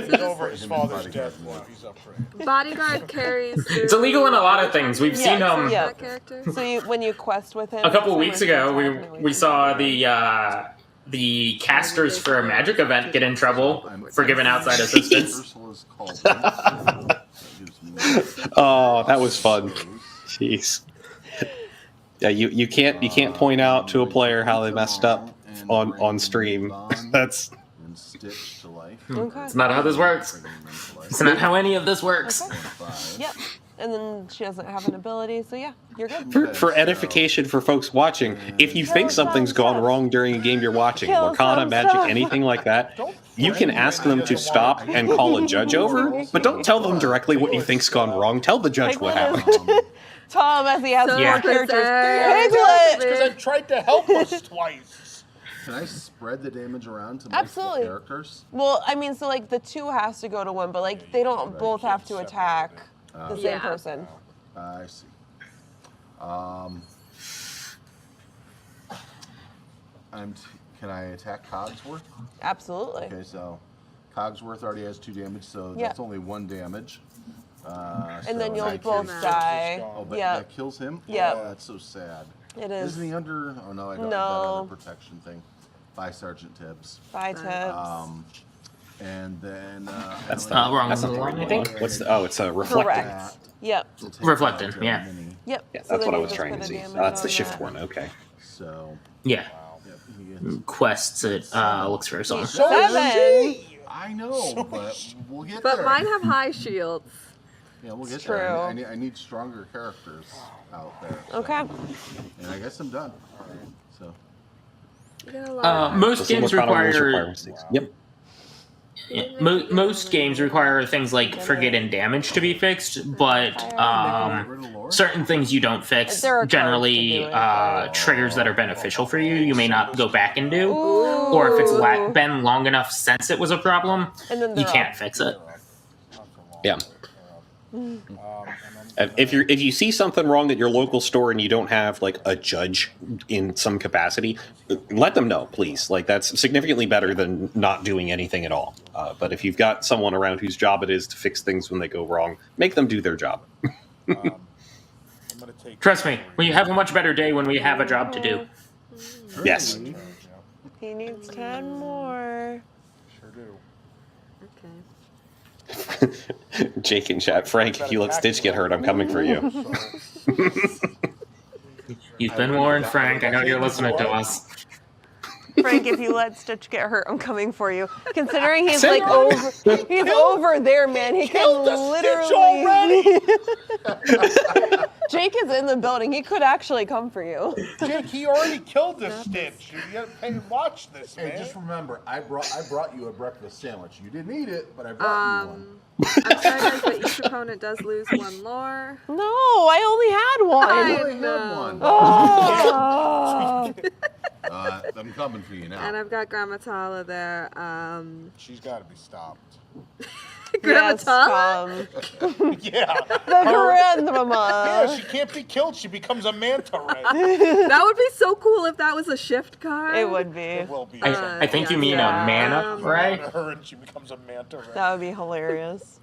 He's over his father's death now. He's up for it. Bodyguard carries through. It's illegal in a lot of things. We've seen him yeah. That character. So when you quest with him, a couple it's weeks similar ago. to what's We saw the casters for a magic event get in trouble for giving outside assistance. Ursula is called. That gives me- Oh, that was fun. Jeez. Yeah, you can't point out to a player how they messed up on stream. That's And Stitch to life. Okay. It's not how this works. It's not how any of this works. Yep. And then she doesn't have an ability, so yeah, you're good. for edification for folks watching. If you think something's gone wrong during a game you're watching, Kill Lorcana, some Magic, stuff. anything like that, you can ask them to stop and call a judge over, but don't tell them directly what you think's gone wrong. Tell the judge what happened. Tom, as he has So more characters. bizarre. Because I tried to help us twice. Can I spread the damage around to multiple Absolutely. characters? Well, I mean, so like the 2 has to go to 1, but like they don't both have to attack the same Yeah. person. I see. Can I attack Cogsworth? Absolutely. Okay, so Cogsworth already has 2 damage, so Yeah. that's only 1 damage. And then so you'll I both can- die. Oh, but Yeah, that kills him? Yeah. Oh, that's so sad. it is. Isn't he under? Oh no, I don't. No. That other protection thing. By Sergeant Tibbs. Bye, Tibbs. And then. That's not wrong That's on the not line, I the think. one. What's the? Oh, it's a reflecting. Correct. Yep. Reflecting, yeah. Yep. Yeah, So that's then what I you was just trying put to a see. damage That's the on shift that. one. Okay. So. Yeah. Yep, he gets. Quests it looks for a song. 7. I know, but we'll get But there. mine have high shields. Yeah, we'll get It's there. true. I need stronger characters out there. so. Okay. And I guess I'm done. So. You got a lot of Most games require mistakes. Yep. most games require things like forget and damage to be fixed, but certain things you don't fix There are cards generally to do it. triggers that are beneficial for you. You may not go back and do, or if it's been long enough since it was a problem, And then you they're can't up. fix it. Yeah. If you see something wrong at your local store and you don't have like a judge in some capacity, let them know, please. Like that's significantly better than not doing anything at all. But if you've got someone around whose job it is to fix things when they go wrong, make them do their job. I'm gonna take. Trust me, we have a much better day when we have a job to do. Yes. He needs 10 more. Sure do. Okay. Jake in chat, Frank, if you let Stitch get hurt, I'm coming for you. You've been warned, Frank. I know you're listening to us. Frank, if you let Stitch get hurt, I'm coming for you. Considering he's like over there, man. He can literally. Jake is in the building. He could actually come for you. Jake, he already killed the Stitch. You gotta pay and watch this, Hey, man. just remember, I brought you a breakfast sandwich. You didn't eat it, but I brought you one. I'm sorry, guys, but each opponent does lose 1 lore. No, I only had one. I only had know. one. Oh. I'm coming for you now. And I've got Grammatala there. She's gotta be stopped. Yes, Grammatala? Tom. Yeah. The grandmama. Yeah, she can't be killed. She becomes a manta ray. That would be so cool if that was a shift card. It would be. It will be. I think you mean Yeah. a mana, right? Her and she becomes a manta ray. That would be hilarious.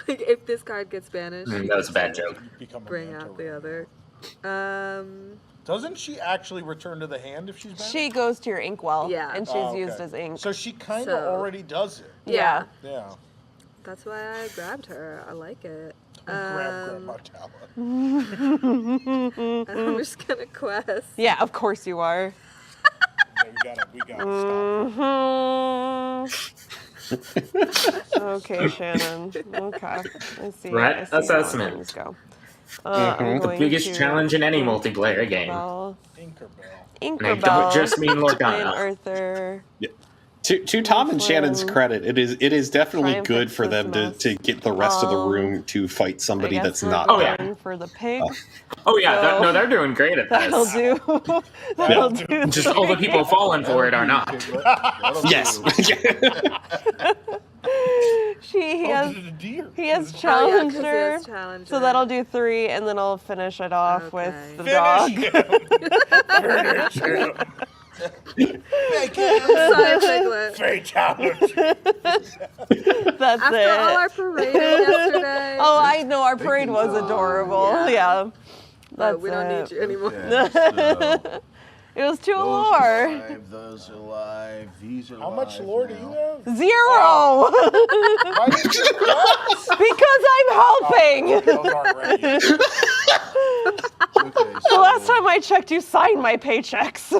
Like, if this card gets banished, That was a bad joke. Become a bring manta out ray. the other. Doesn't she actually return to the hand if she's back? She goes to your inkwell. Yeah. And she's Oh, okay. used as ink. So she kind of So- already does it. Yeah. Yeah. That's why I grabbed her. I like it. Grab Martella. I'm just gonna quest. Yeah, of course you are. Yeah, we gotta stop. Okay, Shannon. Okay. I see. Right I see how assessment. things go. The I'm going biggest to challenge in any multiplayer game. Tinkerbell. And I Tinkerbell. don't just mean and Lorcana. Arthur. To Tom and Shannon's Flynn. credit, it is definitely Triumph good for them to Christmas. get the rest of the room to fight somebody I guess that's we're not. Oh, yeah. going for the pig. Oh yeah, So- no, they're doing great at That'll this. do. That'll do. Just all the people falling for it are not. Yes. He has The deer. challenged Oh, yeah, 'cause he her. has challenged So her. that'll do 3, and then I'll finish it off Okay. with the dog. Sorry, Piglet. Great challenge. That's After it. all our parading yesterday. Oh, I know our parade was adorable. Yeah. That's we don't it. need you anymore. So, It was too those lore. are live, those are live, these are How live much lore do now. you have? 0. Why did you Because I'm helping. Those aren't ready. Okay, The last time I checked, you signed my paychecks. I'm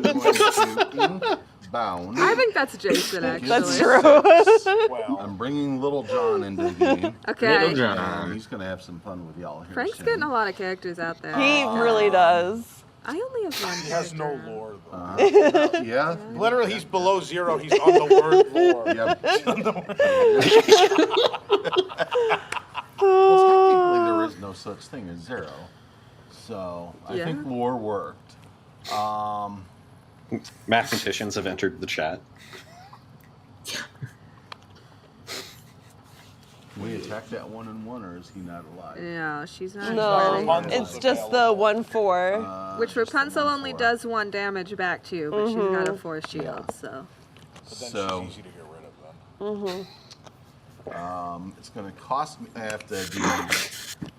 going to ink bound. I think that's Jason, actually. That's true. Well, I'm bringing Little John into the game. Okay. Little And John. he's gonna have some fun with y'all here. Frank's soon. getting a lot of characters out there. He really does. I only have one. he has no character. lore though. Yeah. Literally, he's below 0. He's on the word lore. Yep. Well, technically, there is no such thing as 0. So I Yeah. think lore worked. Mathematicians have entered the chat. We attack that 1 and 1, or is he not alive? No, she's not. No, ready. it's just the 1/4. Which Just the Rapunzel 1 only for. does 1 damage back to you, but she's got a 4 shield, so. But then So- she's easy to get rid of them. It's gonna cost me. I have to do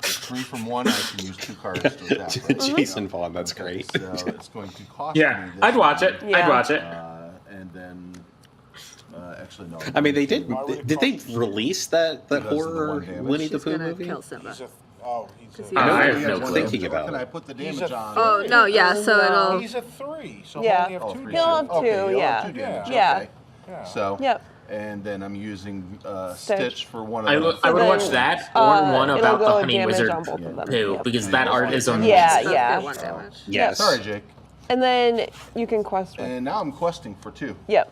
3 from 1. I can use 2 cards to attack. Right? Jason Vaughn, that's great. So it's going to cost Yeah, me. This I'd watch it. Yeah. I'd watch it. And then, actually no. I mean, they did. Why would it Did they cost you? release that Because of the horror one damage. Winnie the She's Pooh gonna movie? kill Simba. He's a Because a. I I have no One clue. Thinking damage. about Can it. I put the He's damage a on? Oh, no, yeah, so No. it'll. He's a 3, so Yeah. he'll only have 2 3 He'll damage. have Okay, 2, you'll yeah. have 2 damage. Yeah. Okay. Yeah. So. Yep. And then I'm using Stitch. Stitch for one of I them. would then, watch that or one it'll about the go Honey damage Wizard on both of them. Pooh, Yep. because that art is amazing. Yeah, Both yeah. get 1 damage. Yes. Sorry, Jake. And then you can quest with. And now I'm questing for 2. Yep.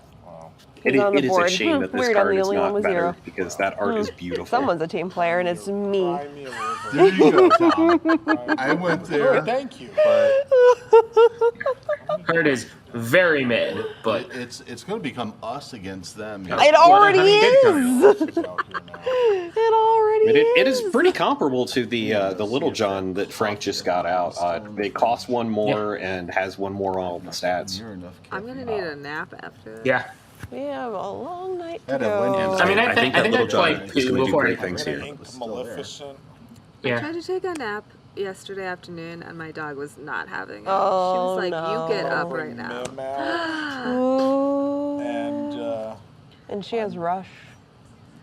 It, He's on the it is a board. shame that this Weird, I'm card the is only one not with better 0. because that art is beautiful. Someone's a team player, and it's me. Cry me a river. There you go, Tom. I went there, Good, thank you. but Art is very mid, but it's going to become us against them. It already Honey did come is. She's out here now. It already But it is. is pretty comparable to the Little John that Frank just got out. It costs 1 more and has 1 more on all the stats. Near enough I'm gonna need a nap after this. yeah. We have a long night to Had a go. Wendy's. I mean, I think that I'd Little play John is Pooh going to do before great I- things We're here. gonna ink Still there. Maleficent. I Yeah. tried to take a nap yesterday afternoon, and my dog was not having it. Oh, she was like, "You get up Bring right now." Mim out. Ooh. And, And she has rush.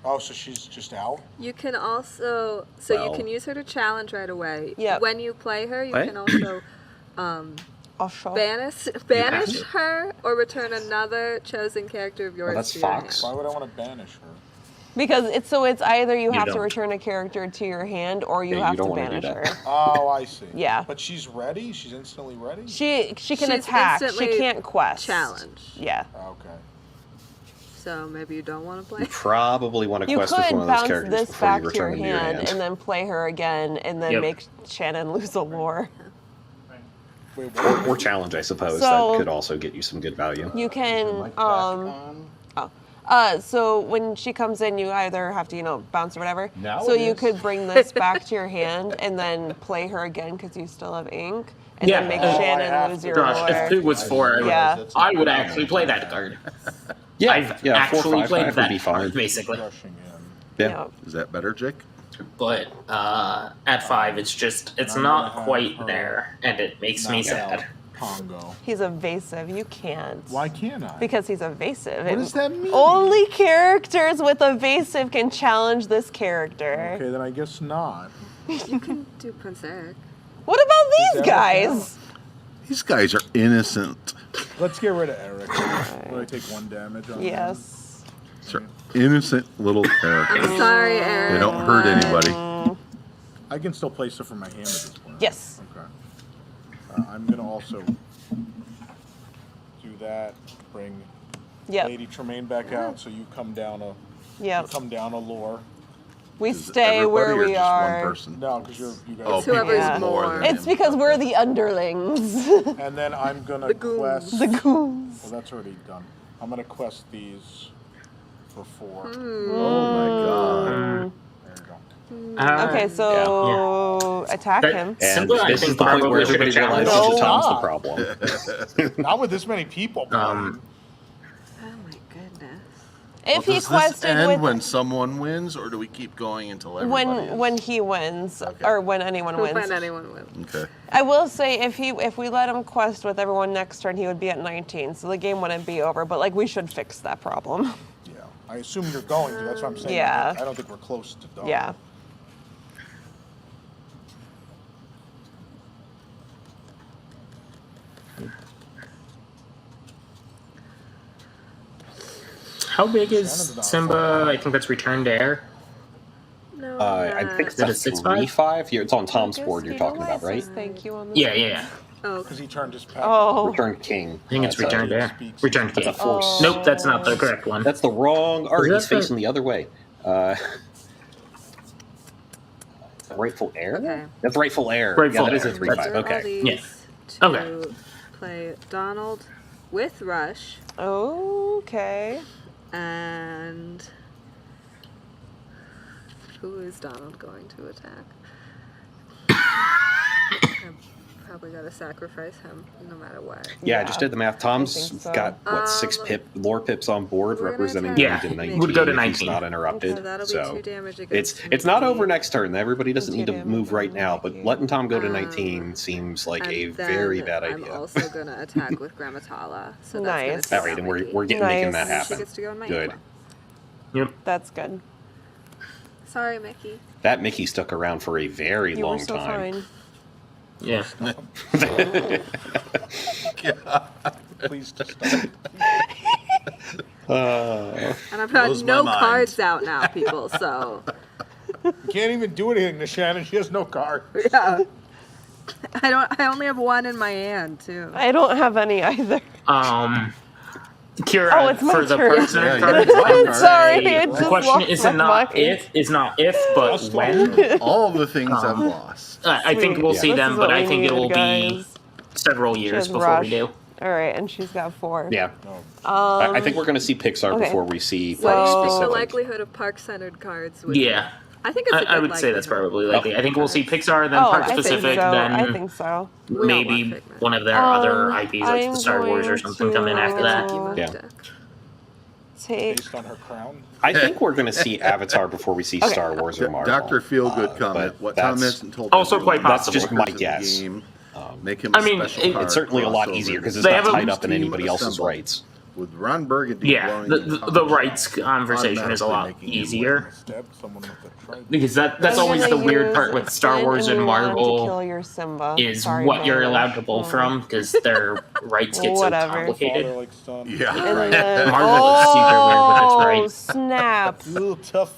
oh, so she's just out? You can also, so Well. you can use her to challenge right away. Yep. When you play her, you What? can also I'll show. banish her or return another chosen character of yours that's to your Fox. Why hand. would I want to banish her? Because it's either you have to don't. return a character to your hand or you Yeah, you have don't to wanna do banish that. her. Oh, I see. Yeah. But she's ready? She's instantly ready? She can She's attack. She instantly can't quest. Challenge. Yeah. Okay. So maybe you don't want to play. Probably want to You quest with could one of those bounce characters this before you back to your return them to your hand hand. and then play her again and then Yep. make Shannon lose a lore. Wait, what? Or challenge, I suppose. So- that could also get you some good value. You can Mic back on. so when she comes in, you either have to, bounce or whatever. Now so it you is. could bring this back to your hand and then play her again because you still have ink, and Yeah. then make Oh, I Shannon have lose to. your Gosh, if lore. Pooh was 4, Yeah. I would actually play that card. Yeah, I've yeah, 4 actually 5 played 5 that would be fine. card, basically. Rushing in. Yeah. Yeah. Is that better, Jake? But at 5, it's I'm not gonna have quite her there, and it makes me knock sad. out Pongo? He's evasive. You can't. Why can't I? Because he's evasive. What does that mean? Only characters with evasive can challenge this character. Okay, then I guess not. You can do Prince Eric. What about these Eric guys? These guys are innocent. Let's get rid of Eric. Will I take 1 damage on Yes. These are innocent little characters. I'm sorry, Eric. They don't hurt anybody. that? I can still play stuff from my hand at this point. Yes. Okay. I'm going to also do that. Bring Yep. Lady Tremaine back out, so you come down a Yep. lore. We Is stay where everybody or we just are. One person? No, because you guys. Oh, It's whoever's Yeah. more. than It's him. because we're the underlings. And then I'm gonna The goons. quest. The goons. Well, that's already done. I'm gonna quest these for 4. Oh my god. There you go. Okay, so attack him. And Simba, I this think is the point probably where should everybody have realizes challenged. that Tom's the No. problem. Not with this many people. Oh my goodness. If he Does this quested end with when someone wins, or do we keep going until everybody when he wins or when anyone wins. When anyone wins. Okay. I will say if we let him quest with everyone next turn, he would be at 19, so the game wouldn't be over. But like we should fix that problem. Yeah, I assume you're going to. That's what I'm saying. Yeah. I don't think we're close to done. Yeah. How big is Shannon's not Simba? I think that's Return to Air. No, I think Is it a it's 6-5? 3-5. It's on Tom's board you're talking about, right? Thank you on the Yeah. Oh, Because he turned his pack. Oh. Return King. I think it's That's a- Return to Air. speaks. Return to That's a King. force. Nope, that's not the correct one. That's the wrong. Or Is he's that the- facing the other way. Rightful heir? Okay. That's rightful heir. Rightful yeah, that is a heir. 3-5. These are all Okay. these Yeah. to Okay. play Donald with Rush Okay. and who is Donald going to attack? I probably gotta sacrifice him no matter what. Yeah, I just did the math. Tom's think so. got what 6 lore pips on board, we're gonna representing attack him to Mickey. 19. Would go to if he's 19. not interrupted. So that'll be So 2 damage it's against not Mickey. over next turn. Everybody doesn't need to 2 move right damage now, on but Mickey. letting Tom go to 19 seems like And a then very bad I'm idea. also gonna attack with Grammatala. So that's Nice. gonna take All right, out and we're Mickey. getting Nice. making that And She happen. gets to go in my Good. Aqua. Yep. That's good. Sorry, Mickey. That Mickey stuck around for a very You long were so time. fine. Yeah. Please just stop. And I've got Blows my no mind. cards out now, people. So You can't even do anything to Shannon. She has no card. yeah, I only have 1 in my hand too. I don't have any either. Kira, Oh, it's my for the turn. person Yeah, in you're charge, right. I would Sorry, say I the just question lost is my not mind. if, but when. All the things I've lost. I think Sweet. we'll see This them, is but what I we think it will needed, be guys. several She years has before rush. we do. All right, and she's got 4. Yeah. I think we're going to see Pixar okay. before we see What do you park think the specific. likelihood of park-centered cards would Yeah. be? I think it's a good I would say that's likelihood. probably likely. I think we'll see Pixar, then Oh, Park I think Specific, so. then I think so. We don't maybe want Figment. one of their other IPs, like I'm the Star Wars or going something, come in to- after that. Mickey Mouse Yeah. deck. Take. Based on her crown. I think we're going to see Avatar before we see Okay. Star Wars or Marvel. Dr. Feelgood comment. but What Tom that's hasn't told also everyone quite is possible. the Just my workers of the guess. game Make him I a mean, special card It's certainly a lot crossover. easier because it's They not have a tied up in team anybody else's assembled. rights. With Ron Burgundy Yeah, blowing the, in the, Tom's the back, rights conversation is a lot automatically making him easier. Stabbed someone with a trident. Because that's I'm always gonna the weird use part with Star Flint Wars and Mulan to kill Marvel your Simba. is Sorry, what you're Baron. allowed to pull from because their rights get so Whatever. Father complicated. like son. Yeah. And then, Marvel is super weird with its rights. snap. A little tough.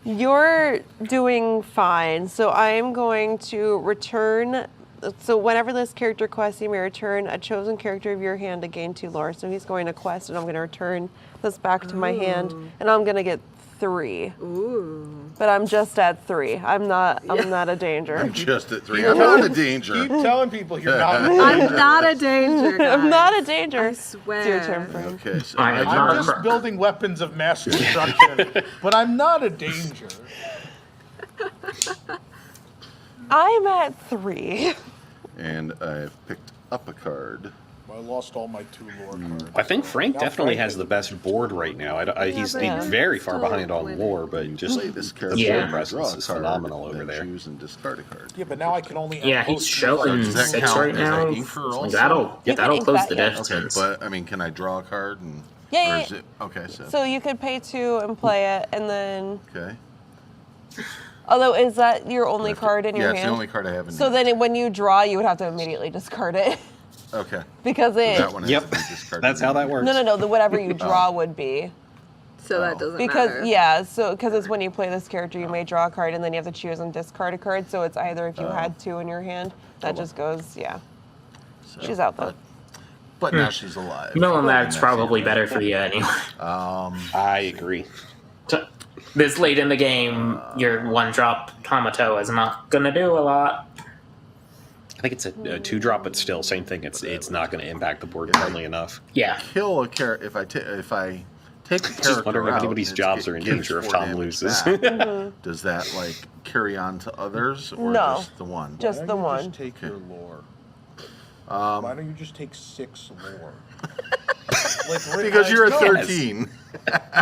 You're doing fine. So I'm going to return. So whenever this character quests, you may return a chosen character of your hand to gain 2 lore. So he's going to quest, and I'm going to return this back to my hand, and I'm going to get 3. Ooh. But I'm just at 3. I'm not a danger. I'm just at 3. I'm not a danger. Keep telling people you're not. I'm not a danger, guys. I'm not a danger. I It's swear. your turn, Frank. Okay, so I am I not I'm a just crook. building weapons of mass destruction, but I'm not a danger. I'm at 3. and I've picked up a card. I lost all my 2 lore cards. I think Frank Now definitely Frank has is the best board right now. He's but Yeah. very far still behind on winning. lore, but just Play this the character, Yeah. board draw presence a is card, phenomenal over then there. choose and discard a card. Yeah, but now I can only. Yeah, he's outpost showing Does that 6 count right as now. an inker also? That'll You can that'll ink close that, the yeah. Okay, distance. but I mean, can I draw a card and? Yeah, or yeah, is it, okay, so. So you could pay 2 and play it, and then. Okay. Although, is that your only card in your Yeah, hand? it's the only card I have in So hand. then, when you draw, you would have to immediately discard it Okay. because it. That one has Yep. to be discarded. That's how that works. No. The whatever you draw would be So that doesn't because matter. because it's when you play this character, you may draw a card and then you have to choose and discard a card. So it's either if you had 2 in your hand, that just goes So, She's out though. But now she's alive. No, that's And probably it. better for you anyway. I agree. So, this late in the game, your 1-drop Tomato is not gonna do a lot. I think it's a 2-drop, but still, same thing. It's not going to impact the board nearly enough. Yeah. Kill a character if I take a character Just wondering if out, anybody's and jobs are in gains danger if 4 Tom damage loses. back, does that like carry on to others or No. just the one? Just Why the don't you one. Just take your lore. Why don't you just take 6 lore? Like, Because you're a no. 13.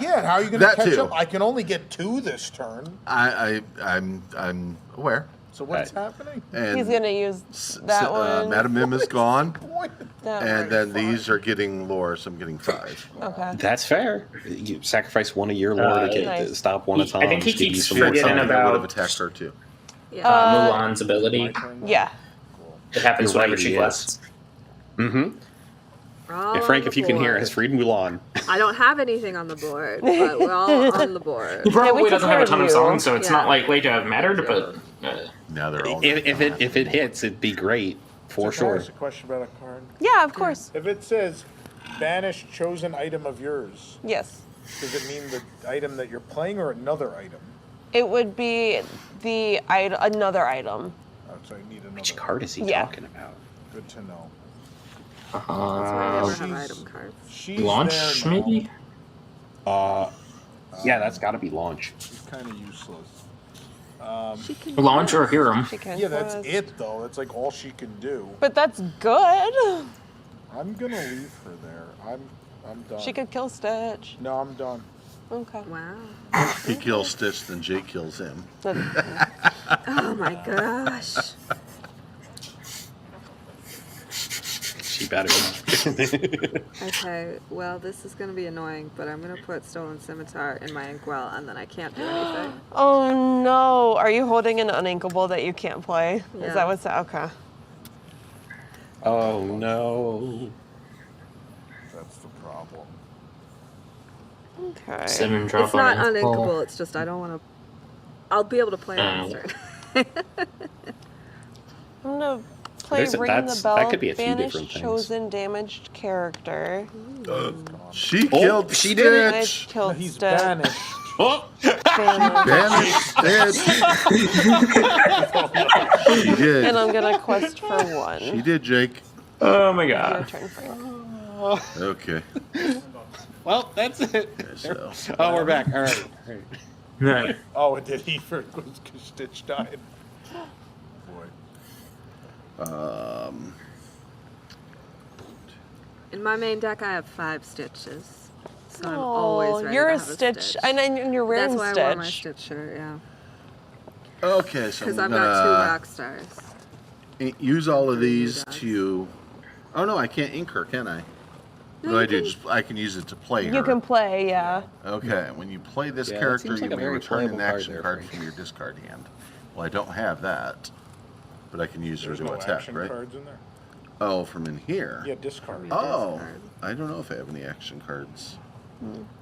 Yeah, how are you going to That catch too. up? I can only get 2 this turn. I'm aware. So what's happening? And He's gonna use that one. Madam Mim is gone, that and one. then these are getting lore, so I'm getting 5. Okay. That's fair. You sacrifice 1 of your lore to Nice. stop 1 of Tom's. I think he give you keeps some more forgetting time. I would have about attacked her too. Yeah. Mulan's ability. Yeah. It happens You're whenever right, she he quests. Mm-hmm. We're all And on Frank, the if you can hear, board. has freed Mulan. I don't have anything on the board, but we're all on the board. He probably took doesn't care have a of ton of you. songs, so it's Yeah. not likely to have mattered, but Now they're all. If it hits, it'd be great for So can I sure. ask a question about a card? Yeah, of course. If it says banish chosen item of yours, Yes. does it mean the item that you're playing or another item? It would be the another item. Oh, so I need another. Which card is he Yeah. talking about? Good to know. That's why I never have She's- item cards. She's launch there now. maybe? Yeah, that's got to be launch. She's kind of useless. She can Launch or Hiram. She can Yeah, that's quest. it though. That's like all she can do. But that's good. I'm gonna leave her there. I'm done. She could kill Stitch. No, I'm done. Okay. Wow. He kills Stitch, then Jake kills him. Oh my gosh. She better. Okay, well, this is going to be annoying, but I'm going to put Stolen Scimitar in my inkwell, and then I can't do anything. Oh no. Are you holding an uninkable that you can't play? Yeah. Is that what's okay? Oh no. That's the problem. Okay. 7-drop It's not on Inkable. uninkable, it's just I don't want to... I'll be able to play on this turn. I'm gonna play There's a- Ring the that's- Bell. that could be a few Banish different things. chosen damaged character. She killed she did I Stitch. killed He's Stitch. banished. Banish. Banished Stitch. She did. And I'm gonna quest for 1. She did, Jake. Oh my Your god. turn, Frank. Okay. Well, that's it. So Oh, we're back. All right. Right. Oh, and did he for because Stitch died? Boy. In my main deck, I have 5 Stitches. So I'm always ready you're to a have Stitch, and you're wearing That's why Stitch. I wore my Stitch shirt, yeah. okay, so Because I'm I've got 2 gonna rock stars. use all of these to. Oh no, I can't ink her, can I? What do I do? Just I can use it to play her. You can play, yeah. Okay, when you play this Yeah, that character, seems you like a may very return an playable card action there, card Frank. from your discard hand. Well, I don't have that, but I can use her There's to no attack, action right? cards in there. Oh, from in here. Yeah, discard. Oh, Discard. I don't know if I have any action cards.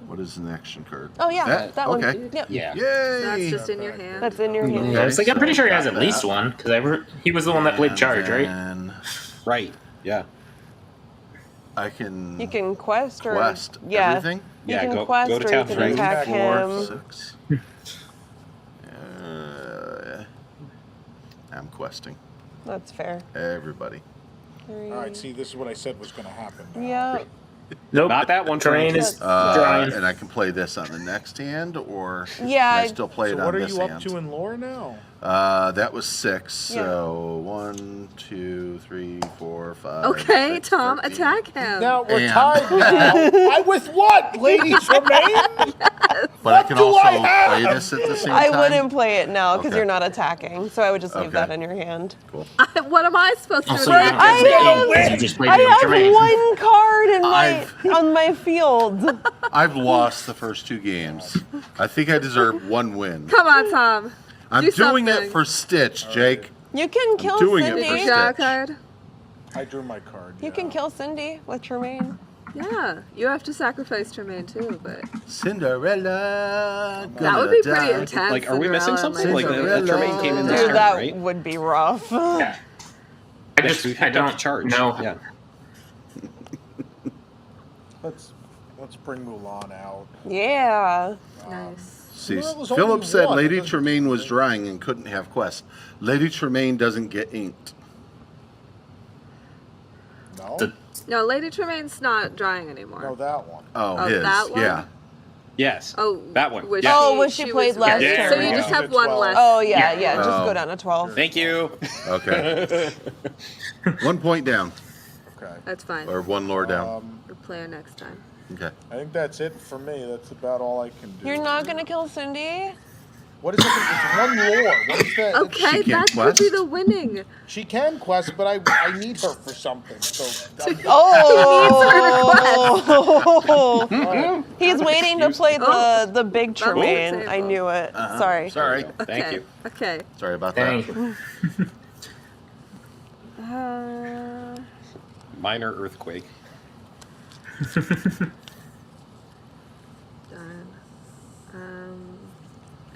What is an action card? Oh yeah, that one. okay. Yep. Yeah. Yay! That's just in your hand. That's in your hand. Yeah, it's like, I'm pretty sure he has at Got least that. one, because he was the one that played Charge, right? And Right. Yeah. I can. You can quest or quest yeah. everything. You Yeah, can go- quest go to or town, you can Frank. attack 4, him. 6. I'm questing That's fair. everybody. 3. All right, see, this is what I said was going to happen. now. Yeah. Nope. Not that one. Terrain Frank. is drawing. And I can play this on the next hand, or Yeah, can I still play So it on what are this you up hand? to in lore now? That was 6. Yeah. So 1, 2, 3, 4, 5. Okay, 6, Tom, 13. attack him. Now we're And- tied now. I with what, Lady Tremaine? But I can do also I have? play this at the same I time. wouldn't play it now because Okay. you're not attacking, so I would just leave Okay. that in your hand. Cool. What am I supposed to do? Also, you don't I get the have- ink 'cause you just played I Lady have Tremaine. one card in I've- on my field. I've lost the first 2 games. I think I deserve 1 win. Come on, Tom. I'm do doing something. it for Stitch, Jake. You can kill doing it for Cindy. Did you draw a Stitch. card? I drew my card. You can kill Cindy with Tremaine. Yeah, you have to sacrifice Tremaine too, but Cinderella. that would be pretty intense. Like, are we missing Cinderella, something? Like, Cinderella. the Tremaine came in this Dude, turn, that right? would be rough. Yeah. Yes, we I picked up the don't charge. know. Yeah. Let's bring Mulan out. Yeah. Nice. See, Well, it was Philip only said one. Lady It doesn't- Tremaine was drying and couldn't have quests. Lady Tremaine doesn't get inked. No, The- No, Lady Tremaine's not drying anymore. no, that one. Oh, Oh, his. that one? Yeah. Yes. Oh, That one. was Yeah. Oh, was she played less Yeah, So there you we just go. have one 12. less. Oh yeah, Yeah. yeah. Just Oh. go down to 12. Thank you. Okay. 1 point down, Okay. That's fine. or 1 lore down. We'll play her next time. Okay. I think that's it for me. That's about all I can do. You're not gonna kill Cindy? What is it? It's 1 lore. What is that? Okay, She can't that could be quest? the winning. She can quest, but I need her for something. So Oh! He's waiting to play the big Tremaine. table. I knew it. Sorry. Sorry. Thank Okay. you. Okay. Sorry about Thank that. you. Minor earthquake. Darn.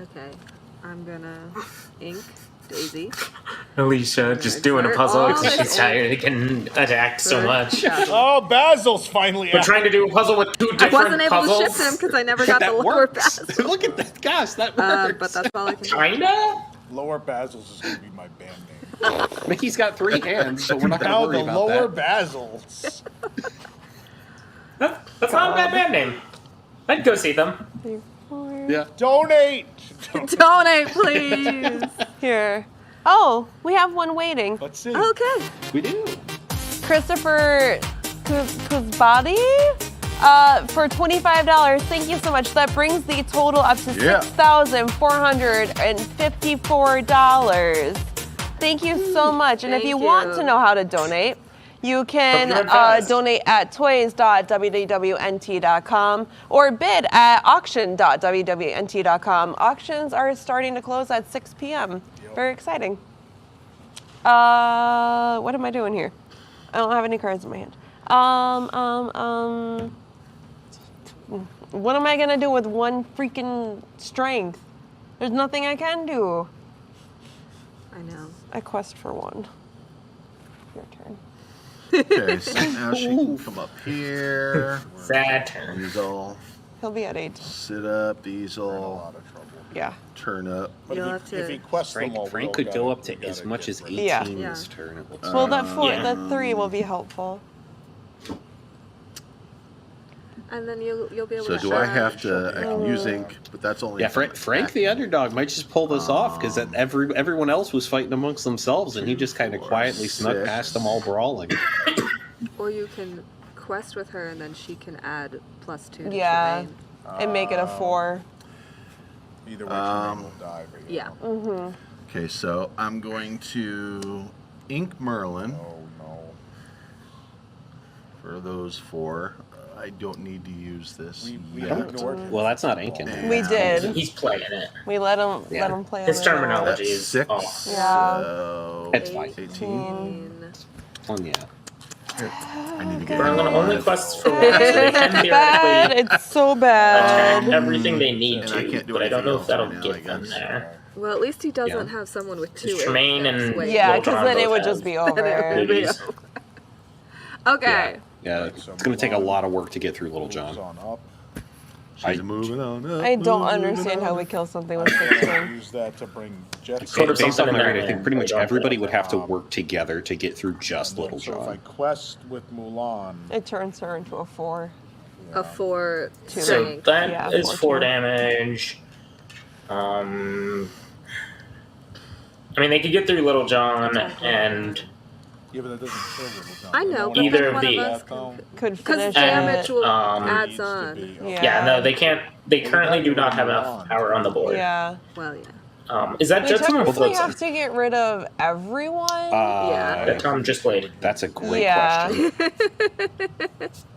Okay. I'm gonna ink Daisy. Alicia just doing a puzzle because she's tired of getting attacked so much. Oh, Basil's finally We're out. trying to do a puzzle with 2 I different wasn't able puzzles. to shift him because I never got the That lower works. pass. Look at that. Gosh, that works. But that's all I can do. Kinda? Lower Basil's is going to be my band name. Mickey's got 3 hands, so we're not going Now to worry the about Lower that. Basil's. That's not a bad band name. I'd go see them. Yeah. Donate. Donate, please. Here. Oh, we have one waiting. Let's see. Okay. We do. Christopher Kuzbadi for $25. Thank you so much. That brings the total up to Yeah. $6,454. Thank you so much. And if Thank you want you. to know how to donate, you can Hope you're fast. donate at toys.wdwnt.com or bid at auction.wdwnt.com. Auctions are starting to close at 6 p.m. Very exciting. What am I doing here? I don't have any cards in my hand. What am I gonna do with 1 freaking strength? There's nothing I can do. I know. I quest for 1. Your turn. Okay, so now she can come up here. Sad turn. Diesel. He'll be at 8. Sit up, Diesel. Yeah. Turn up. But You'll if have he to. quests them all, Frank we could all go gotta- up to we as gotta much get as ready. 18 Yeah. this turn. It looks Well, like. the 3 will be helpful. And then you'll be able So to. do I have to? I can use ink, but that's only. Yeah, Frank the underdog might just pull this off because everyone else was fighting amongst themselves, and he just kind of quietly snuck 6. past them all brawling. Or you can quest with her, and then she can add +2 to Yeah. Tremaine. And make it a 4. Either way, Tremaine will die. But Yeah. Okay, so I'm going to ink Merlin Oh no. for those 4. I don't need to use this We yet. ignored Well, that's not inking. We did. He's playing it. We let him play. His on their own. terminology That's is 6. off. Yeah. So It's fine. 18. Yeah. I need to get Merlin it. only quests for 1, so they can Bad. theoretically It's so attack bad. everything they need And I to, can't do but I don't know if anything that'll else right now, get them I guess. there. Well, at least he doesn't Yeah. have someone with 2 It's Tremaine inks. and- Wait. Yeah, Voltron because then it both would have just be Then it over. would be Movies. over. Okay. Yeah, it's going to take a lot of work to get through Little Moves John. on up. She's moving on up. I don't understand how we kill something with 16. Use that to bring Jet. Sort of Based on something my in grade, that I think vein. pretty much I don't everybody know. would have to work together to get through just Little So if I John. quest with Mulan, It turns her into a 4. A 4 Two. So strength. that Yeah, is 4 4 too. damage. I mean, they could get through Little John and yeah, but that doesn't kill Little John. I know, but Either then of one the- of us Could because finish damage it. will Needs adds to on. be, Yeah. yeah, no, they can't. They currently do not have enough power on the board. Yeah. Well, yeah. Is that We Judson or technically Blitzen? have to get rid of everyone. Yeah. That Tom just played. That's a great Yeah. question.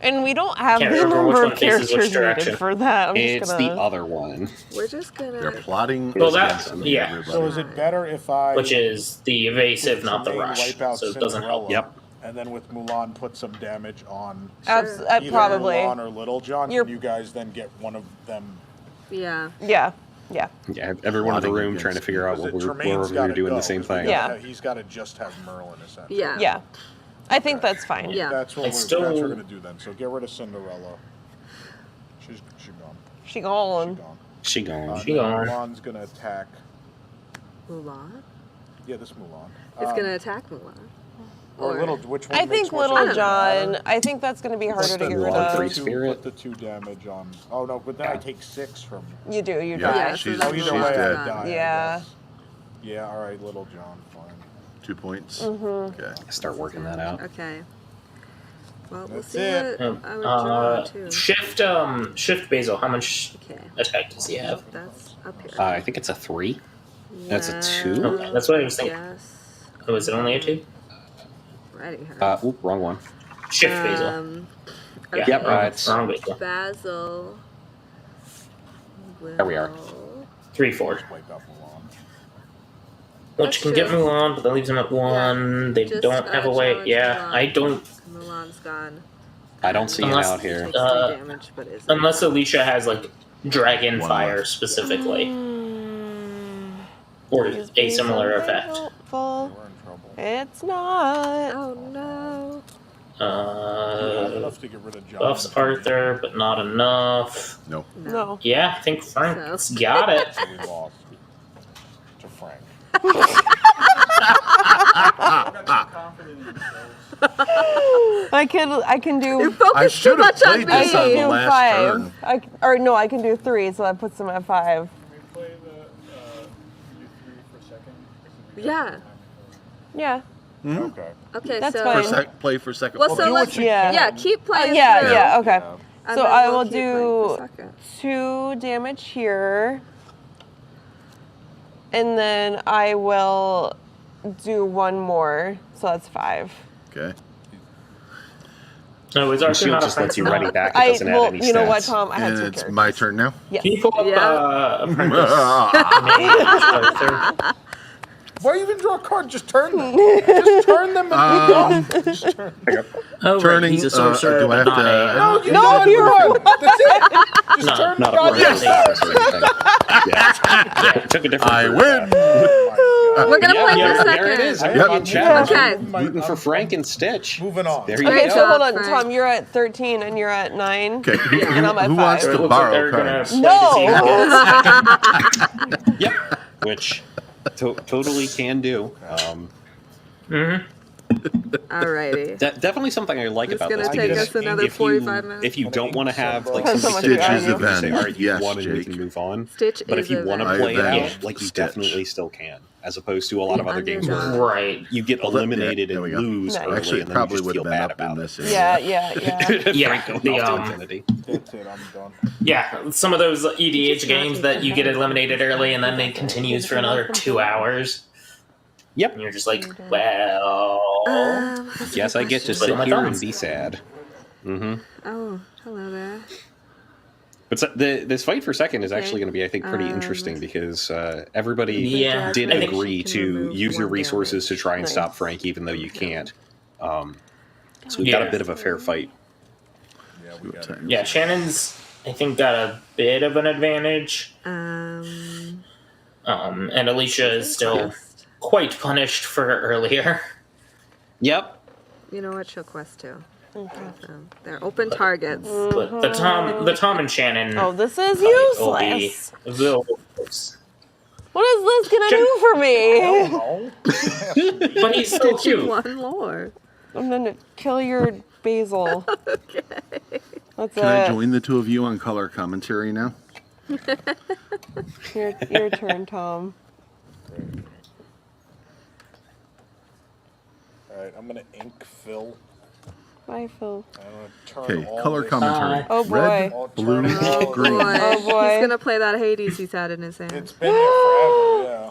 And we don't have Can't the remember which number one of faces which characters direction. needed for that. I'm It's just the gonna. other one. We're just They're gonna. plotting Well, that- against me, yeah. everybody. So is it better if I Which is the evasive, with not the Jermaine rush. wipe out So it doesn't help. Cinderella, Yep. And then with Mulan put some damage on Probably. Mulan or Little John? You're- Can you guys then get one of them? Yeah. Yeah. Yeah. Yeah, everyone in the Plotting room against trying to figure out Because what we're Tremaine's we were gotta doing go, the same 'cause we thing. Yeah. gotta- He's got to just have Merlin essentially. Yeah. Yeah. I think that's fine. Yeah. That's what It's that's still- what we're gonna do then. So get rid of Cinderella. She's gone. She She's gone. gone. She gone. She gone. Mulan's gonna attack. Mulan. Yeah, this Mulan. It's gonna attack Mulan. Or Little. Which one? I makes think more Little sense? John. I think that's going to be harder to get rid Mulan of. Free Spirit? Put the 2 damage on. Oh no, but then I take 6 from. You do. You Yeah, die. Yeah, she's, so Oh, then she's either way, I dead. die. I Yeah. guess. Yeah. All right, Little John. Fine. 2 points. Mm-hmm. Okay. Start working that out. Okay. Well, we'll That's see it. what I would draw too. Shift Basil. How much Okay. attack does he have? That's up here. I think it's a 3. That's a 2? Okay, that's what I was thinking. Yes. Oh, is it only a 2? Writing her. Oop, wrong one. Shift Basil. Okay. Yeah, Yep, it's wrong Basil. Basil. There we are. will- 3-4. Wipe out Mulan. Which can get true. Mulan, but that leaves him at 1. They Just, don't have a way. challenge Yeah, Mulan. I don't. Mulan's gone. I don't see Unless- it out here. Takes 3 damage, but isn't. Unless Alicia has like Dragon One Fire left. specifically, Mm, or please a be similar something effect. helpful. We're in trouble. It's not. Oh no. Not enough to get rid of John. Buffs Arthur, but not enough. No. No. Yeah, I think Frank's So. got it. So we lost to Frank. I can You do. focus I too should have much on played this on me. the do last 5. turn. Or no, I can do 3, so that puts them at 5. Yeah. Yeah. Okay. Okay. That's so. fine. Play for second. Well, Well, so do let's. what you Yeah. Yeah. Keep playing. Yeah. through, Yeah. Okay. and So then I we'll will keep playing for do second. 2 damage here. And then I will do 1 more. So that's 5. Okay. No, is The Arthur shield not a just lets you Frank? ready back. It doesn't add any you know what, stats. Tom? I had And 2 it's characters. my turn now. Yes. Can you pull up Yeah. Apprentice? Arthur? Why even draw a card? Just turn them. Just turn them and be done. Just turn them. Oh, Turning, right, he's a sorcerer, do I but have not to- a. No, you're No, done. you're We're done. That's it. Just No, turn Not a God, four yes. or anything. Yeah, took a different. I route win. back. We're gonna play Yeah, for there it second. is. I Everyone am in chat Okay. rooting for Frank and Stitch. Moving on. There you Okay, go. so hold on, Frank. Tom. You're at 13 and you're at 9. Okay. Who, And I'm at who 5. wants So it to looks like borrow they're gonna cards? play No. the team. Yep. Which totally can do. Alrighty. Definitely something I like It's about gonna this. take because us another if 45 you, minutes. If you don't want to have like Depends some how much decisions, you Stitch is you can say, avenged. all right, you Yes, won and we Jake. can move on. Stitch But is if you want to I play it avenged out, like you Stitch. definitely still can, as opposed to a lot of other games where underdog. Right. you get Well, that- eliminated yeah, there and we go. lose Nice. early, Actually, it and then probably you just would feel have been bad up in about this it. area. Yeah. Yeah, Frank going the, off to um, infinity. That's it. I'm done. Yeah, some of those EDH games that you get eliminated early and then it continues for another 2 hours. Yep. And you're just like, well. That's a Yes, good I get to question. Twiddle sit my here and thumbs. be sad. Oh, hello there. But this fight for second is Okay. actually going to be, I think, pretty interesting because everybody Yeah, did I think agree she can to remove use your 1 resources to damage. try and Nice. stop Frank, even though you can't. So we've got a Yeah. bit of a fair fight. Yeah, we got it. Yeah, Shannon's, I think, got a bit of an advantage. Um. And Alicia is still quite punished for earlier. Yep. You know what? She'll quest too. They're open targets. But the Tom and Shannon. Oh, this is will be useless. real close. What is Liz gonna do for me? No. But he's so cute. One more. I'm gonna kill your basil. Okay. That's Can I it. join the two of you on color commentary now? Your turn, Tom. All right, I'm gonna ink Phil. Bye, Phil. I'm gonna turn Okay, all color this- commentary. Oh, boy. Red, I'll blue, turn it all- green. Oh, boy. He's gonna play that Hades he's had in his hand. It's been there forever. Yeah.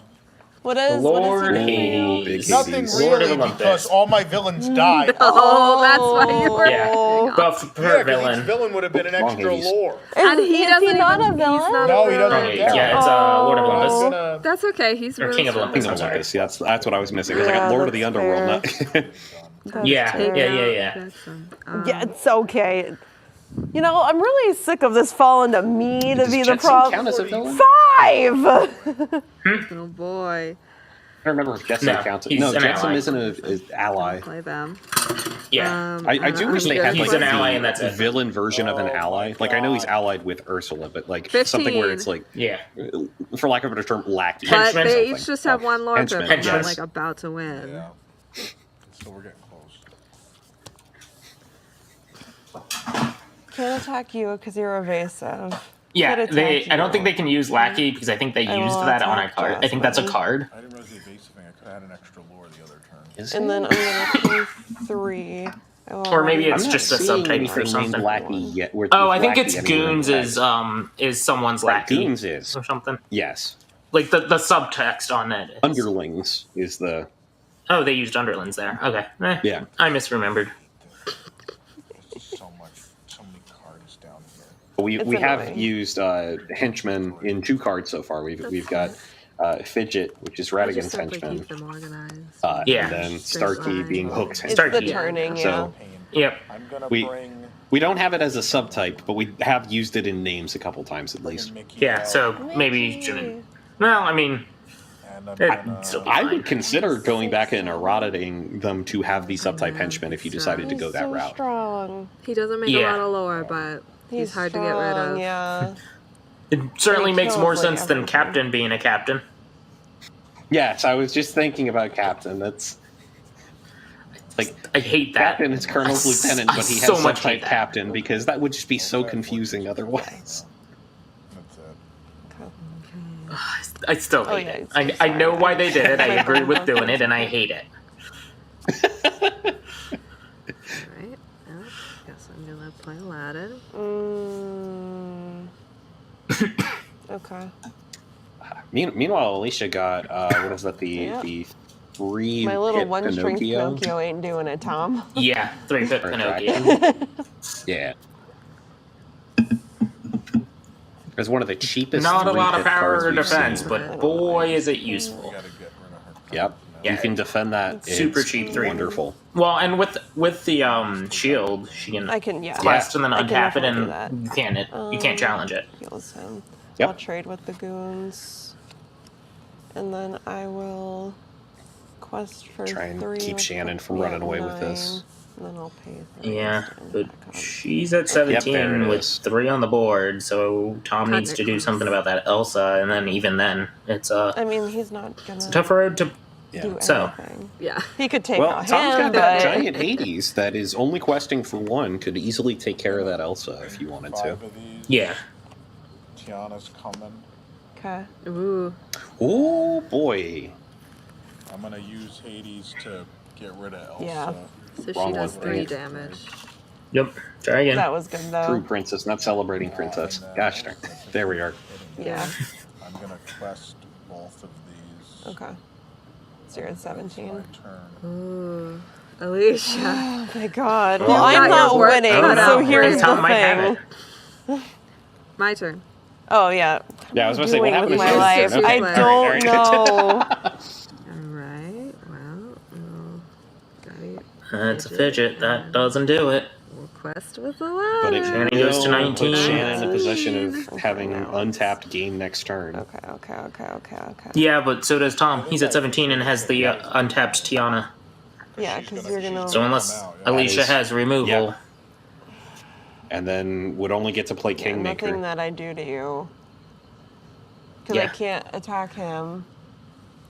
What is Lord he gonna do? Hades. Big Nothing Hades. Lord of really Olympus. because all my villains died. Oh, that's why you were. Yeah. But for Yeah, 'cause villain. each villain would have been an Long extra Hades. lore. And he Is doesn't he not even- a villain? he's not No, a he doesn't villain. count. Yeah, it's Lord of I'm Olympus. gonna- That's okay. He's Or really King of strong. Olympus. King of I'm sorry. Olympus. Yeah, that's what I was missing. 'Cause I Yeah, got Lord of the that's Underworld. fair. Not. Yeah, yeah. Jackson. Yeah, it's okay. You know, I'm really sick of this falling to me to Does be the Jetson problem. count as a villain? 5! Oh boy. I don't remember if Jetson No, counts. he's No, an Jetson ally. isn't an ally. Play them. Yeah. I do wish they had He's like an ally and the that's it. villain version of an ally. Like I know he's allied with Ursula, but like something where it's like, Yeah. for lack of a better term, lackey. But Henchmen. they Something. each just have one Lord Henchmen, Grip, not yes. like about to win. Yeah. So we're getting close. Can't attack you because you're evasive. Yeah, Could they. attack I don't you. think they can use lackey because I think they I used will that on a attack card. I think that's a Jasmine. card. I didn't realize the evasive thing. I could have had an extra lore the other turn. Is And it? then I'm gonna pay 3. I will Or maybe already- it's I'm just not a seeing subtype anything for named something. Lackey yet. Oh, I think Lackey it's anywhere in Goons the is someone's Right, lackey Goons is. or something. Yes. Like the subtext on it. is- Underlings is the Oh, they used underlings there. Okay. Yeah. I misremembered. So many cards down here. we It's have annoying. used henchmen in 2 cards so far. We've got Fidget, which is I Radigan's just simply henchman, keep them organized. Yeah. and then Starkey being Hook's It's henchman. the Starkey. turning, yeah. So Pain. Yep. I'm gonna We- bring we don't have it as a subtype, but we have used it in names a couple times at least. Mickey Yeah. out, So maybe you shouldn't. Well, I mean, and I'm I'd gonna, still be I fine. would consider going back and erratating them to have the subtype henchmen if you decided to He's go that so route. strong. He doesn't make Yeah. a lot of lore, but he's hard to get rid strong, of. Yeah. It certainly He makes kills, more like, sense than everything. Captain being a captain. Yes, I was just thinking about Captain. That's like I hate that. Captain is Colonel's lieutenant, I but he has so much hate subtype that. Captain because that would just be so confusing otherwise. That's it. I still Oh, hate yeah, it. it's just I know fine. why they did it. I agree with doing it, and I hate it. Right? Well, guess I'm gonna play Aladdin. Okay. Meanwhile, Alicia got what is that? Yeah. The 3 My little hit one-string Pinocchio. Pinocchio ain't doing it, Tom. Yeah, 3-bit Or Pinocchio. Yeah. It's one of the cheapest. Not a lot of 3-hit power cards or we've defense, seen. but boy, is it useful. Gotta get rid of her. Yep. Yeah. You can defend that. Super It's cheap 3. Wonderful. Well, and with the shield, she can I can, yeah. quest and then I can untap it, definitely do that. and you can't challenge it. Heals him. Yep. I'll trade with the goons. And then I will quest for Try and 3. keep with Shannon the- from running away with 9, this. And then I'll pay 3. Yeah, and but back up. she's at there 17 it with is. 3 on the board, so Tom needs to do something about that Elsa, and then even then, it's a I mean, he's not gonna tough road to. Yeah. do So. anything. Yeah. He could take Well, out Tom's him, got that but giant Hades that is only questing for 1. Could easily take care of that Elsa if you wanted to. 5 of these. Yeah. Tiana's coming. okay. Ooh. Oh boy. I'm gonna use Hades to get rid of Elsa. Yeah. So Wrong she does one. 3 damage. Yep. Try again. That was good True though. princess, not celebrating princess. Gosh darn. There we are. Yeah. I'm gonna quest both of these. Okay. So you're at 17. My turn. Ooh. Alicia. Oh my god. Well, Well, you I'm got not your work winning, cut so out. here's Tom the might have thing. My turn. Oh yeah. Yeah, I was gonna say, what Doing happened with to my your life? turn? I Okay. don't know. Alright. Well, we'll That's a fidget. That doesn't do it. we'll quest with But Aladdin. it Shannon goes to will 19. put Shannon in a position of Okay, having an now it's- untapped game next turn. Okay. Yeah, but so does Tom. He's at 17 and has the untapped Tiana. Yeah, she's because you're gonna. So unless Come out, yeah. Alicia That is- has removal, yeah. And then would only get to play Yeah, Kingmaker. nothing that I do to you. Because I Yeah. can't attack him.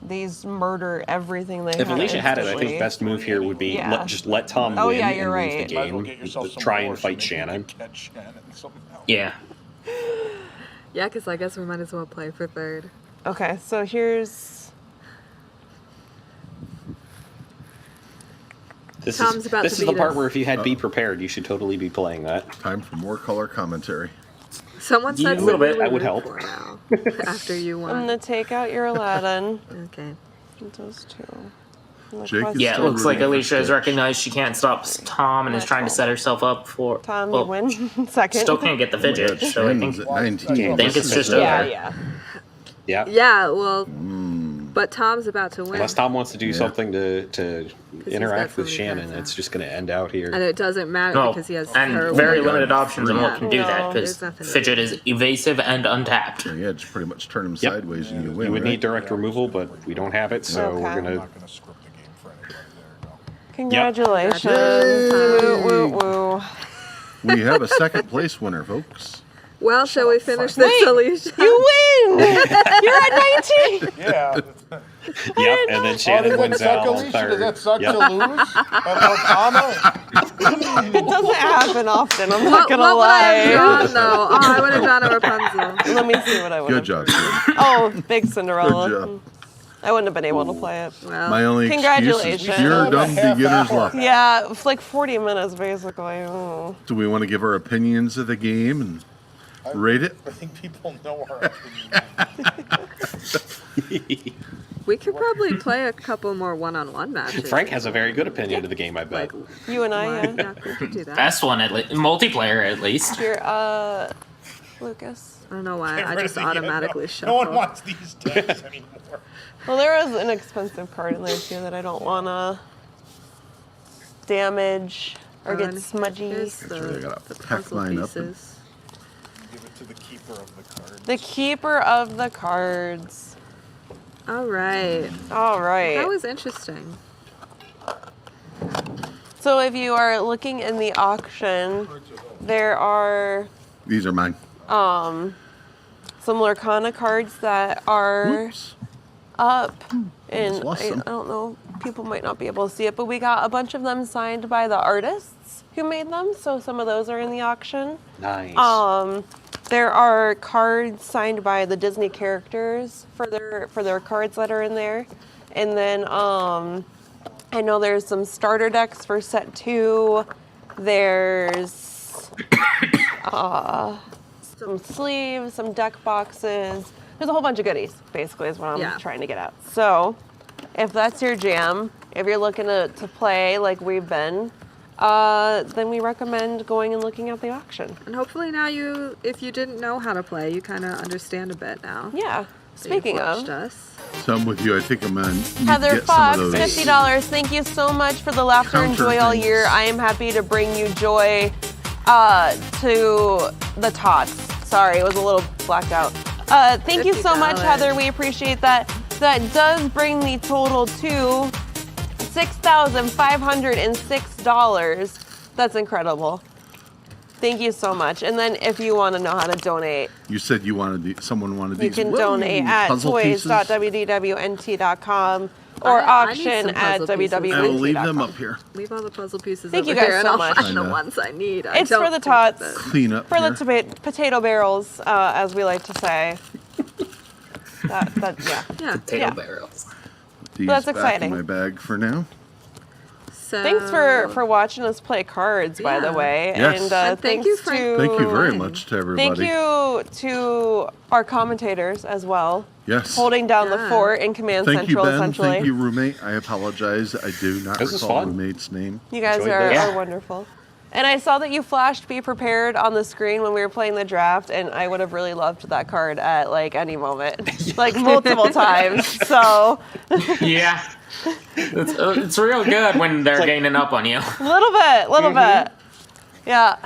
These murder everything they If have Alicia had it, I think instantly. best move here would be Yeah. just let Tom Oh, win yeah, and you're lose right. the Might as well game. get yourself some Try more and so fight maybe you Shannon. can catch Shannon somehow. yeah. Yeah, because I guess we might as well play for third. Okay, so here's. This Tom's is about this to is the beat part us. where if you had Be Prepared, you should totally be playing that. Time for more color commentary. Someone said A little what bit, you that would root help. for now, after you I'm won. gonna take out your Aladdin. Okay. Those two. And the Jake is quest- Yeah, it still looks like rooting for Alicia has Stitch. recognized she can't stop Tom and is trying to set herself up for. Tom, well, you win. Second. Still can't get the fidget, Oh my God, so I Shannon's think at 19. I think it's just Yeah, over. yeah. Yeah. Yeah, well, but Tom's about to win. Unless Tom wants to do something to got interact with so many Shannon, cards it's out. just going to end out here. And it doesn't matter No, because he has and her very winning. limited options on what can do No, that because there's nothing to fidget do. is evasive and untapped. Yeah, just pretty much turn him Yep. sideways and you win. You would right? need direct removal, but we don't have it, so Okay. we're I'm going to... not gonna script the game for anybody. There you go. Congratulations. Congratulations. Woo, woo, woo. We have a second place winner, folks. Well, shall we finish this, Wait, Alicia? You win! You're at 19! Yeah. Yep, and then Shannon Does that wins suck, out on Alicia? third. Does that suck Yep. to lose? At Lorcana? It doesn't happen often, I'm not What gonna would I have lie. drawn, though? Oh, I would have drawn a Rapunzel. Let me see what I would Good have. job, Jim. Oh, big Cinderella. Good job. I wouldn't have been able to play it. Well, My only excuse Congratulations. is pure dumb Half beginner's hour. luck. Yeah, it's like 40 minutes basically. Oh. Do we want to give our opinions of the game and rate it? I think people know our opinion. we could probably play a couple more one-on-one matches. Frank has a very good opinion of the game, I bet. Like, You and I, yeah. yeah, we could do that. Best one at least, multiplayer at least. Here, Lucas. I don't know why. Get I rid just of the- automatically no shuffle. one wants these decks anymore. Well, there was an expensive card in there too that I don't want to damage or get And smudgy. here's Sure, I gotta the pack puzzle mine up and- pieces. Give it to the keeper of the card. The keeper of the cards. All right. All right. That was interesting. So if you are looking in the auction, there are These are mine. some Lorcana cards that are Whoops. up, and lost I some. don't know, people might not be able to see it, but we got a bunch of them signed by the artists who made them, so some of those are in the auction. Nice. There are cards signed by the Disney characters for their cards that are in there, and then I know there's some starter decks for set 2. There's some sleeves, some deck boxes. There's a whole bunch of goodies, basically, is what I'm trying to get at. So, if that's your jam, if you're looking to play like we've been, then we recommend going and looking at the auction. And hopefully now if you didn't know how to play, you kind of understand a bit now. Yeah. So you've Speaking watched of, us. So I'm with you. I think I'm gonna need Heather to get Fox, some of those. $50. Thank you so much for the laughter and Counter joy all things. year. I am happy to bring you joy to the Tots. Sorry, it was a little blacked out. Thank you so much, $50. Heather. We appreciate that. That does bring the total to $6,506. That's incredible. Thank you so much. And then if you want to know how to donate, You said you wanted someone wanted you these. can Woo! donate at Puzzle pieces. toys.wdwnt.com or I need auction some at puzzle pieces. I will leave them www.nt.com. up here. Leave all the puzzle pieces Thank over you guys here, and so I'll much. find the I know. ones I need. It's for the Tots. Clean up For here. the potato barrels, as we like to say. Yeah. Potato Yeah. barrels. These That's back exciting. in my bag for now. So, Thanks for watching us play cards, by the Yeah. way. Yes. And And thank you, thanks Frank. to Thank you very much to everybody. Thank you to our commentators as well, Yes. holding down the Yeah. fort in Command Thank Central, you, Ben. essentially. Thank you, roommate. I apologize. I do not This was recall fun. roommate's name. You guys Enjoyed are, this. are wonderful. And I saw that you flashed "Be Prepared" on the screen when we were playing the draft, and I would have really loved that card at like any moment, like multiple times. So Yeah. It's real good when they're gaining up on you. little bit, yeah.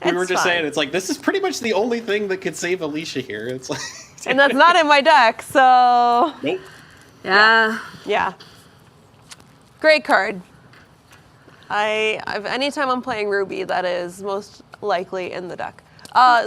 We were It's just fine. saying, it's like, this is pretty much the only thing that could save Alicia here. It's like... And that's not in my deck, so Nope. Yeah. yeah. Great card. Anytime I'm playing Ruby, that is most likely in the deck.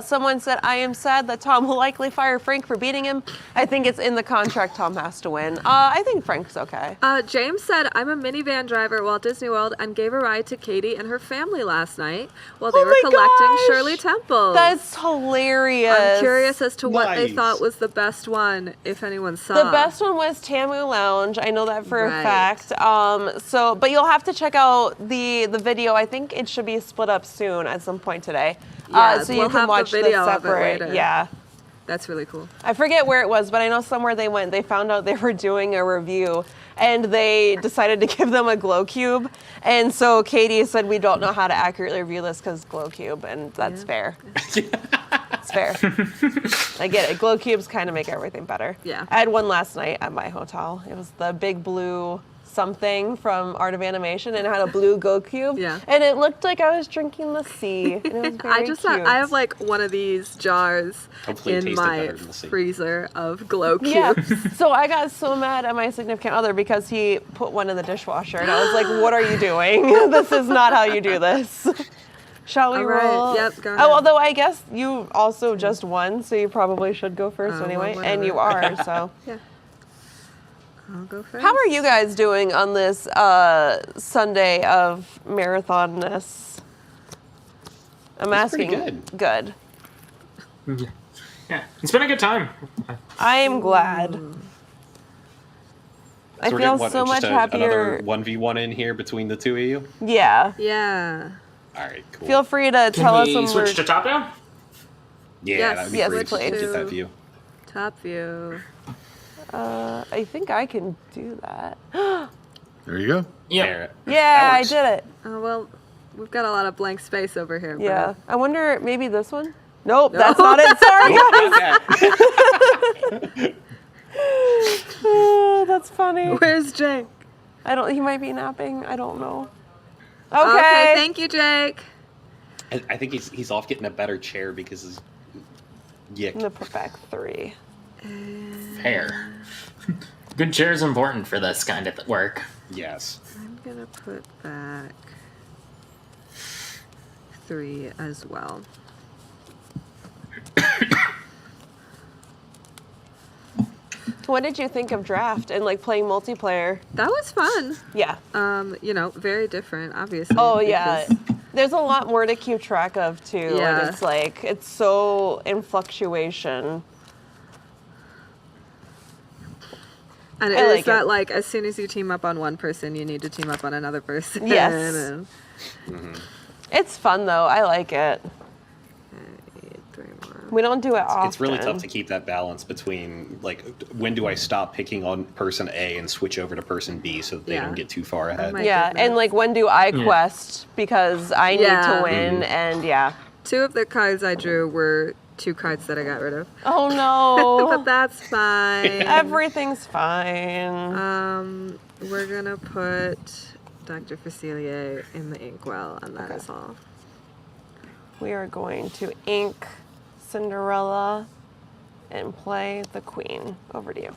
Someone said, I am sad that Tom will likely fire Frank for beating him. I think it's in the contract Tom has to win. I think Frank's okay. James said, I'm a minivan driver at Walt Disney World and gave a ride to Katie and her family last night while they were collecting gosh! Shirley Temples. That's hilarious. I'm curious as to what they Nice. thought was the best one, if anyone saw. The best one was Tamu Lounge. I know that for a Right. fact. But you'll have to check out the video. I think it should be split up soon at some point today. Yeah, so you we'll can have the watch video the of it separate. later. Yeah. That's really cool. I forget where it was, but I know somewhere they went. They found out they were doing a review, and they decided to give them a glow cube. And so Katie said, we don't know how to accurately review this because glow cube, and that's fair. It's fair. I get it. Glow cubes kind of make everything better. Yeah. I had one last night at my hotel. It was the big blue something from Art of Animation, and it had a blue glow cube. Yeah. And it looked like I was drinking the sea. And it was very cute. I have like one of these jars Hopefully it in tasted my better than the sea. freezer of glow cubes. Yeah. So I got so mad at my significant other because he put one in the dishwasher, and I was like, "What are you doing? This is not how you do this." Shall we All right. roll? Yep, go ahead. Oh, although I guess you also just won, so you probably should go first well, anyway, and you whatever. are. So, Yeah. I'll go first. how are you guys doing on this Sunday of marathonness? I'm It's pretty asking. Good. Yeah, it's been a good time. I am glad. I So we're feel getting, so much happier. Another 1v1 in here between the two of you? Yeah. Yeah. All right, cool. Feel free to Can tell us we when switch we're. to top down? Yeah, Yes, that'd be yes, great. please. Get that view. Top view. I think I can do that. There you go. Yeah. There. Yeah, I works. did it. Oh, well, we've got a lot of blank space over here. but- Yeah. I wonder, maybe this one? Nope, that's not it. Sorry, guys. Oh, that's funny. Where's Jake? He might be napping. I don't know. Okay, Okay. thank you, Jake. I think he's off getting a better chair because his I'm yick. gonna put back 3. Fair. Good chair is important for this kind of work. Yes. I'm gonna put back 3 as well. What did you think of draft and like playing multiplayer? That was fun. Yeah. Very different, obviously. Oh yeah. because- There's a lot more to keep track of too. Yeah. And it's so in fluctuation. And it I is like that it. like as soon as you team up on one person, you need to team up on another person. Yes. And, It's fun though. I like it. 3 more. We don't do it often. It's really tough to keep that balance between like when do I stop picking on person A and switch over to person B so that they Yeah. don't get too far ahead. my Yeah, goodness. and like when do I quest because I need Yeah. to win and yeah. 2 of the cards I drew were 2 cards that I got rid of. Oh no. But that's fine. Everything's fine. We're gonna put Dr. Facilier in the inkwell, and that is all. We are going to ink Cinderella and play the queen. Over to you.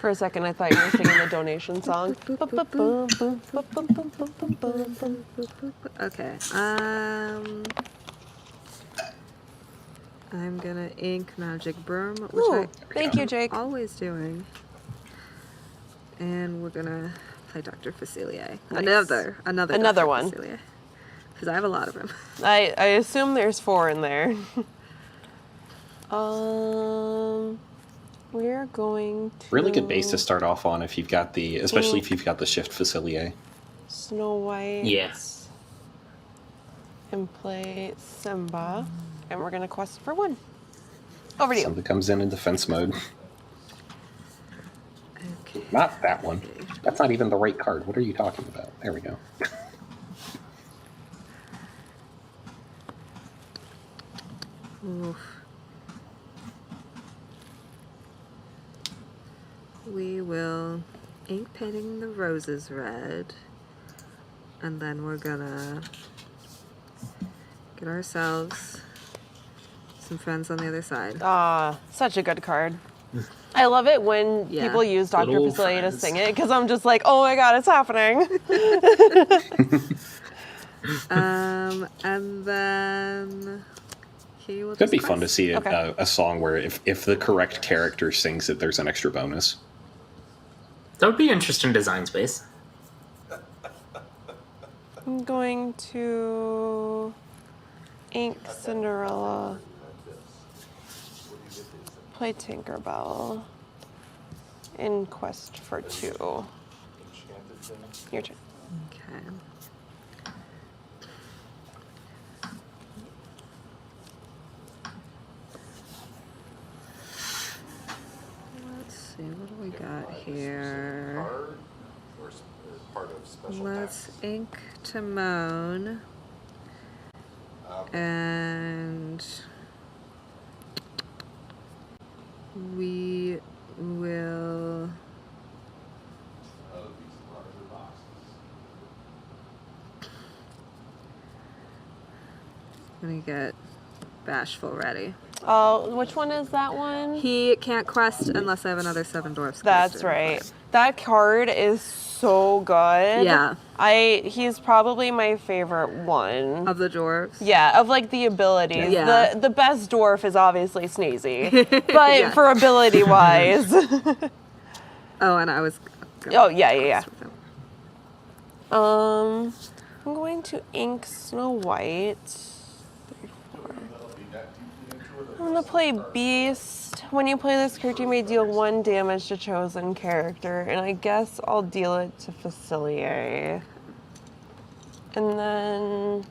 For a second, I thought you were singing the donation song. Okay. I'm gonna ink Magic Broom, which Ooh, thank you, Jake. always doing. And we're gonna play Dr. Facilier. Nice. Another Another one. Because I have a lot of them. I assume there's 4 in there. We're going to Really good base to start off on if you've got especially if you've got the Shift Facilier. Snow White. Yes. And play Simba. And we're gonna quest for 1. Over to you. Something comes in defense mode. Okay. Not that one. That's not even the right card. What are you talking about? There we go. Oof. We will ink painting the roses red, and then we're gonna get ourselves some friends on the other side. Such a good card. I love it when Yeah. people use Dr. Little Facilier to friends. sing it because I'm just like, oh my god, it's happening. And then he will Could just be fun to quest. see Okay. a song where if the correct character sings it, there's an extra bonus. That would be interesting design space. I'm going to ink Cinderella, play Tinkerbell in Quest for 2. Your turn. Okay. Let's see, what do we got here? Card or part of special Let's packs? ink Timon. And we will Oh, these larger boxes. let me get Bashful ready. Oh, which one is that one? He can't quest unless I have another 7 dwarfs. That's quested. right. That card is so good. Yeah. He's probably my favorite one. Of the dwarves. Yeah, of like the abilities. Yeah. The best dwarf is obviously Sneezy. But Yeah. for ability wise. Oh, and I was. Oh, yeah. quest with him. I'm going to ink Snow White. I'm gonna play Beast. When you play this character, you may deal 1 damage to chosen character, and I guess I'll deal it to Facilier. And then,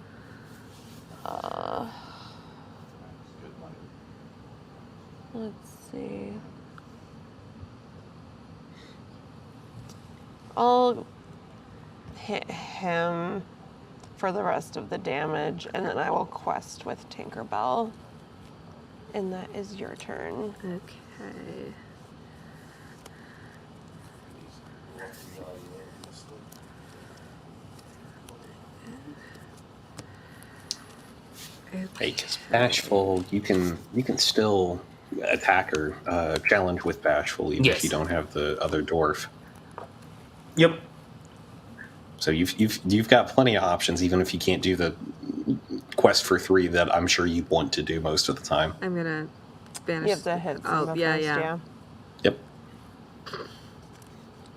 let's see. I'll hit him for the rest of the damage, and then I will quest with Tinkerbell. And that is your turn. Okay. Hey, 'cause Bashful, you can still attack or challenge with Bashful even if Yes. you don't have the other dwarf. Yep. So you've got plenty of options, even if you can't do the quest for 3 that I'm sure you want to do most of the time. I'm gonna banish. You have to hit Oh, Simba yeah, first, yeah. Yep.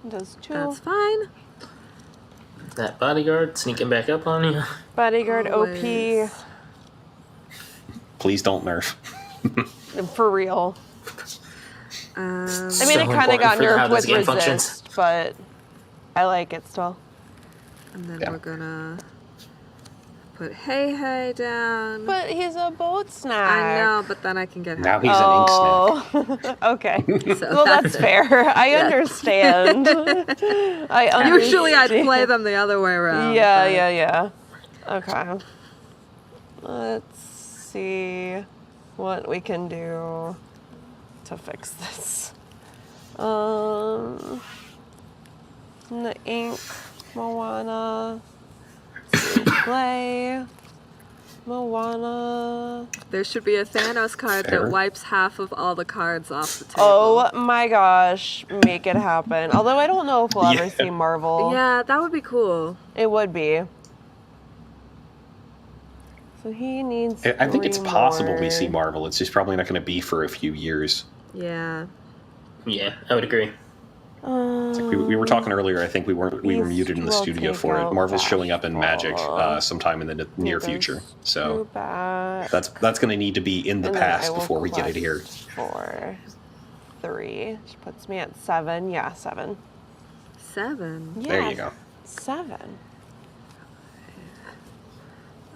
Does 2. That's fine. That bodyguard sneaking back up on you. Bodyguard Always. Please don't nerf. OP. For real. I mean, So it kind of important got for how nerfed this with game resist, functions. but I like it still. And then Yeah. we're gonna put Hey down. But he's a boat snack. I know, but then I can get Now him. he's an ink snack. Oh, okay. So Well, that's fair. I Yeah. understand. I understand. Usually I'd play them the other way around. Yeah, but- yeah. Okay. Let's see what we can do to fix this. I'm gonna ink Moana. Play Moana. There should be a Thanos card Fair. that wipes half of all the cards off the table. Oh my gosh, make it happen. Although I don't know if we'll ever Yeah. see Marvel. Yeah, that would be cool. It would be. So he needs. I think it's 3 possible more. we see Marvel. It's just probably not going to be for a few years. Yeah. Yeah, I would agree. It's like we were talking earlier. I think we were Beast muted in the will studio take for it. out Marvel's showing up in Magic Bashful. sometime in the near Goes future. 2 So back, that's going to need to be in the and then I past will before we get it here. quest for 3, which puts me at 7. Yeah, 7. 7. Yeah, There you go. 7.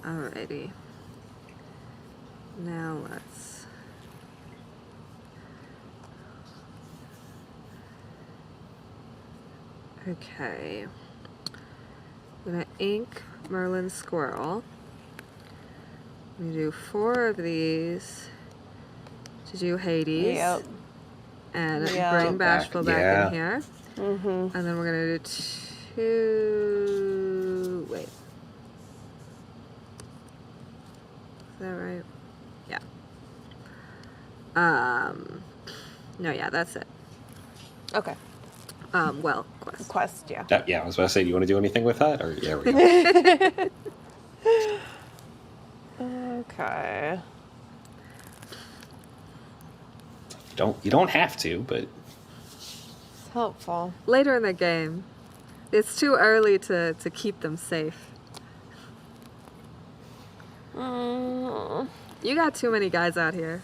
Alrighty. Now let's. Okay. I'm gonna ink Merlin Squirrel. I'm gonna do 4 of these to do Hades. Yep. And Yep. bring Bashful back Yeah. in here. Mm-hmm. And then we're gonna do 2. Wait. Is that right? Yeah. No, yeah, that's it. Okay. Well, quest. Quest, yeah. Yeah, I was about to say, do you want to do anything with that? Or yeah, we go. Okay. You don't have to, but It's helpful. Later in the game, it's too early to keep them safe. You got too many guys out here.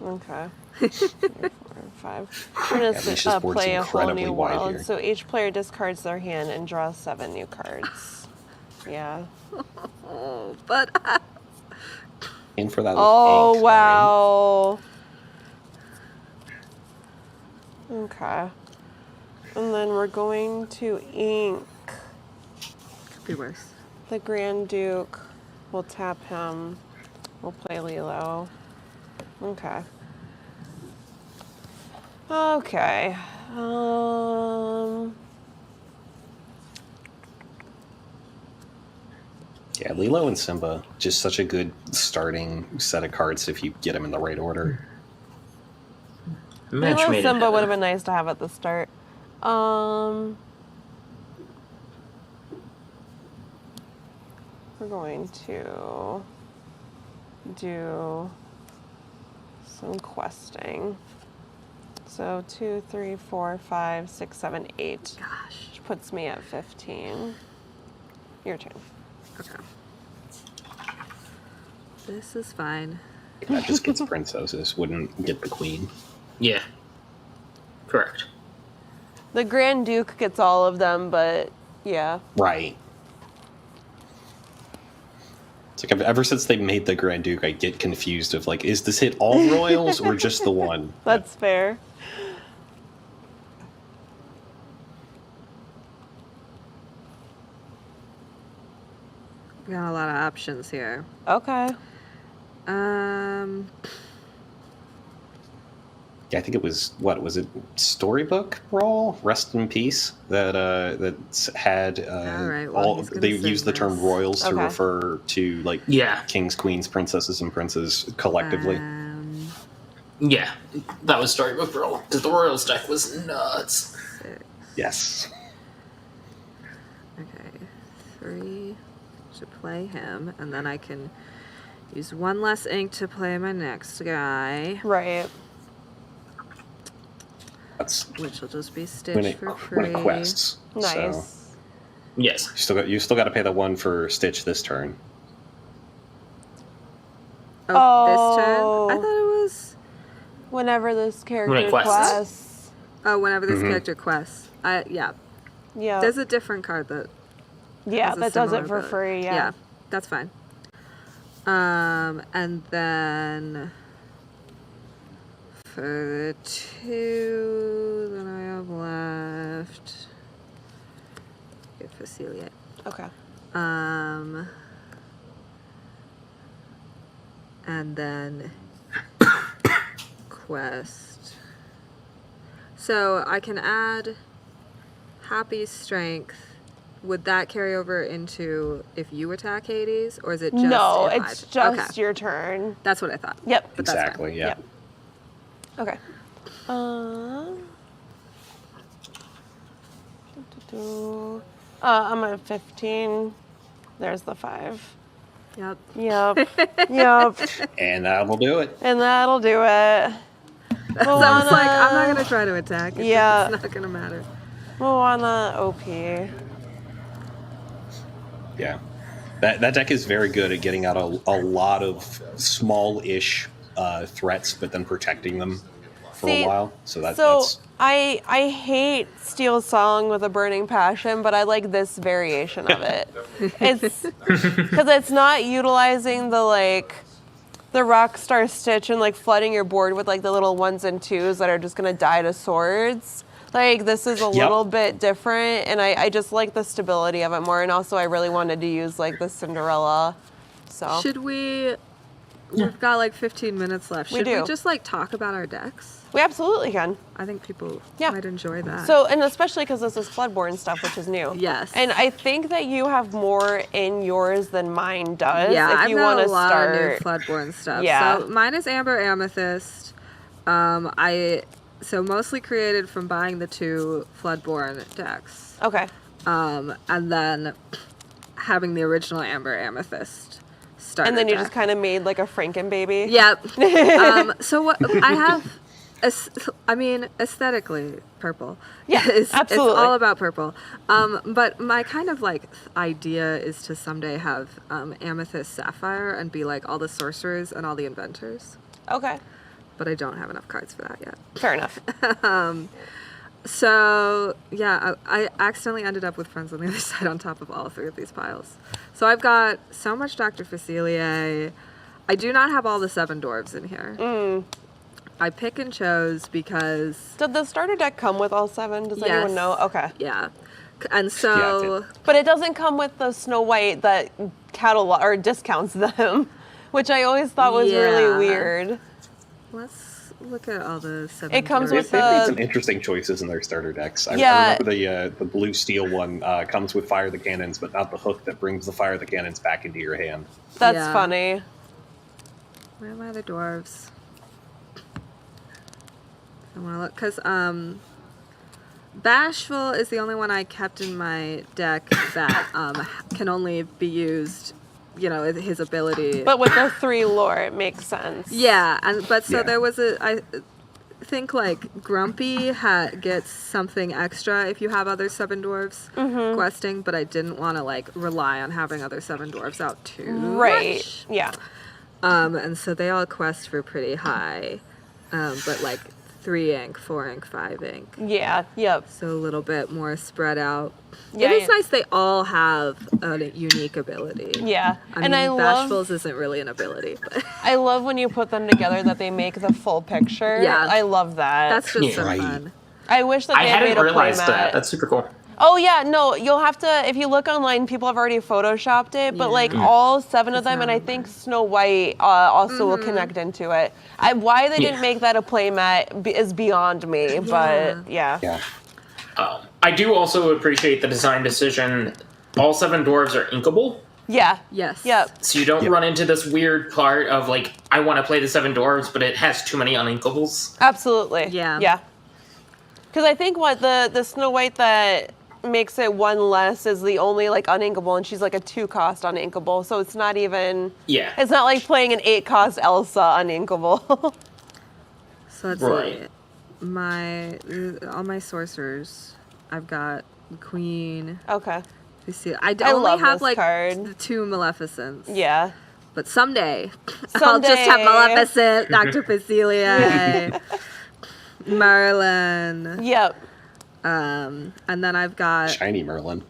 Okay. 3, 4, 5. We're Yeah, gonna Alicia's board's play a whole incredibly new wide world. here. So each player discards their hand and draws 7 new cards. Yeah. Oh, but in for that. Oh, ink, wow. Okay. And then we're going to ink could be worse. the Grand Duke. We'll tap him. We'll play Lilo. Okay. Okay. Yeah, Lilo and Simba, just such a good starting set of cards if you get them in the right order. Match Lilo made in Simba would have heaven. been nice to have at the start. We're going to do some questing. So 2, 3, 4, 5, 6, 7, 8. Gosh. Which puts me at 15. Your turn. Okay. This is fine. That just gets princesses, wouldn't get the queen. Yeah. Correct. The Grand Duke gets all of them, but yeah. Right. It's like ever since they made the Grand Duke, I get confused of like, is this hit all royals or just the one? That's fair. We got a lot of options here. Okay. Yeah, I think it was was it Storybook Brawl? Rest in Peace that had All right, well, he's gonna they sing used the term this. royals to Okay. refer to like Yeah. kings, queens, princesses, and princes collectively. Yeah. That was Storybook Brawl. Because the Royals deck was nuts. 6. Yes. Okay. 3 to play him, and then I can use 1 less ink to play my next guy, Right. That's which will just be when Stitch it for when free. it quests. Nice. So Yes. you still got to pay the 1 for Stitch this turn. Oh, this turn? Oh. I thought it was. Whenever this character quests. quests. Oh, whenever this Mhm. character quests. Yeah. Yeah. There's a different card that. Yeah, has a that does it similar for ability. free, yeah. Yeah, that's fine. And then for the 2 that I have left, get Faciliate. Okay. And then quest. So I can add Happy Strength. Would that carry over into if you attack Hades, or is it just No, if it's I- just okay. your turn. That's what I thought. Yep. But that's fine. Exactly. Yeah. Yep. Okay. I'm at 15. There's the 5. Yep. Yep. Yep. And that'll do it. And that'll do it. So I was like, I'm not gonna try to attack. Yeah. It's not gonna matter. Moana OP. Yeah. That deck is very good at getting out a lot of small-ish threats, but then protecting them for See, a while. So that's I hate Steel Song with a burning passion, but I like this variation of it. It's because it's not utilizing the Rockstar Stitch and like flooding your board with like the little 1s and 2s that are just gonna die to swords. Like this is a little bit different, and I just like the stability of it more. And also, I really wanted to use like the Cinderella. So Should we? We've got like 15 minutes left. We Should we do. just like talk about our decks? we absolutely can. I think people Yeah. might enjoy that. So, and especially because this is Floodborne stuff, which is new. Yes. And I think that you have more in yours than mine does. yeah, if I've you got want a to lot start. of new Floodborne stuff. Yeah. So mine is Amber Amethyst. I so mostly created from buying the 2 Floodborn decks. Okay. And then having the original Amber Amethyst starter And then you deck. just kind of made like a Franken baby. Yep. So what I have, aesthetically, purple. Yeah, It's absolutely. all about purple. But my kind of like idea is to someday have Amethyst Sapphire and be like all the sorcerers and all the inventors. Okay. But I don't have enough cards for that yet. Fair enough. So, yeah, I accidentally ended up with Friends on the Other Side on top of all 3 of these piles. So I've got so much Dr. Facilier. I do not have all the 7 dwarves in here. I pick and chose because... Did the starter deck come with all 7? Does Yes. anyone know? Okay. Yeah. And so... But it doesn't come with the Snow White that catalog or discounts them, which I always thought was really weird. Let's look at all the 7 It comes dwarves. with They've made the... some interesting choices in their starter decks. I Yeah. remember the blue steel one comes with Fire the Cannons, but not the hook that brings the Fire the Cannons back into your hand. That's Yeah. funny. Where are my other dwarves? I want to look, because Bashful is the only one I kept in my deck that can only be used, his ability. But with the 3 lore, it makes sense. Yeah, but Yeah. there was I think like Grumpy gets something extra if you have other 7 dwarves questing, but I didn't want to like rely on having other 7 dwarves out too Right. much. Yeah. And so they all quest for pretty high, but like 3 ink, 4 ink, 5 ink. Yeah. Yep. So a little bit more spread out. Yeah, it is yeah. nice they all have a unique ability. Yeah. I and mean, I love Bashful's isn't really an ability, but I love when you put them together that they make the full picture. Yeah. I love that. that's just so Right. fun. I wish that I they had hadn't made a realized playmat. that. That's super cool. Oh yeah, no, you'll have to, if you look online, people have already photoshopped it, but like all 7 of them, and I think Snow White also will connect into it. Why they didn't make that a playmat is beyond me, but yeah. Yeah. I do also appreciate the design decision. All 7 dwarves are inkable, Yeah. Yes. Yep. so you don't run into this weird part of like, I want to play the 7 dwarves, but it has too many uninkables. Absolutely. Yeah. Yeah. Because I think what the Snow White that makes it 1 less is the only like uninkable, and she's like a 2-cost uninkable, so it's not even. Yeah. It's not like playing an 8-cost Elsa uninkable. So let's Right. see. All my sorcerers. I've got Queen. Okay. You see, I I only love have this like card. the 2 Maleficents. Yeah. But someday, I'll just have Someday. Maleficent, Dr. Facilier, Merlin. Yep. And then I've got, Shiny Merlin.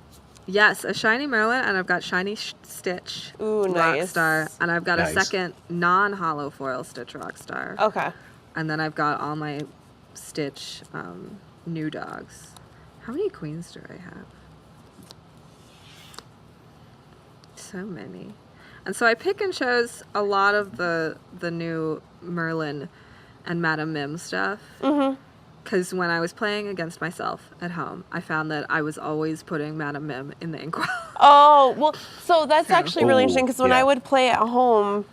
yes, a shiny Merlin, and I've got shiny Stitch. Ooh, nice. Rockstar. And I've got a Nice. second non-hollow foil Stitch Rockstar. Okay. And then I've got all my Stitch new dogs. How many queens do I have? So many. And so I pick and chose a lot of the new Merlin and Madame Mim stuff. Because when I was playing against myself at home, I found that I was always putting Madame Mim in the inkwell. Oh, well, so that's actually really Ooh, interesting because when yeah. I would play at home,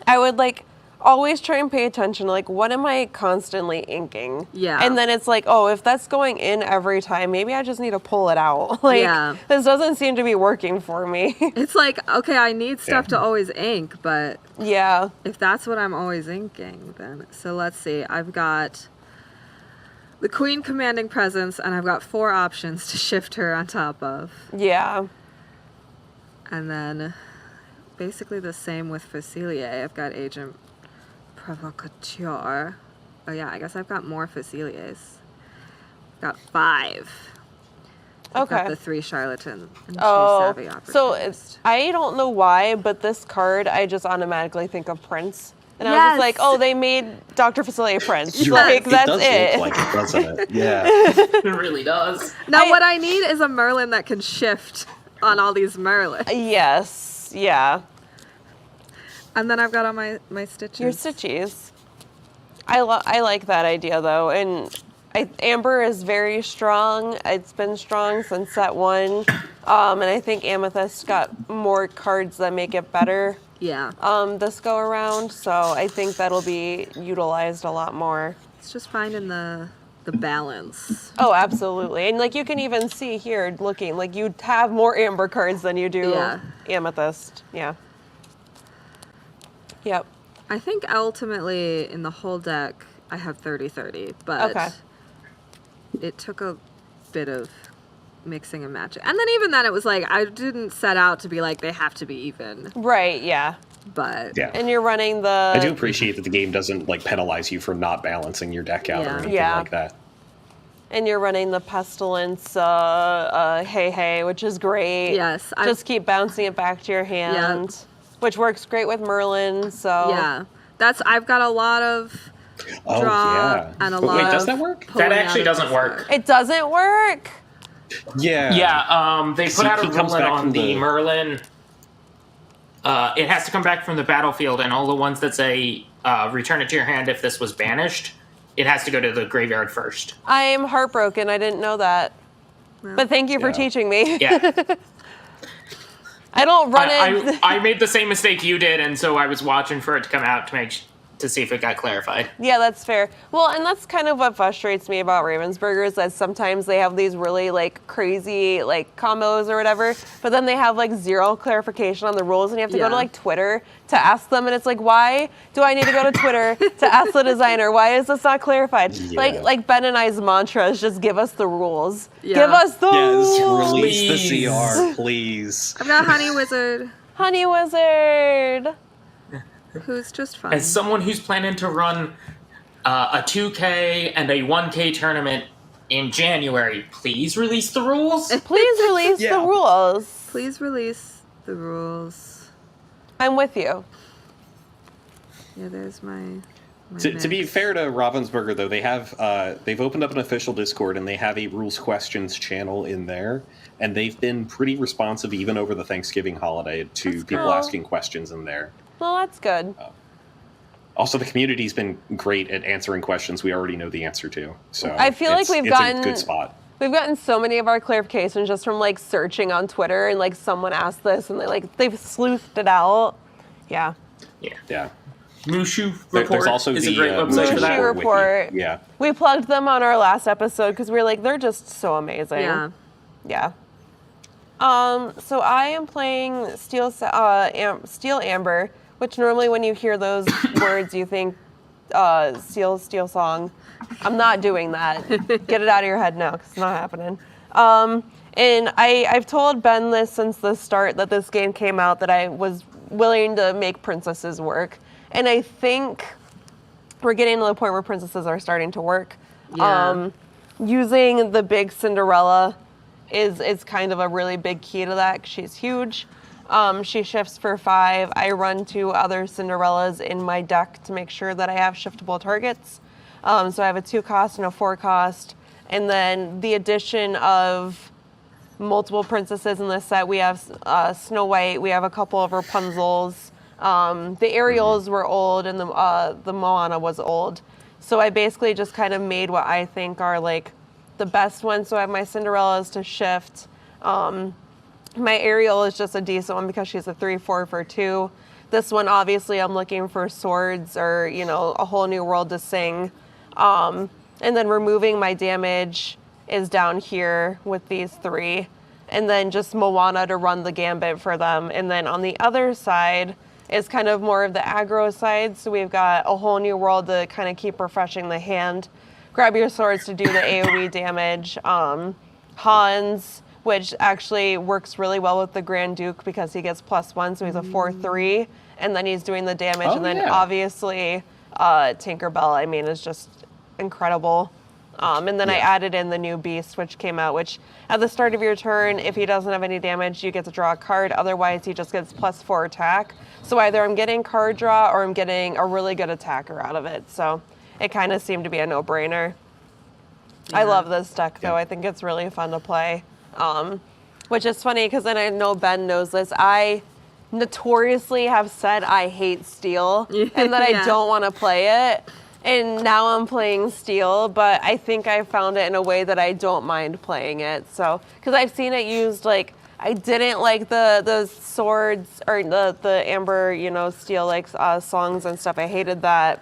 I would like always try and pay attention to like what am I constantly inking? Yeah. And then it's like, oh, if that's going in every time, maybe I just need to pull it out. Like Yeah. this doesn't seem to be working for me. It's like, okay, I need stuff Yeah. to always ink, but Yeah. if that's what I'm always inking, then. So let's see. I've got the Queen Commanding Presence, and I've got 4 options to shift her on top of. Yeah. And then basically the same with Facilier. I've got Agent Provocateur. Oh yeah, I guess I've got more Faciliers. Got 5. I've got Okay. the 3 Charlatan and 2 Oh, Savvy so Opportunist. I don't know why, but this card, I just automatically think of Prince. And I was Yes. just like, oh, they made Dr. Facilier Prince. You're Like, right. that's it does it. look like it, doesn't it? Yeah. It really does. Now, I- what I need is a Merlin that can shift on all these Merlins. Yes. Yeah. And then I've got all my Stitches. Your Stitchies. I like that idea though, and Amber is very strong. It's been strong since set 1, and I think Amethyst got more cards that make it better Yeah. this go around. So I think that'll be utilized a lot more. It's just finding the balance. Oh, absolutely. And like you can even see here looking, like you have more amber cards than you do amethyst. Yeah. Yep. I think ultimately in the whole deck I have 30-30, but it took a bit of mixing and matching. And then even then it was like I didn't set out to be like they have to be even. Right, yeah. But and you're running the I do appreciate that the game doesn't like penalize you for not balancing your deck out or anything like that. And you're running the pestilence hey, which is great. Yes. Just keep bouncing it back to your hand. Which works great with Merlin, so yeah. I've got a lot of draw and a lot wait, of does that work? That actually doesn't work. It doesn't work? Yeah. Yeah, they put out a ruling on the Merlin. It has to come back from the battlefield, and all the ones that say return it to your hand if this was banished, it has to go to the graveyard first. I am heartbroken. I didn't know that. But thank you for teaching me. Yeah. I don't run it. I made the same mistake you did, and so I was watching for it to come out to see if it got clarified. Yeah, that's fair. Well, and that's kind of what frustrates me about Ravensburger is that sometimes they have these really like crazy like combos or whatever, but then they have like zero clarification on the rules, and you have to go to like Twitter to ask them, and it's like, why do I need to go to Twitter to ask the designer? Why is this not clarified? Like Ben and I's mantra is just give us the rules. Give us the rules. Release the CR, please. I've got Honey Wizard. Honey Wizard. Who's just fun. As someone who's planning to run a 2K and a 1K tournament in January, please release the rules. Please release the rules. Please release the rules. I'm with you. Yeah, there's my To be fair to Ravensburger, though, they have they've opened up an official Discord and they have a rules questions channel in there, and they've been pretty responsive even over the Thanksgiving holiday to people asking questions in there. Well, that's good. Also, the community's been great at answering questions we already know the answer to. So I feel like we've gotten a good spot. We've gotten so many of our clarifications just from like searching on Twitter and like someone asked this and they've sleuthed it out. Yeah. Yeah. Mushu Report There's also is the a great website for that. Mushu Report. Yeah. We plugged them on our last episode because we were like, they're just so amazing. Yeah. So I am playing Steel Amber, which normally when you hear those words you think Steel Song. I'm not doing that. Get it out of your head now because it's not happening. And I've told Ben this since the start that this game came out that I was willing to make princesses work. And I think we're getting to the point where princesses are starting to work. Using the big Cinderella is kind of a really big key to that. She's huge. She shifts for 5. I run 2 other Cinderellas in my deck to make sure that I have shiftable targets. So I have a 2 cost and a 4 cost. And then the addition of multiple princesses in this set. We have Snow White. We have a couple of Rapunzels. The Ariels were old and the Moana was old. So I basically just kind of made what I think are like the best ones. So I have my Cinderellas to shift. My Ariel is just a decent one because she's a 3/4 for 2. This one, obviously, I'm looking for swords or, a whole new world to sing. And then removing my damage is down here with these 3. And then just Moana to run the gambit for them. And then on the other side is kind of more of the aggro side. So we've got a whole new world to kind of keep refreshing the hand. Grab your swords to do the AoE damage. Hans, which actually works really well with the Grand Duke because he gets +1, so he's a 4/3, and then he's doing the damage. And then obviously Tinkerbell, I mean, is just incredible. And then I added in the new Beast, which came out, which at the start of your turn, if he doesn't have any damage, you get to draw a card. Otherwise, he just gets +4 attack. So either I'm getting card draw or I'm getting a really good attacker out of it. So it kind of seemed to be a no-brainer. I love this deck, though. I think it's really fun to play. Which is funny because then I know Ben knows this. I notoriously have said I hate Steel and that I don't want to play it. And now I'm playing Steel, but I think I found it in a way that I don't mind playing it. So, because I've seen it used, like, I didn't like the swords or the Amber, Steel, like, songs and stuff. I hated that.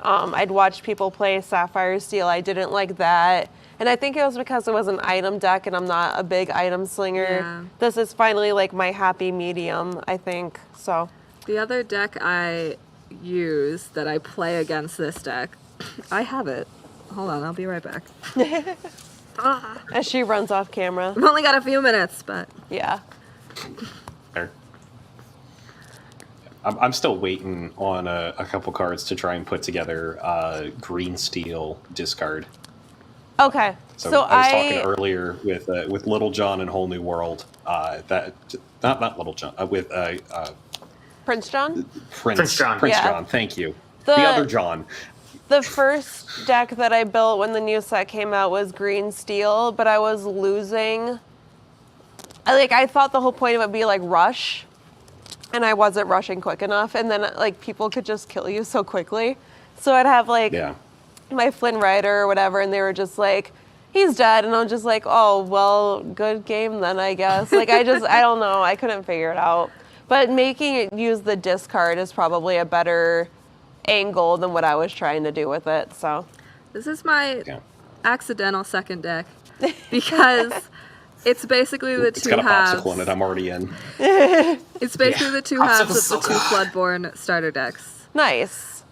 I'd watch people play Sapphire Steel. I didn't like that. And I think it was because it was an item deck and I'm not a big item slinger. Yeah. This is finally like my happy medium, I think. So The other deck I use that I play against this deck, I have it. Hold on, I'll be right back. as she runs off camera. I've only got a few minutes, but Yeah. Fair. I'm still waiting on a couple cards to try and put together green steel discard. Okay. So I was talking earlier with Little John and Whole New World. That not Little John with Prince John? Prince John. Prince Yeah. John. Thank you. The- The other John. The first deck that I built when the new set came out was green steel, but I was losing. I thought the whole point of it would be like rush, and I wasn't rushing quick enough, and then like people could just kill you so quickly. So I'd have like Yeah. my Flynn Rider or whatever, and they were just like, he's dead, and I'm just like, oh well, good game then, I guess. I don't know, I couldn't figure it out. But making it use the discard is probably a better angle than what I was trying to do with it. So this is my Yeah. accidental second deck because it's basically the It's two got a halves. popsicle in it. I'm already in. It's basically the two halves of the Popsicle's so two good. Floodborn starter decks. nice.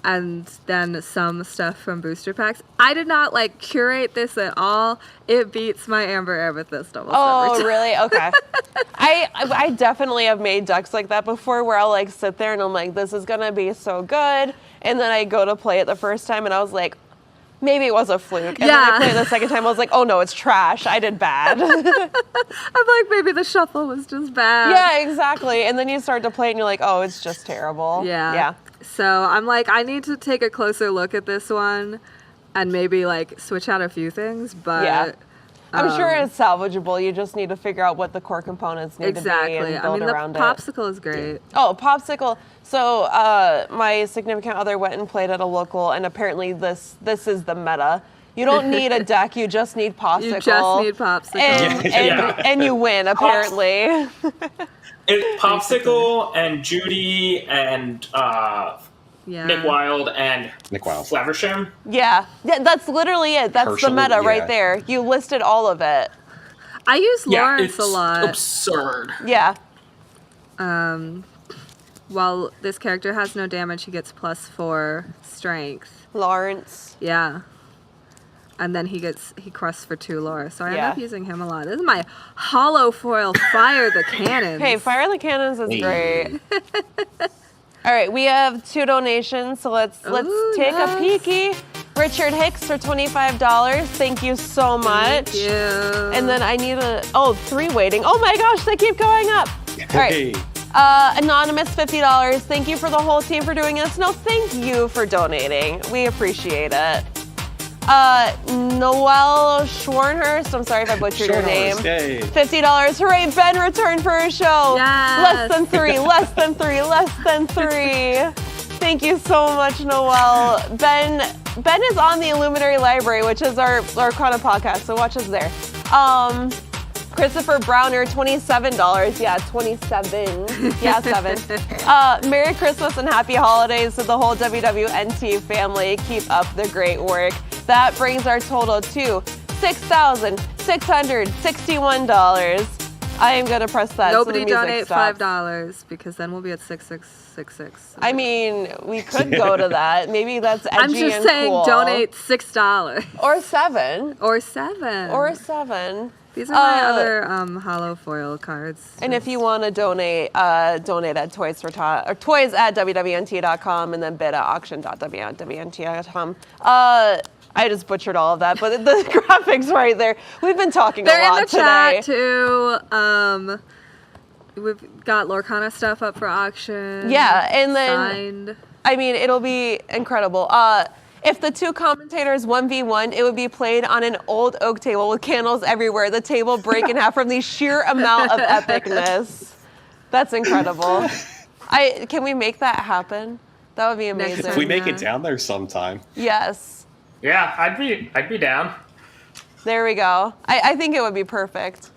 And then some stuff from booster packs. I did not curate this at all. It beats my Amber Amethyst almost every Oh, time. really? Okay. I definitely have made decks like that before where I'll sit there and I'm like, this is going to be so good. And then I go to play it the first time and I was like, maybe it was a fluke. And then I Yeah. played it the second time. I was like, oh no, it's trash. I did bad. I'm like, maybe the shuffle was just bad. Yeah, exactly. And then you start to play and you're like, oh, it's just terrible. Yeah. Yeah. So I'm like, I need to take a closer look at this one and maybe switch out a few things, but Yeah. I'm sure it's salvageable. You just need to figure out what the core components need to be exactly. and I build mean, the around it. popsicle is great. Oh, popsicle. So my significant other went and played at a local, and apparently this is the meta. You don't need a deck. You just need popsicle. You just need popsicle. And you win apparently. Popsicle and Judy and Yeah. Nick Wilde and Nick Wilde. Flaversham. Yeah, that's literally it. That's Herschel, the meta yeah. right there. You listed all of it. I use Yeah, Lawrence it's a lot. absurd. Yeah. While this character has no damage, he gets +4 strength. Lawrence. Yeah. And then he crusts for 2 lore. So I end Yeah. up using him a lot. This is my hollow foil Fire the Cannons. Hey, Fire the Cannons is Hey. great. All right, we have 2 donations, so let's Ooh, take yes. a peeky. Richard Hicks for $25. Thank you so much. Thank you. And then I need 3 waiting. Oh my gosh, they keep going up. All right. Hey. Anonymous, $50. Thank you for the whole team for doing this. No, thank you for donating. We appreciate it. Noelle Schwarnhurst, I'm sorry if I butchered your name. Yay. $50. Hooray, Ben returned for a show. Yes. Less than 3, less than 3, less than 3. Thank you so much, Noelle. Ben is on the Illuminary Library, which is our Lorcana podcast, so watch us there. Christopher Browner, $27. Yeah, 27. Yeah, 7. Merry Christmas and Happy Holidays to the whole WWNT family. Keep up the great work. That brings our total to $6,661. I am going to press that. Nobody so the music donate stops. $5 because then we'll be at 6666. I mean, we could go to that. Maybe that's edgy I'm just and saying cool. donate $6 Or 7. or 7. Or 7. These are my other hollow foil cards. And if you want to donate at Toys for Tot, or toys at WWNT.com and then bid at auction.WDWNT.com. I just butchered all of that, but the graphics right there. We've been talking They're a lot in the today. chat too. We've got Lorcana stuff up for auction. Yeah, and then signed. I mean, it'll be incredible. If the 2 commentators 1v1, it would be played on an old oak table with candles everywhere. The table break in half from the sheer amount of epicness. That's incredible. Can we make that happen? That would be amazing. If we make it down there sometime. Yes. Yeah, I'd be down. There we go. I think it would be perfect.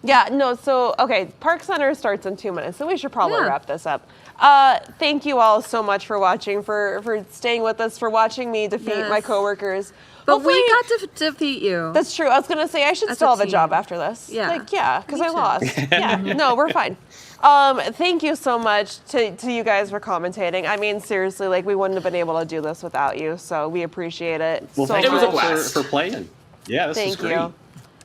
Yeah, no, so, okay, Park Center starts in 2 minutes, so we should probably Yeah. wrap this up. Thank you all so much for watching, for staying with us, for watching me defeat my coworkers. But we Hopefully- got to defeat you. That's true. I was gonna say I should As still a have a job team. after this. Yeah. Because Me I too. lost. Yeah, no, we're fine. Thank you so much to you guys for commentating. I mean, seriously, like we wouldn't have been able to do this without you, so we appreciate it. Well, so thank It was a much. you all blast. for playing. Yeah, this Thank is great. you.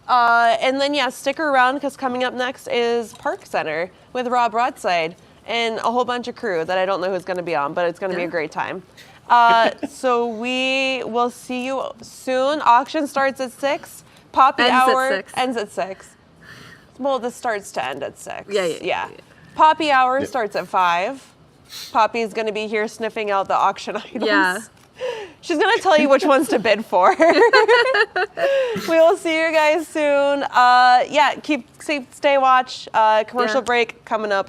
And then, yeah, stick around because coming up next is Park Center with Rob Broadside and a whole bunch of crew that I don't know who's going to be on, but it's going to be a great time. So we will see you soon. Auction starts at 6. Poppy Ends at hour 6. ends at 6. Well, this starts to end at 6. Yeah. Poppy hour starts at 5. Poppy's going to be here sniffing out the auction items. Yeah. She's going to tell you which ones to bid for. We will see you guys soon. Stay watch. Commercial break coming up.